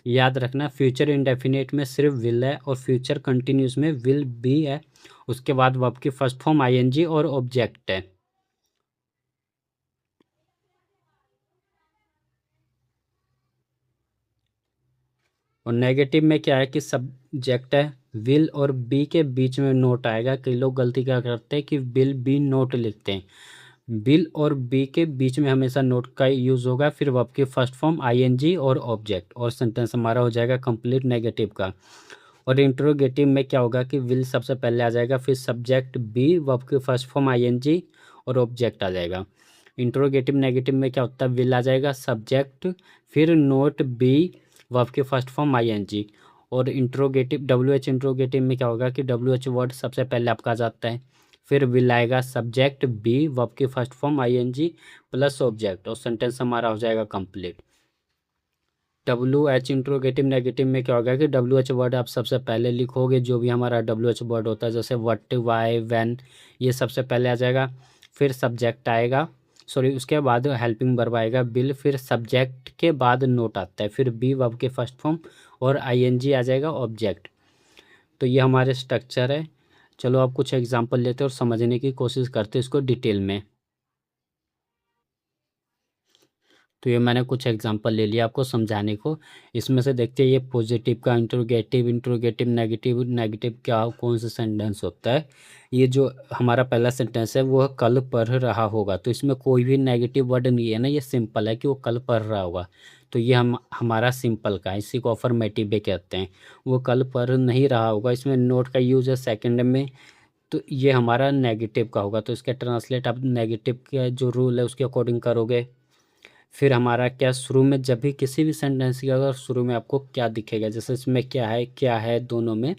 याद रखना फ्यूचर इंडेफिनिट में सिर्फ विल है और फ्यूचर कंटिन्यूस में विल भी है। उसके बाद वर्ब की फर्स्ट फॉर्म आईएनजी और ऑब्जेक्ट है। और नेगेटिव में क्या है कि सब्जेक्ट है, विल और बी के बीच में नोट आएगा। कई लोग गलती क्या करते हैं कि विल बी नोट लिखते हैं। विल और बी के बीच में हमेशा नोट का यूज़ होगा, फिर वर्ब की फर्स्ट फॉर्म आईएनजी और ऑब्जेक्ट, और सेंटेंस हमारा हो जाएगा कंप्लीट नेगेटिव का। और इंट्रोगेटिव में क्या होगा कि विल सबसे पहले आ जाएगा, फिर सब्जेक्ट बी, वर्ब की फर्स्ट फॉर्म आईएनजी और ऑब्जेक्ट आ जाएगा। इंट्रोगेटिव नेगेटिव में क्या होता है, विल आ जाएगा, सब्जेक्ट, फिर नोट बी, वर्ब की फर्स्ट फॉर्म आईएनजी। और इंट्रोगेटिव डब्ल्यू एच इंट्रोगेटिव में क्या होगा कि डब्ल्यू एच वर्ड सबसे पहले आपका आ जाता है, फिर विल आएगा, सब्जेक्ट बी, वर्ब की first form ING plus object, और सेंटेंस हमारा हो जाएगा complete. W H interrogative negative में क्या होगा कि डब्ल्यू एच वर्ड आप सबसे पहले लिखोगे, जो भी हमारा डब्ल्यू एच वर्ड होता है, जैसे व्हाट, वाई, व्हेन, ये सबसे पहले आ जाएगा, फिर सब्जेक्ट आएगा, सॉरी उसके बाद हेल्पिंग वर्ब आएगा बिल, फिर सब्जेक्ट के बाद नोट आता है, फिर बी वर्ब के फर्स्ट फॉर्म और आईएनजी आ जाएगा ऑब्जेक्ट। तो ये हमारे स्ट्रक्चर है। चलो अब कुछ एग्जांपल लेते हैं और समझने की कोशिश करते हैं इसको डिटेल में। तो ये मैंने कुछ एग्जांपल ले लिया आपको समझाने को। इसमें से देखते हैं ये पॉजिटिव का इंट्रोगेटिव, इंट्रोगेटिव नेगेटिव, नेगेटिव क्या कौन सा सेंटेंस होता है। ये जो हमारा पहला सेंटेंस है वो कल पढ़ रहा होगा, तो इसमें कोई भी नेगेटिव वर्ड नहीं है ना, ये सिंपल है कि वो कल पढ़ रहा होगा। तो ये हमारा सिंपल का है, इसी को अफर्मेटिव भी कहते हैं। वो कल पढ़ नहीं रहा होगा, इसमें नोट का यूज़ है सेकेंड में, तो ये हमारा नेगेटिव का होगा। तो इसका ट्रांसलेट आप नेगेटिव का जो रूल है उसके अकॉर्डिंग करोगे। फिर हमारा क्या, शुरू में जब भी किसी भी सेंटेंस की अगर शुरू में आपको क्या दिखेगा, जैसे इसमें क्या है दोनों में,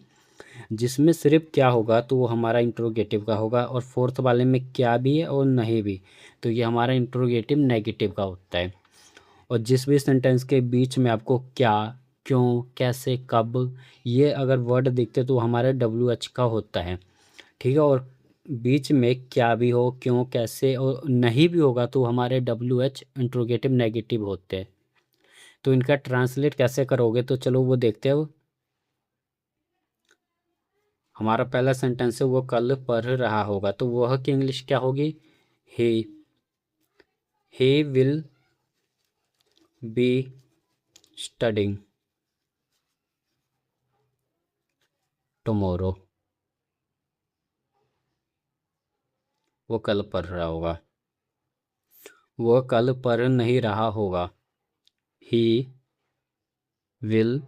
जिसमें सिर्फ क्या होगा तो वो हमारा इंट्रोगेटिव का होगा, और फोर्थ वाले में क्या भी है और नहीं भी, तो ये हमारा इंट्रोगेटिव नेगेटिव का होता है। और जिस भी सेंटेंस के बीच में आपको क्या, क्यों, कैसे, कब, ये अगर वर्ड दिखते तो हमारे डब्ल्यू एच का होता है, ठीक है। और बीच में क्या भी हो, क्यों, कैसे और नहीं भी होगा तो हमारे डब्ल्यू एच इंट्रोगेटिव नेगेटिव होते हैं। तो इनका ट्रांसलेट कैसे करोगे, तो चलो वो देखते हैं। हमारा पहला सेंटेंस है वो कल पढ़ रहा होगा, तो वह की इंग्लिश क्या होगी, he, he will be studying tomorrow, वो कल पढ़ रहा होगा। वह कल पढ़ नहीं रहा होगा, ही विल,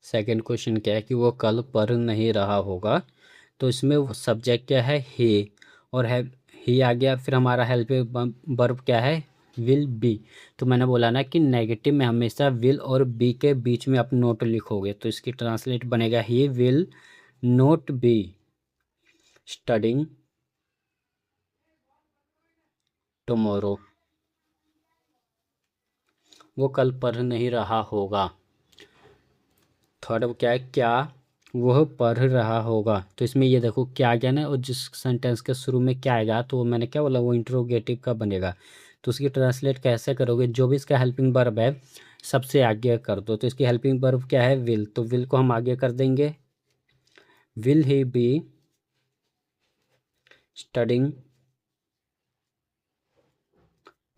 सेकेंड क्वेश्चन क्या है कि वो कल पढ़ नहीं रहा होगा, तो इसमें सब्जेक्ट क्या है, ही, और है ही आ गया, फिर हमारा हेल्पिंग वर्ब क्या है, विल बी। तो मैंने बोला ना कि नेगेटिव में हमेशा विल और बी के बीच में आप नोट लिखोगे, तो इसकी ट्रांसलेट बनेगा he will note B studying tomorrow, वो कल पढ़ नहीं रहा होगा। थर्ड क्या है, क्या वह पढ़ रहा होगा, तो इसमें ये देखो क्या आ गया ना, और जिस सेंटेंस के शुरू में क्या आएगा तो वो मैंने क्या बोला, वो इंट्रोगेटिव का बनेगा। तो उसकी ट्रांसलेट कैसे करोगे, जो भी इसका हेल्पिंग वर्ब है सबसे आगे कर दो। तो इसकी हेल्पिंग वर्ब क्या है, विल, तो विल को हम आगे कर देंगे, will he be studying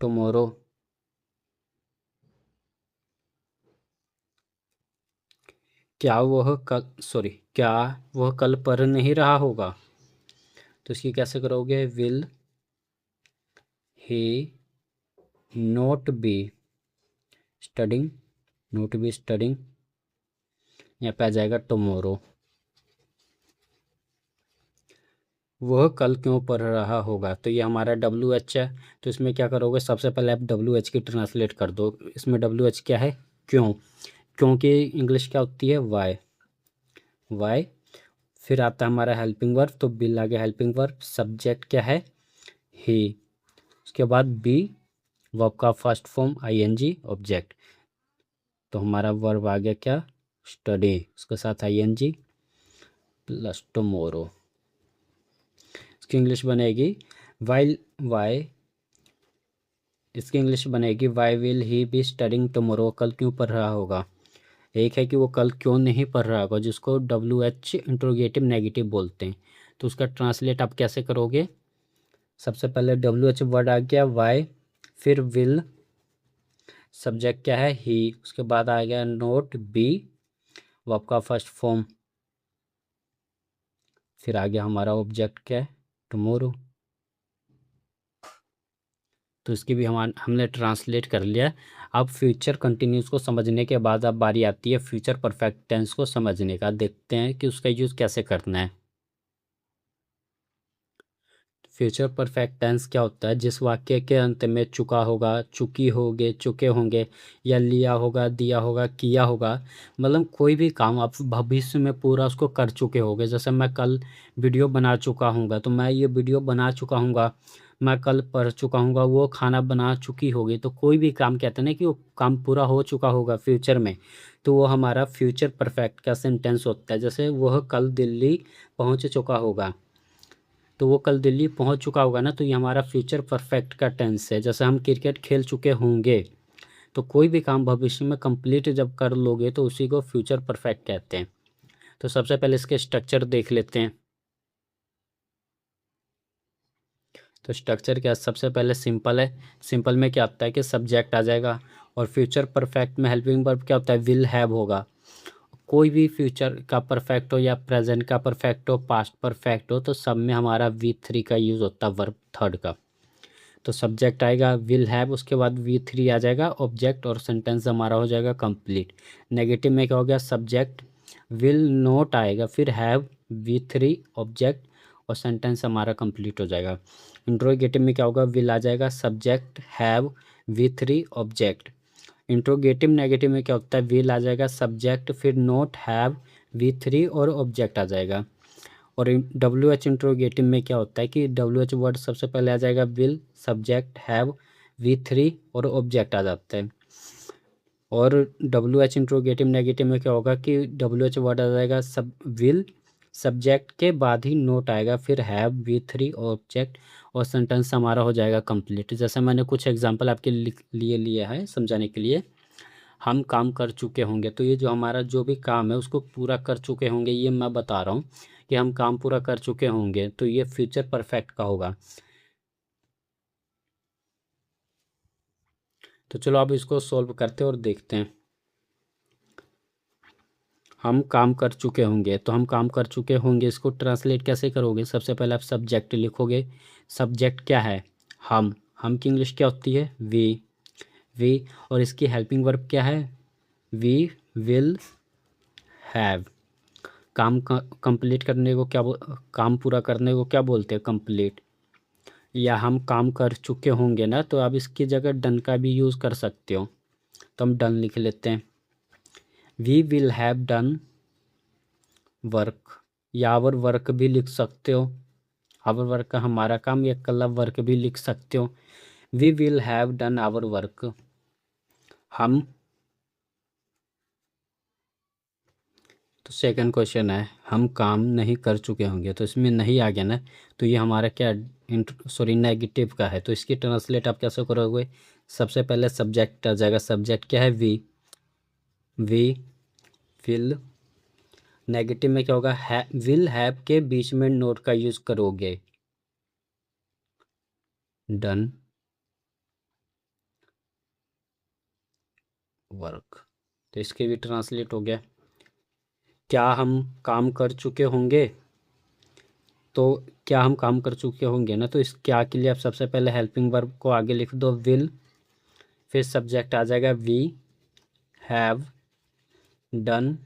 tomorrow, क्या वह कल पढ़ नहीं रहा होगा, तो इसकी कैसे करोगे, will he note be studying, note be studying यहाँ पे आ जाएगा टुमारो। वह कल क्यों पढ़ रहा होगा, तो ये हमारा डब्ल्यू एच है। तो इसमें क्या करोगे, सबसे पहले आप डब्ल्यू एच की ट्रांसलेट कर दो। इसमें डब्ल्यू एच क्या है, क्यों। क्योंकि इंग्लिश क्या होती है, वाई। वाई। फिर आता है हमारा हेल्पिंग वर्ब, तो बिल आ गया हेल्पिंग वर्ब। सब्जेक्ट क्या है, ही। उसके बाद बी, वर्ब का फर्स्ट फॉर्म आईएनजी, ऑब्जेक्ट। तो हमारा वर्ब आ गया क्या, स्टडी, उसके साथ आईएनजी प्लस टुमारो। इसकी इंग्लिश बनेगी वाइल वाई। इसकी इंग्लिश बनेगी why will he be studying tomorrow, कल क्यों पढ़ रहा होगा। एक है कि वो कल क्यों नहीं पढ़ रहा होगा, जिसको डब्ल्यू एच इंट्रोगेटिव नेगेटिव बोलते हैं। तो उसका ट्रांसलेट आप कैसे करोगे, सबसे पहले डब्ल्यू एच वर्ड आ गया वाई, फिर विल, सब्जेक्ट क्या है ही, उसके बाद आ गया नोट बी, वर्ब का फर्स्ट फॉर्म, फिर आ गया हमारा ऑब्जेक्ट क्या है, टुमारो। तो इसकी भी हमने ट्रांसलेट कर लिया। अब फ्यूचर कंटिन्यूस को समझने के बाद अब बारी आती है फ्यूचर परफेक्ट टेंस को समझने का। देखते हैं कि उसका यूज़ कैसे करना है। फ्यूचर परफेक्ट टेंस क्या होता है, जिस वाक्य के अंत में चुका होगा, चुकी होगे, चुके होंगे, या लिया होगा, दिया होगा, किया होगा, मतलब कोई भी काम आप भविष्य में पूरा उसको कर चुके होगे। जैसे मैं कल वीडियो बना चुका हूँगा, तो मैं ये वीडियो बना चुका हूँगा। मैं कल पढ़ चुका हूँगा, वो खाना बना चुकी होगी। तो कोई भी काम कहते हैं ना कि वो काम पूरा हो चुका होगा फ्यूचर में, तो वो हमारा फ्यूचर परफेक्ट का सेंटेंस होता है। जैसे वह कल दिल्ली पहुँच चुका होगा, तो वो कल दिल्ली पहुंच चुका होगा ना, तो ये हमारा फ्यूचर परफेक्ट का टेंस है। जैसे हम क्रिकेट खेल चुके होंगे, तो कोई भी काम भविष्य में कंप्लीट जब कर लोगे तो उसी को फ्यूचर परफेक्ट कहते हैं। तो सबसे पहले इसके स्ट्रक्चर देख लेते हैं। तो स्ट्रक्चर क्या, सबसे पहले सिंपल है। सिंपल में क्या होता है कि सब्जेक्ट आ जाएगा, और फ्यूचर परफेक्ट में हेल्पिंग वर्ब क्या होता है, विल हैव होगा। कोई भी फ्यूचर का परफेक्ट हो या प्रेजेंट का परफेक्ट हो, पास्ट परफेक्ट हो, तो सब में हमारा V3 का यूज़ होता है, वर्ब थर्ड का। तो सब्जेक्ट आएगा विल हैव, उसके बाद V3 आ जाएगा ऑब्जेक्ट, और सेंटेंस हमारा हो जाएगा कंप्लीट। नेगेटिव में क्या हो गया, सब्जेक्ट विल नोट आएगा, फिर हैव, V3 ऑब्जेक्ट, और सेंटेंस हमारा कंप्लीट हो जाएगा। इंट्रोगेटिव में क्या होगा, विल आ जाएगा, subject have, V3 object. Interrogative negative में क्या होता है, विल आ जाएगा, सब्जेक्ट, फिर नोट, हैव, V3 और ऑब्जेक्ट आ जाएगा। और डब्ल्यू एच इंट्रोगेटिव में क्या होता है कि डब्ल्यू एच वर्ड सबसे पहले आ जाएगा, विल, सब्जेक्ट, हैव, V3 और ऑब्जेक्ट आ जाता है। और डब्ल्यू एच इंट्रोगेटिव नेगेटिव में क्या होगा कि डब्ल्यू एच वर्ड आ जाएगा, सब विल, सब्जेक्ट के बाद ही नोट आएगा, फिर हैव, V3 ऑब्जेक्ट, और सेंटेंस हमारा हो जाएगा कंप्लीट। जैसे मैंने कुछ एग्जांपल आपके लिए लिया है समझाने के लिए। हम काम कर चुके होंगे, तो ये जो हमारा जो भी काम है उसको पूरा कर चुके होंगे, ये मैं बता रहा हूँ कि हम काम पूरा कर चुके होंगे, तो ये फ्यूचर परफेक्ट का होगा। तो चलो अब इसको सॉल्व करते हैं और देखते हैं। हम काम कर चुके होंगे, तो हम काम कर चुके होंगे, इसको ट्रांसलेट कैसे करोगे, सबसे पहले आप सब्जेक्ट लिखोगे। सब्जेक्ट क्या है, हम की इंग्लिश क्या होती है, वी। और इसकी हेल्पिंग वर्ब क्या है, वी विल हैव। काम कंप्लीट करने को क्या काम पूरा करने को क्या बोलते हैं, कंप्लीट। या हम काम कर चुके होंगे ना, तो आप इसकी जगह डन का भी यूज़ कर सकते हो। तो हम डन लिख लेते हैं, we will have done work, या आवर वर्क भी लिख सकते हो। आवर वर्क का हमारा काम, या कल वर्क भी लिख सकते हो। We will have done our work. हम, तो सेकंड क्वेश्चन है, हम काम नहीं कर चुके होंगे, तो इसमें नहीं आ गया ना, तो ये हमारा क्या, नेगेटिव का है। तो इसकी ट्रांसलेट आप कैसे करोगे, सबसे पहले सब्जेक्ट आ जाएगा, सब्जेक्ट क्या है, वी विल। नेगेटिव में क्या होगा, विल हैव के बीच में नोट का यूज करोगे, डन वर्क। तो इसके भी ट्रांसलेट हो गया, क्या हम काम कर चुके होंगे, तो क्या हम काम कर चुके होंगे ना, तो इस क्या के लिए आप सबसे पहले हेल्पिंग वर्ब को आगे लिख दो, विल, फिर सब्जेक्ट आ जाएगा वी हैव डन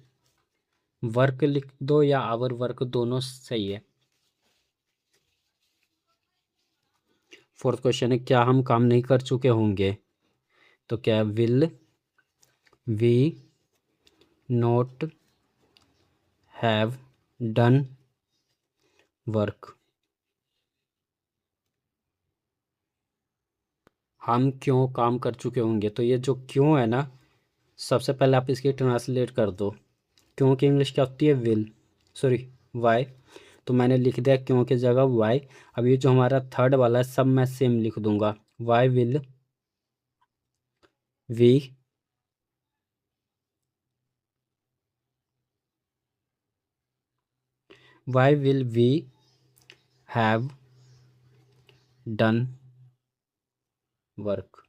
वर्क लिख दो या आवर वर्क, दोनों सही है। फोर्थ क्वेश्चन है, क्या हम काम नहीं कर चुके होंगे? तो क्या will we not have done work? हम क्यों काम कर चुके होंगे, तो ये जो क्यों है ना, सबसे पहले आप इसकी ट्रांसलेट कर दो। क्यों की इंग्लिश क्या होती है? Will, sorry why. तो मैंने लिख दिया क्यों की जगह वाई। अब ये जो हमारा थर्ड वाला है सब मैं सेम लिख दूंगा। Why will we why will we have done work.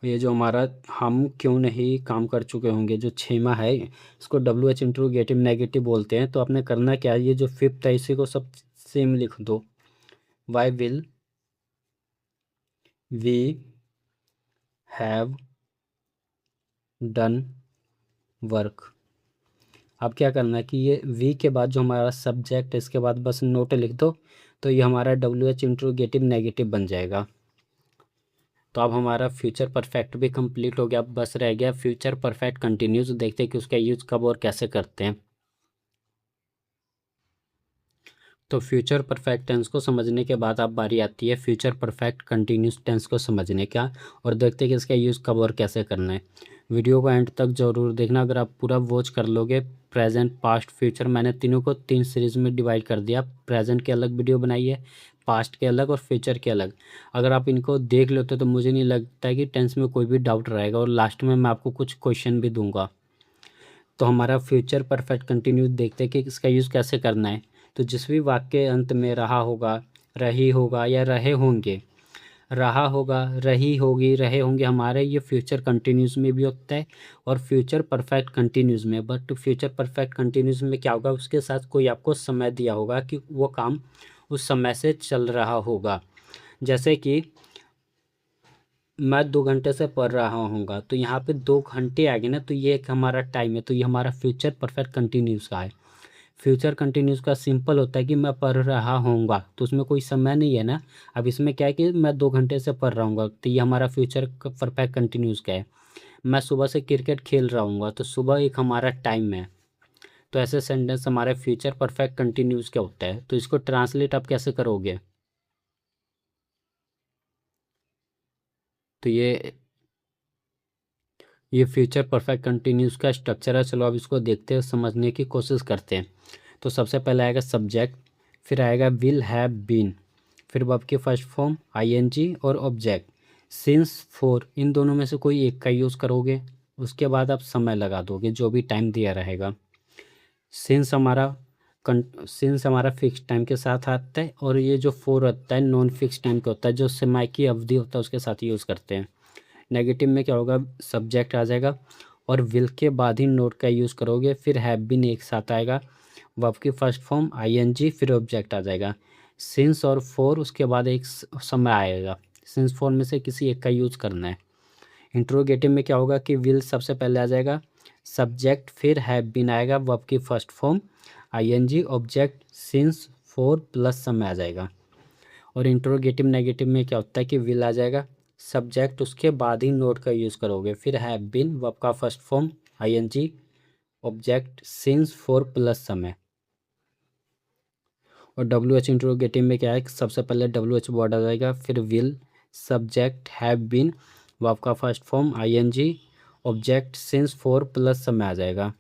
ये जो हमारा हम क्यों नहीं काम कर चुके होंगे, जो छेमा है, इसको डब्ल्यू एच इंट्रोगेटिव नेगेटिव बोलते हैं। तो आपने करना क्या है, ये जो फिफ्थ है इसी को सब सेम लिख दो। Why will we have done work. अब क्या करना है कि ये वी के बाद जो हमारा सब्जेक्ट है इसके बाद बस नोट लिख दो, तो ये हमारा डब्ल्यू एच इंट्रोगेटिव नेगेटिव बन जाएगा। तो अब हमारा फ्यूचर परफेक्ट भी कंप्लीट हो गया। अब बस रह गया फ्यूचर परफेक्ट कंटिन्यूस। देखते हैं कि उसका यूज़ कब और कैसे करते हैं। तो फ्यूचर परफेक्ट टेंस को समझने के बाद अब बारी आती है फ्यूचर परफेक्ट कंटिन्यूस टेंस को समझने का, और देखते हैं कि इसका यूज़ कब और कैसे करना है। वीडियो को एंड तक ज़रूर देखना। अगर आप पूरा वॉच कर लोगे, प्रेजेंट पास्ट फ्यूचर मैंने तीनों को 3 सीरीज़ में डिवाइड कर दिया। प्रेजेंट के अलग वीडियो बनाई है, पास्ट के अलग और फ्यूचर के अलग। अगर आप इनको देख लेते हो तो मुझे नहीं लगता है कि टेंस में कोई भी डाउट रहेगा, और लास्ट में मैं आपको कुछ क्वेश्चन भी दूंगा। तो हमारा फ्यूचर परफेक्ट कंटिन्यूस देखते हैं कि इसका यूज़ कैसे करना है। तो जिस भी वाक्य के अंत में रहा होगा, रही होगा या रहे होंगे, रहा होगा, रही होगी, रहे होंगे, हमारे ये फ्यूचर कंटिन्यूस में भी होता है और फ्यूचर परफेक्ट कंटिन्यूस में। बट फ्यूचर परफेक्ट कंटिन्यूस में क्या होगा, उसके साथ कोई आपको समय दिया होगा कि वो काम उस समय से चल रहा होगा। जैसे कि मैं 2 घंटे से पढ़ रहा हूँगा, तो यहाँ पे 2 घंटे आ गए ना, तो ये एक हमारा टाइम है, तो ये हमारा फ्यूचर परफेक्ट कंटिन्यूस का है। फ्यूचर कंटिन्यूस का सिंपल होता है कि मैं पढ़ रहा हूँगा, तो उसमें कोई समय नहीं है ना। अब इसमें क्या है कि मैं 2 घंटे से पढ़ रहा हूँगा, तो ये हमारा फ्यूचर परफेक्ट कंटिन्यूस का है। मैं सुबह से क्रिकेट खेल रहा हूँगा, तो सुबह एक हमारा टाइम है। तो ऐसे सेंटेंस हमारे फ्यूचर परफेक्ट कंटिन्यूस का होता है। तो इसको ट्रांसलेट आप कैसे करोगे? तो ये फ्यूचर परफेक्ट कंटिन्यूस का स्ट्रक्चर है। चलो अब इसको देखते हैं, समझने की कोशिश करते हैं। तो सबसे पहले आएगा सब्जेक्ट, फिर आएगा विल हैव बीन, फिर वर्ब की फर्स्ट फॉर्म आईएनजी और ऑब्जेक्ट। सिंस फॉर, इन दोनों में से कोई एक का यूज़ करोगे, उसके बाद आप समय लगा दोगे जो भी टाइम दिया रहेगा। सिंस हमारा सिंस हमारा फिक्स टाइम के साथ आता है, और ये जो फोर होता है नॉन फिक्स टाइम का होता है, जो समय की अवधि होता है उसके साथ यूज़ करते हैं। नेगेटिव में क्या होगा, सब्जेक्ट आ जाएगा और विल के बाद ही नोट का यूज़ करोगे, फिर हैव बीन एक साथ आएगा, वर्ब की फर्स्ट फॉर्म आईएनजी, फिर ऑब्जेक्ट आ जाएगा। सिंस और फोर, उसके बाद एक समय आएगा। सिंस फोर में से किसी एक का यूज़ करना है। इंट्रोगेटिव में क्या होगा कि विल सबसे पहले आ जाएगा, सब्जेक्ट फिर हैव बीन आएगा, वर्ब की first form ING, object since four plus समय आ जाएगा। और इंट्रोगेटिव नेगेटिव में क्या होता है कि विल आ जाएगा, सब्जेक्ट उसके बाद ही नोट का यूज़ करोगे, फिर हैव बीन, वर्ब का first form ING, object since four plus समय। और डब्ल्यू एच इंट्रोगेटिव में क्या है कि सबसे पहले डब्ल्यू एच वर्ड आ जाएगा, फिर will, subject have been, verb का first form ING, object since four plus समय आ जाएगा।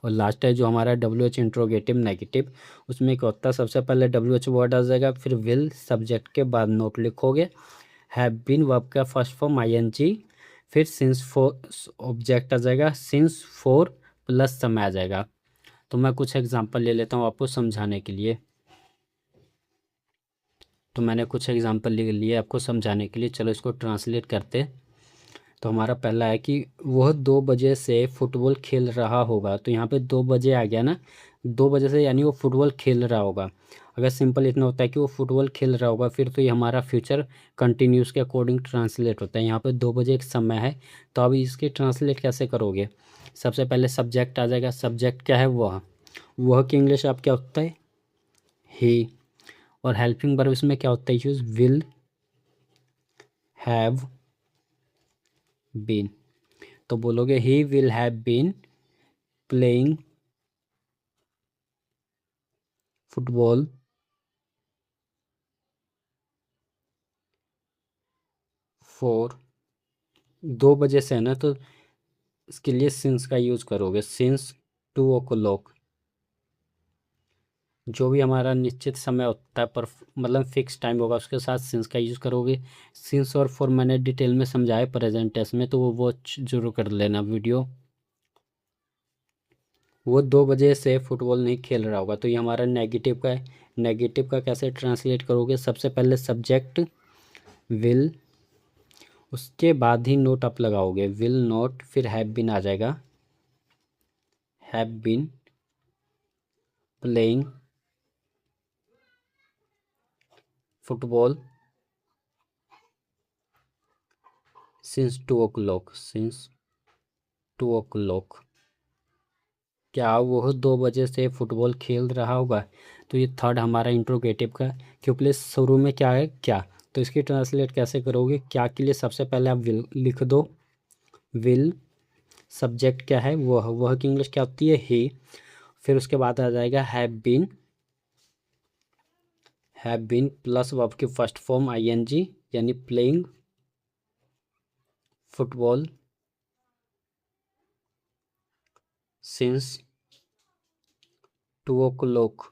और लास्ट है जो हमारा डब्ल्यू एच इंट्रोगेटिव नेगेटिव, उसमें क्या होता है, सबसे पहले डब्ल्यू एच वर्ड आ जाएगा, फिर विल, सब्जेक्ट के बाद नोट लिखोगे, हैव बीन, वर्ब का फर्स्ट फॉर्म आईएनजी, फिर सिंस फोर, ऑब्जेक्ट आ जाएगा, सिंस फोर प्लस समय आ जाएगा। तो मैं कुछ एग्जांपल ले लेता हूँ आपको समझाने के लिए। तो मैंने कुछ एग्जांपल ले लिए आपको समझाने के लिए, चलो इसको ट्रांसलेट करते। तो हमारा पहला है कि वह 2 बजे से फुटबॉल खेल रहा होगा। तो यहाँ पे 2 बजे आ गया ना, 2 बजे से यानी वो फुटबॉल खेल रहा होगा। अगर सिंपल इतना होता है कि वो फुटबॉल खेल रहा होगा, फिर तो ये हमारा फ्यूचर कंटिन्यूस के अकॉर्डिंग ट्रांसलेट होता है। यहाँ पे 2 बजे एक समय है, तो अब इसके ट्रांसलेट कैसे करोगे? सबसे पहले सब्जेक्ट आ जाएगा। सब्जेक्ट क्या है? वह की इंग्लिश आप क्या होता है? ही। और हेल्पिंग वर्ब इसमें क्या होता है यूज? Will, have, been. तो बोलोगे he will have been playing football for 2 बजे से है ना, तो इसके लिए सिंस का यूज करोगे। Since 2 o'clock। जो भी हमारा निश्चित समय होता है, पर मतलब फिक्स टाइम होगा, उसके साथ सिंस का यूज करोगे। सिंस और फॉर मैंने डिटेल में समझाया प्रेजेंट टेंस में, तो वो वॉच जरूर कर लेना वीडियो। वो 2 बजे से फुटबॉल नहीं खेल रहा होगा, तो ये हमारा नेगेटिव का है। नेगेटिव का कैसे ट्रांसलेट करोगे? सबसे पहले सब्जेक्ट विल, उसके बाद ही नोट अप लगाओगे, विल नॉट, फिर हैव बीन आ जाएगा। Have been playing football since 2 o'clock। Since 2 o'clock। क्या वो 2 बजे से फुटबॉल खेल रहा होगा? तो ये थर्ड हमारा इंट्रोगेटिव का, क्योंकि शुरू में क्या है? क्या। तो इसकी ट्रांसलेट कैसे करोगे? क्या के लिए सबसे पहले आप विल लिख दो। विल, सब्जेक्ट क्या है? वह की इंग्लिश क्या होती है? ही। फिर उसके बाद आ जाएगा have been. Have been plus verb की फर्स्ट फॉर्म आईएनजी, यानी प्लेइंग फुटबॉल सिंस 2 o'clock।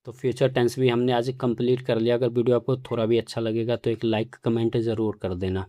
तो फ्यूचर टेंस भी हमने आज कंप्लीट कर लिया। अगर वीडियो आपको थोड़ा भी अच्छा लगेगा तो एक लाइक कमेंट ज़रूर कर देना।